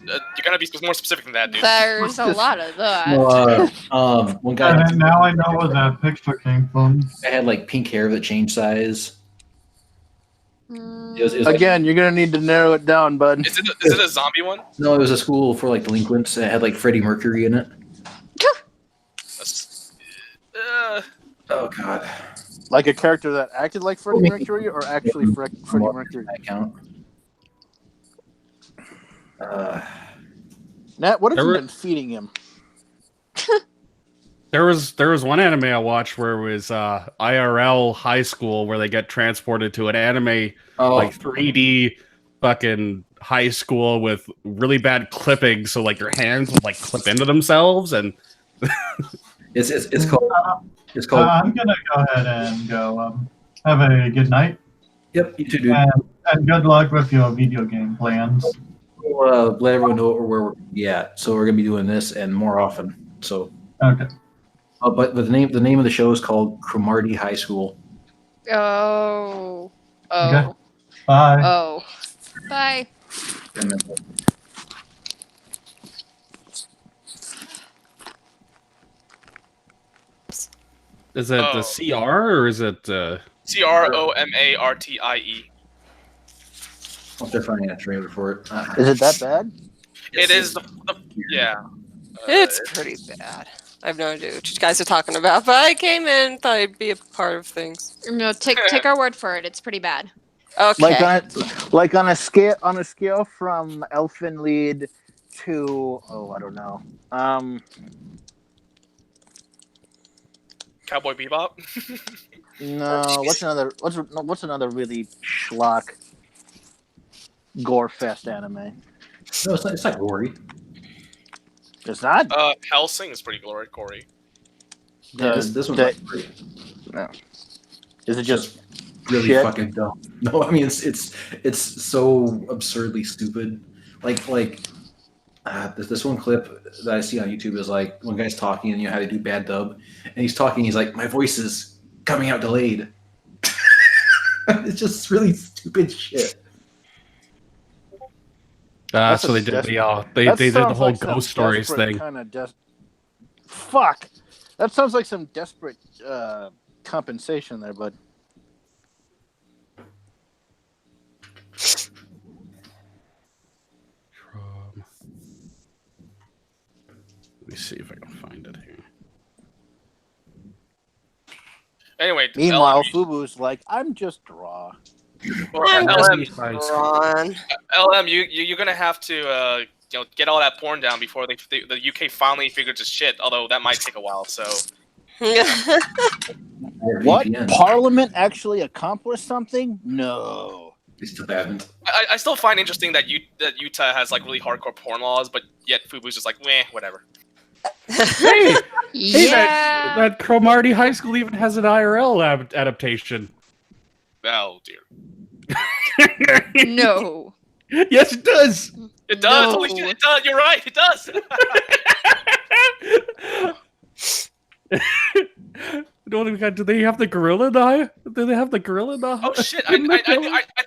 You're gonna be more specific than that, dude. There's a lot of that. One guy. Now I know where that picture came from. I had like pink hair that changed size. It was Again, you're gonna need to narrow it down, bud. Is it a zombie one? No, it was a school for like delinquents. It had like Freddie Mercury in it. Oh God! Like a character that acted like Freddie Mercury, or actually Freddie Mercury? Account. Nat, what have you been feeding him? There was one anime I watched where it was IRL high school where they get transported to an anime like 3D fucking high school with really bad clipping, so like their hands would like clip into themselves, and it's called. I'm gonna go ahead and go. Have a good night. Yep, you too, dude. And good luck with your video game plans. We'll let everyone know where we're at. So we're gonna be doing this and more often. So okay. But the name of the show is called Cromartie High School. Oh. Okay. Bye. Oh. Bye. Is it the CR or is it CROMARTIE? I'll start finding a trailer for it. Is it that bad? It is yeah. It's pretty bad. I have no idea what you guys are talking about, but I came in and thought I'd be a part of things. No, take our word for it. It's pretty bad. Okay. Like on a scale from Elfin Lead to I don't know. Cowboy Bebop. No, what's another really schlock gore fest anime? No, it's not gory. It's not. Hellsing is pretty gory. This one's not gory. No. Is it just really shit? Fucking dumb? No, I mean it's so absurdly stupid. Like this one clip that I see on YouTube is like one guy's talking and how to do bad dub, and he's talking. He's like, my voice is coming out delayed. It's just really stupid shit. So they did they did the whole ghost stories thing. Fuck. That sounds like some desperate compensation there, bud. Let me see if I can find it here. Anyway, meanwhile, Fubu's like, I'm just raw. Well, LM, you're gonna have to get all that porn down before the UK finally figures its shit. Although that might take a while. So. What? Parliament actually accomplished something? No. They still haven't. I still find interesting that Utah has like really hardcore porn laws, but yet Fubu's just like, meh, whatever. Hey, that Cromartie High School even has an IRL adaptation. Oh dear. No. Yes, it does. It does. No. Holy shit, it does. You're right. It does. Do they have the gorilla in the? Do they have the gorilla in the? Oh shit! I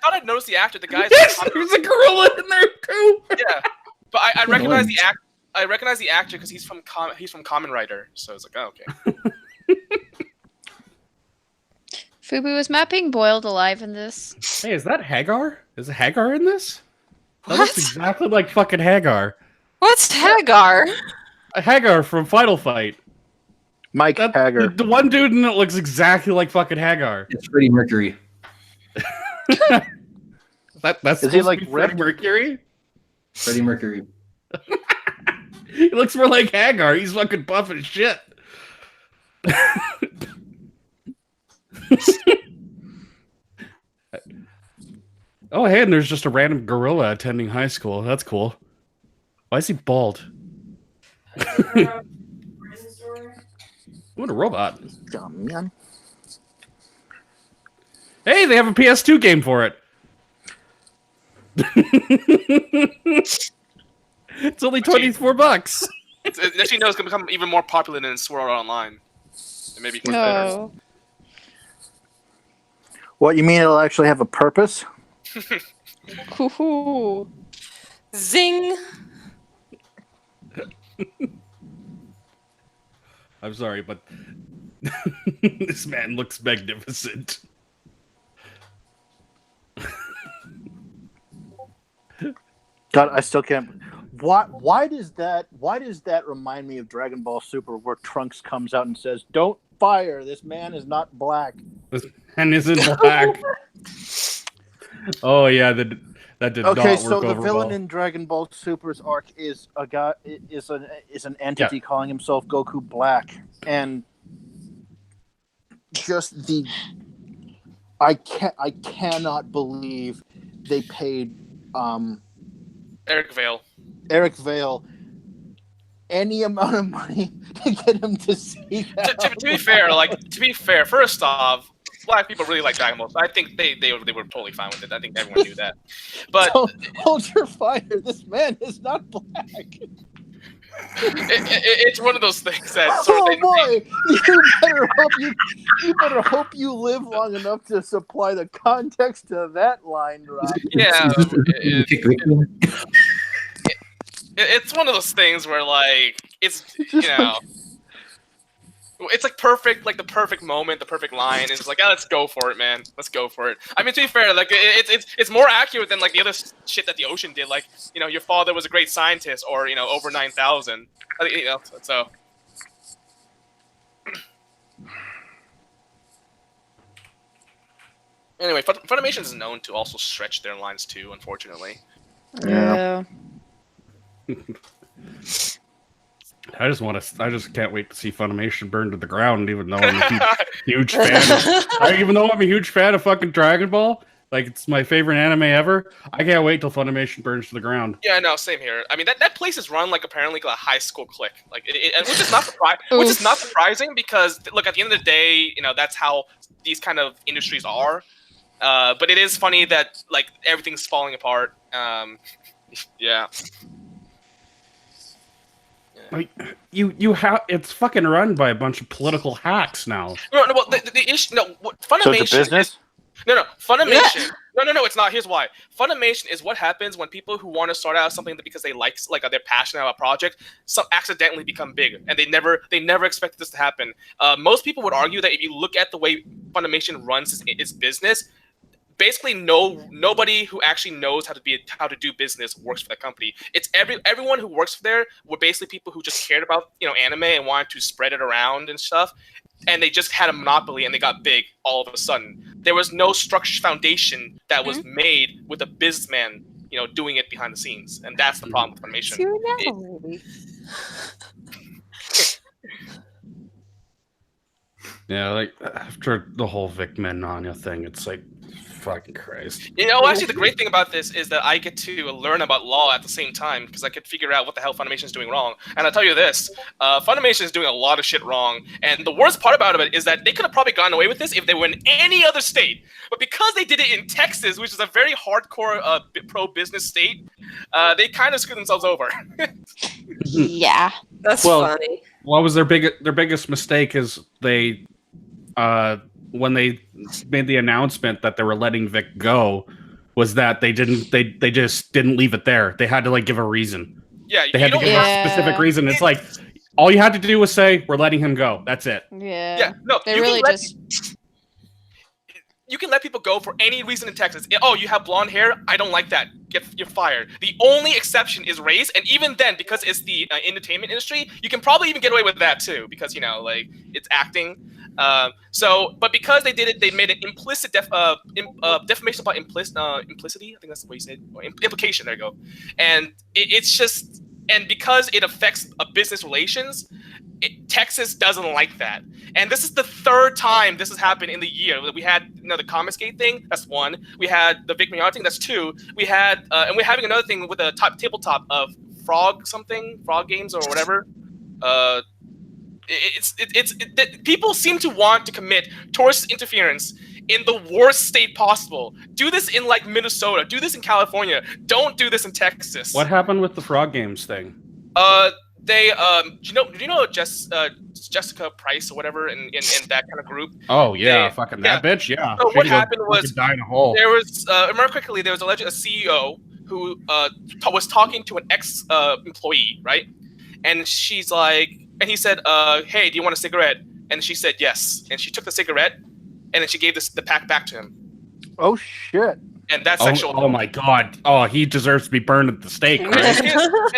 thought I'd noticed the actor. The guy. Yes, there's a gorilla in there too. Yeah, but I recognize the act. I recognize the actor because he's from Kamen Rider. So it's like, oh, okay. Fubu, is Matt being boiled alive in this? Hey, is that Hagar? Is Hagar in this? That looks exactly like fucking Hagar. What's Hagar? Hagar from Final Fight. Mike Hagar. The one dude in it looks exactly like fucking Hagar. It's Freddie Mercury. That's is he like Freddie Mercury? Freddie Mercury. He looks more like Hagar. He's fucking buff as shit. Oh, hey, and there's just a random gorilla attending high school. That's cool. Why is he bald? What a robot. Dumb man. Hey, they have a PS2 game for it. It's only $24. It actually knows it's going to become even more popular than Sword Art Online. And maybe No. What, you mean it'll actually have a purpose? Zing. I'm sorry, but this man looks magnificent. God, I still can't. Why does that remind me of Dragon Ball Super, where Trunks comes out and says, "Don't fire. This man is not black." This man isn't black. Oh yeah, that did not work. Okay, so the over villain well. in Dragon Ball Super's arc is a guy is an entity calling himself Goku Black, and just I cannot believe they paid Eric Vale any amount of money to get him to see that. To be fair, first off, black people really like Dragon Ball. So I think they were totally fine with it. I think everyone knew that. But hold your fire. This man is not black. It's one of those things that. You better hope you live long enough to supply the context to that line drop. Yeah. It's one of those things where it's it's like perfect, like the perfect moment, the perfect line. And it's like, let's go for it, man. Let's go for it. I mean, to be fair, like it's more accurate than like the other shit that the Ocean did. Like, your father was a great scientist, or over 9,000. So. Anyway, Funimation is known to also stretch their lines too, unfortunately. Yeah. I just can't wait to see Funimation burn to the ground, even though I'm a huge fan. Even though I'm a huge fan of fucking Dragon Ball, like it's my favorite anime ever. I can't wait till Funimation burns to the ground. Yeah, no, same here. I mean, that place is run apparently like a high school clique, which is not surprising because look, at the end of the day, that's how these kind of industries are. But it is funny that everything's falling apart. Yeah. Like you have it's fucking run by a bunch of political hacks now. No, well, the issue. No, Funimation. So it's a business. No, Funimation. No, it's not. Here's why. Funimation is what happens when people who want to start out something because they like they're passionate about a project, some accidentally become big, and they never expected this to happen. Most people would argue that if you look at the way Funimation runs its business, basically nobody who actually knows how to do business works for that company. It's everyone who works there were basically people who just cared about anime and wanted to spread it around and stuff. And they just had a monopoly and they got big all of a sudden. There was no structured foundation that was made with a businessman, doing it behind the scenes. And that's the problem with Funimation. Yeah, like after the whole Vic Menanya thing, it's like, fucking Christ. Actually, the great thing about this is that I get to learn about law at the same time because I could figure out what the hell Funimation is doing wrong. And I'll tell you this, Funimation is doing a lot of shit wrong. And the worst part about it is that they could have probably gotten away with this if they were in any other state. But because they did it in Texas, which is a very hardcore pro-business state, they kind of screwed themselves over. Yeah. That's funny. What was their biggest mistake is they... when they made the announcement that they were letting Vic go, was that they just didn't leave it there. They had to give a reason. Yeah, they had to give a specific reason. It's like all you had to do was say we're letting him go. That's it. Yeah. No, they really just. You can let people go for any reason in Texas. Oh, you have blonde hair? I don't like that. You're fired. The only exception is race, and even then, because it's the entertainment industry, you can probably even get away with that too, because it's acting. But because they did it, they made an implicit defamation about implicity. I think that's what you said. Or implication. There you go. And it's just, and because it affects business relations, Texas doesn't like that. And this is the third time this has happened in the year. We had the Comicsgate thing. That's one. We had the Vic Mignogna thing. That's two. We had, and we're having another thing with a tabletop of frog games or whatever. People seem to want to commit tourist interference in the worst state possible. Do this in Minnesota. Do this in California. Don't do this in Texas. What happened with the frog games thing? They do you know Jessica Price or whatever in that kind of group? Oh yeah, that bitch. Yeah. So what happened was die in a hole. There was remember quickly there was allegedly a CEO who was talking to an ex employee, right? And she's like, and he said, "Hey, do you want a cigarette?" And she said yes, and she took the cigarette, and then she gave the pack back to him. Oh shit. And that's sexual. Oh my god. Oh, he deserves to be burned at the stake. Right?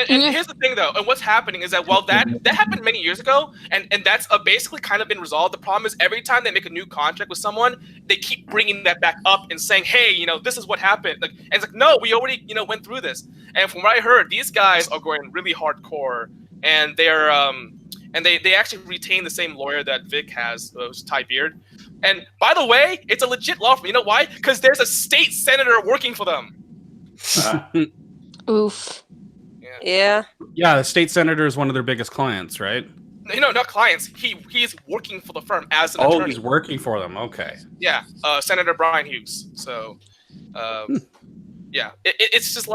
and here's the thing, though. And what's happening is that that happened many years ago, and that's basically kind of been resolved. The problem is every time they make a new contract with someone, they keep bringing that back up and saying, "Hey, this is what happened." And it's like, no, we already went through this. And from what I heard, these guys are going really hardcore, and they're and they actually retain the same lawyer that Vic has, who's Ty Beard. And by the way, it's a legit law firm. You know why? Because there's a state senator working for them. Oof. Yeah. Yeah, the state senator is one of their biggest clients, right? No, not clients. He's working for the firm as an attorney. Oh, he's working for them. Okay. Yeah, Senator Brian Hughes. So, yeah, it's just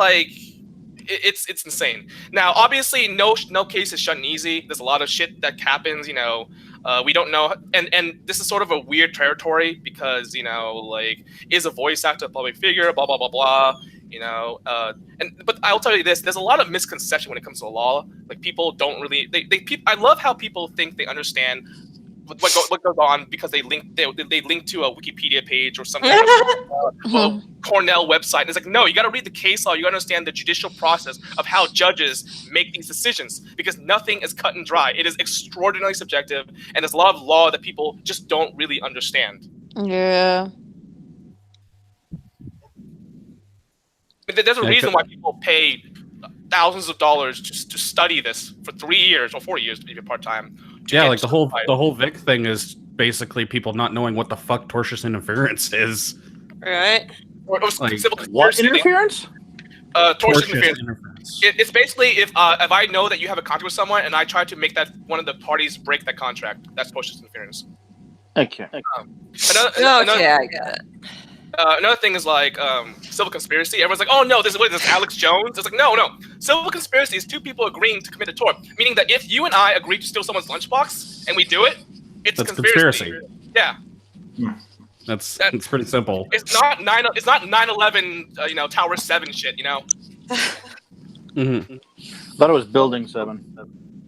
it's insane. Now, obviously, no case is shut and easy. There's a lot of shit that happens. We don't know, and this is sort of a weird territory because is a voice actor a public figure? Blah blah blah blah. But I'll tell you this: there's a lot of misconception when it comes to the law. People don't really. I love how people think they understand what goes on because they link to a Wikipedia page or some kind of Cornell website. And it's like, no, you got to read the case law. You got to understand the judicial process of how judges make these decisions because nothing is cut and dry. It is extraordinarily subjective, and there's a lot of law that people just don't really understand. Yeah. There's a reason why people pay thousands of dollars to study this for 3 years or 4 years if you're part-time. Yeah, the whole Vic thing is basically people not knowing what the fuck tortious interference is. Right. Or civil what interference? Tortious interference. It's basically if I know that you have a contract with someone and I try to make that one of the parties break that contract, that's tortious interference. Okay. I got it. Another thing is civil conspiracy. Everyone's like, "Oh no, this is Alex Jones." It's like, no. Civil conspiracy is two people agreeing to commit a tort. Meaning that if you and I agree to steal someone's lunchbox and we do it, it's conspiracy. Yeah. It's pretty simple. It's not 9/11. Tower 7 shit. Mm-hmm. Thought it was Building 7.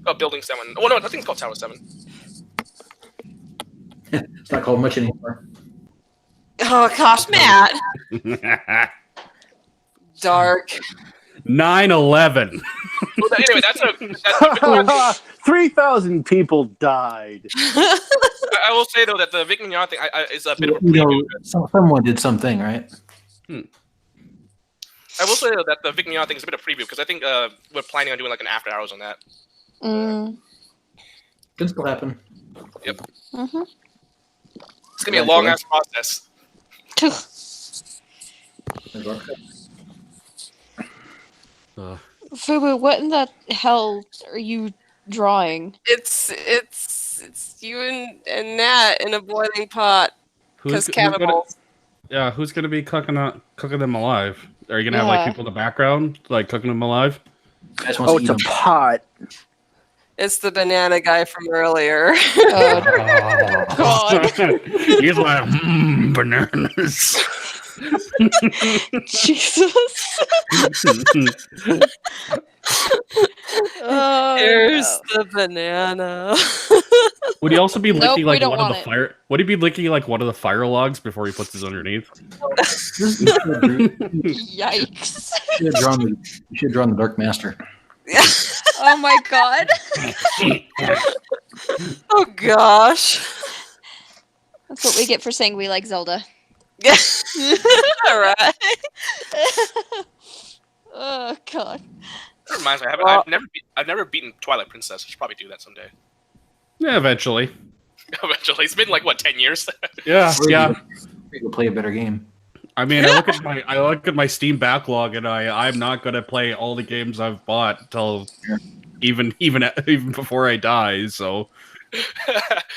Oh, Building 7. Oh no, I think it's called Tower 7. It's not called much anymore. Oh gosh, Matt. Dark. 9/11. Well, anyway, that's a 3,000 people died. I will say though that the Vic Mignon thing is a bit of a preview. Someone did something, right? I will say though that the Vic Mignon thing is a bit of a preview because I think we're planning on doing like an after hours on that. Can still happen. Yep. Mm-hmm. It's gonna be a long ass process. Fubu, what in the hell are you drawing? It's you and Nat in a boiling pot. Because cannibals. Who's gonna be cooking them alive? Are you gonna have like people in the background like cooking them alive? Oh, it's a pot. It's the banana guy from earlier. God. He's like, bananas. Jesus. Here's the banana. Would he also be licking Nope, like one of the fire? Would he be licking like one of the fire logs before he puts his underneath? Yikes! You should have drawn the Dark Master. Oh my god. Oh gosh. That's what we get for saying we like Zelda. All right. Oh god. That reminds me, I've never beaten Twilight Princess. I should probably do that someday. Yeah, eventually. Eventually, it's been like what 10 years. Yeah. You can play a better game. I mean, I look at my Steam backlog, and I'm not gonna play all the games I've bought till even before I die. So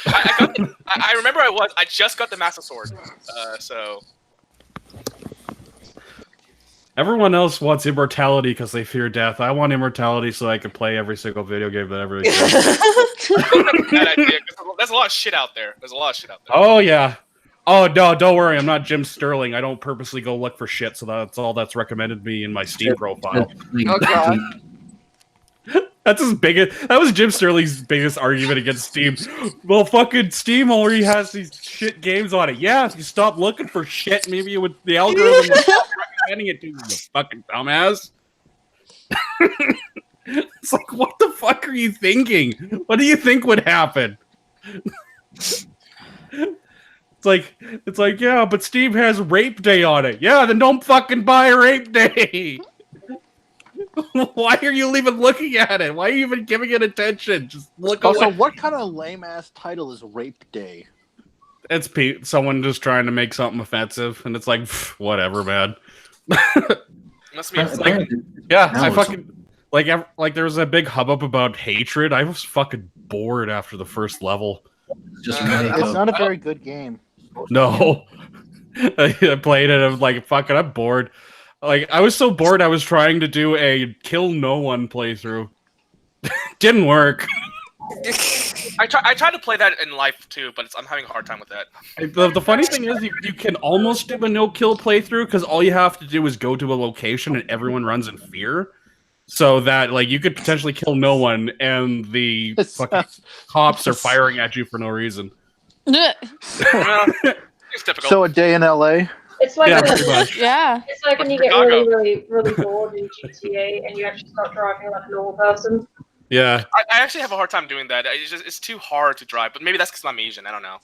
I remember I just got the Master Sword. So everyone else wants immortality because they fear death. I want immortality so I can play every single video game that ever exists. bad idea. There's a lot of shit out there. Oh yeah. Oh no, don't worry. I'm not Jim Sterling. I don't purposely go look for shit. So that's all that's recommended me in my Steam profile. Oh god. That was Jim Sterling's biggest argument against Steam. Well, fucking Steam already has these shit games on it. Yeah, if you stop looking for shit, maybe the algorithm would stop recommending it to you, you fucking dumbass. It's like, what the fuck are you thinking? What do you think would happen? It's like, yeah, but Steam has Rape Day on it. Yeah, then don't fucking buy Rape Day. Why are you even looking at it? Why are you even giving it attention? Just look away. Also, what kind of lame-ass title is Rape Day? It's someone just trying to make something offensive, and it's like, whatever, man. Must be like, yeah, I fucking like there was a big hubbub about hatred. I was fucking bored after the first level. It's not a very good game. No, I played it. I'm like, fucking, I'm bored. Like, I was so bored, I was trying to do a kill no one playthrough. Didn't work. I try to play that in life too, but I'm having a hard time with that. The funny thing is, you can almost do a no-kill playthrough, because all you have to do is go to a location and everyone runs in fear. So that, like, you could potentially kill no one, and the fucking cops are firing at you for no reason. It's typical. So a day in LA? It's like pretty much. Yeah. It's like when you get really, really, really bored in GTA and you actually start driving like a normal person. Yeah. I actually have a hard time doing that. It's too hard to drive, but maybe that's because I'm Asian. I don't know.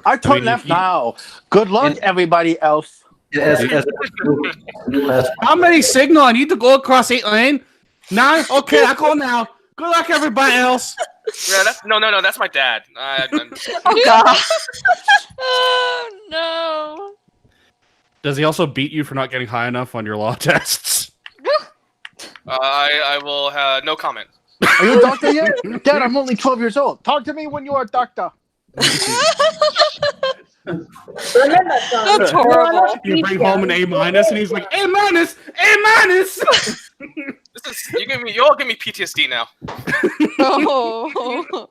I turn left now. Good luck, everybody else. How many signal? I need to go across 8 lane? 9? Okay, I go now. Good luck, everybody else. Yeah, no, that's my dad. Oh god. Oh no. Does he also beat you for not getting high enough on your law tests? I will have no comment. Are you a doctor yet? Dad, I'm only 12 years old. Talk to me when you are a doctor. That's horrible. You bring home an A-, and he's like, A-! You all give me PTSD now. Oh.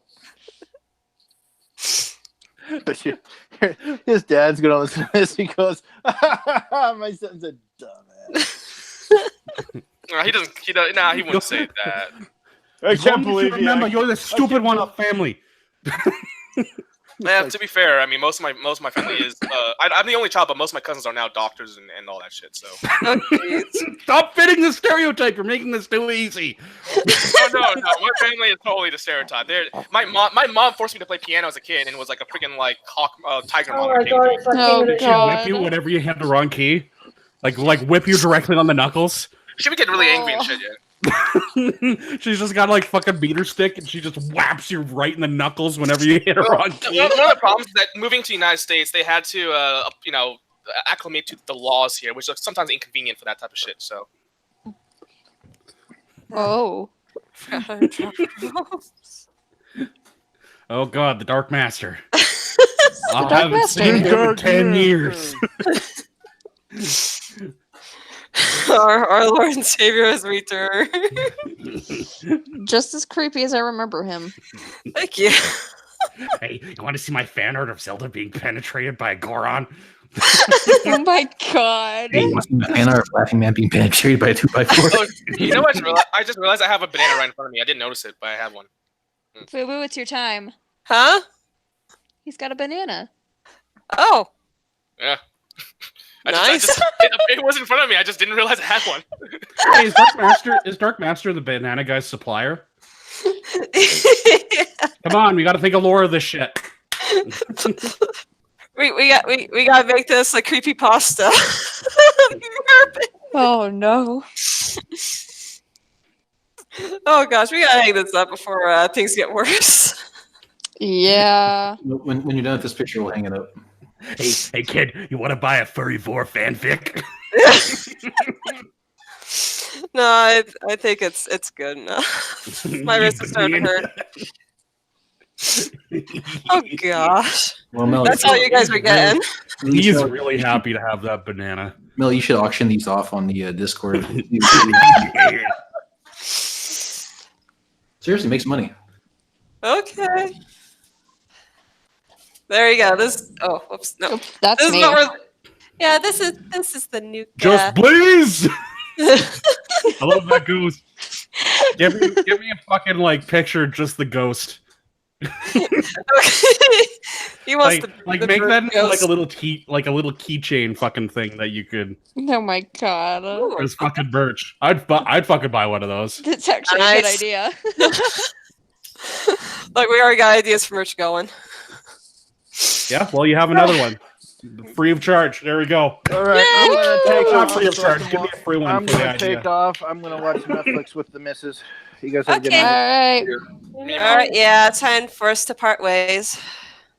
His dad's gonna listen to this. He goes, "My son's a dumbass." No, he doesn't. Nah, he wouldn't say that. I can't believe you. Remember, you're the stupid one of family. Yeah, to be fair, I mean, most of my family is. I'm the only child, but most of my cousins are now doctors and all that shit. So Stop fitting the stereotype. You're making this too easy. Oh, no, my family is totally the stereotype. My mom forced me to play piano as a kid, and was like a freaking tiger mom. Did she whip you whenever you had the wrong key? Like whip you directly on the knuckles? She would get really angry and shit. Yeah. She's just got like fucking beater stick, and she just whaps you right in the knuckles whenever you hit a wrong key. One of the problems is that moving to the United States, they had to acclimate to the laws here, which is sometimes inconvenient for that type of shit. So. Oh. Oh god, the Dark Master. I haven't seen him in 10 years. Our Lord and Savior has returned. Just as creepy as I remember him. Thank you. Hey, you want to see my fan art of Zelda being penetrated by a Goron? Oh my god. Hey, fan art of Laughing Man being penetrated by a 2x4. You know what? I just realized I have a banana right in front of me. I didn't notice it, but I have one. Fubu, it's your time. Huh? He's got a banana. Oh. Yeah. Nice. It was in front of me. I just didn't realize I had one. Hey, is Dark Master the banana guy's supplier? Come on, we got to think of lore of this shit. we gotta make this a creepy pasta. Oh no. Oh gosh, we gotta hang this up before things get worse. Yeah. When you're done with this picture, we'll hang it up. Hey kid, you want to buy a furry vor fanfic? No, I think it's good enough. My wrist is starting to hurt. Oh gosh. Well, Mel, that's all you guys are getting. He's really happy to have that banana. Mel, you should auction these off on the Discord. Seriously, makes money. Okay. There you go. This. Oh, whoops. No, that's this me. Is what we're, yeah, this is the new. Just please. I love that ghost. Give me a fucking picture, just the ghost. Okay. He wants make that ghost. like a little keychain fucking thing that you could. Oh my god. There's fucking merch. I'd fucking buy one of those. That's actually a good idea. Look, we already got ideas for merch going. Yeah, well, you have another one. Free of charge. There we go. All right, I'm gonna take Not free of charge. Give me a free one. I'm gonna take off. I'm gonna watch Netflix with the missus. You guys have a good Okay. night. All right. Yeah, it's time for us to part ways.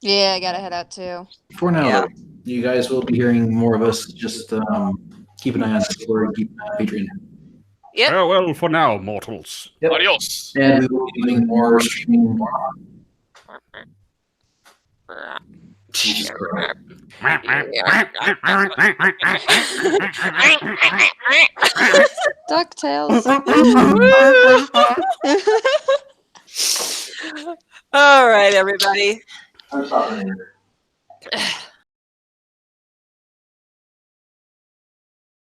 Yeah, I gotta head out too. For now, you guys will be hearing more of us. Just keep an eye on Discord, keep an eye on Patreon. Yep. Farewell for now, mortals. Yep. Adios. And we will be doing more streaming. Jesus Christ. DuckTales. All right, everybody.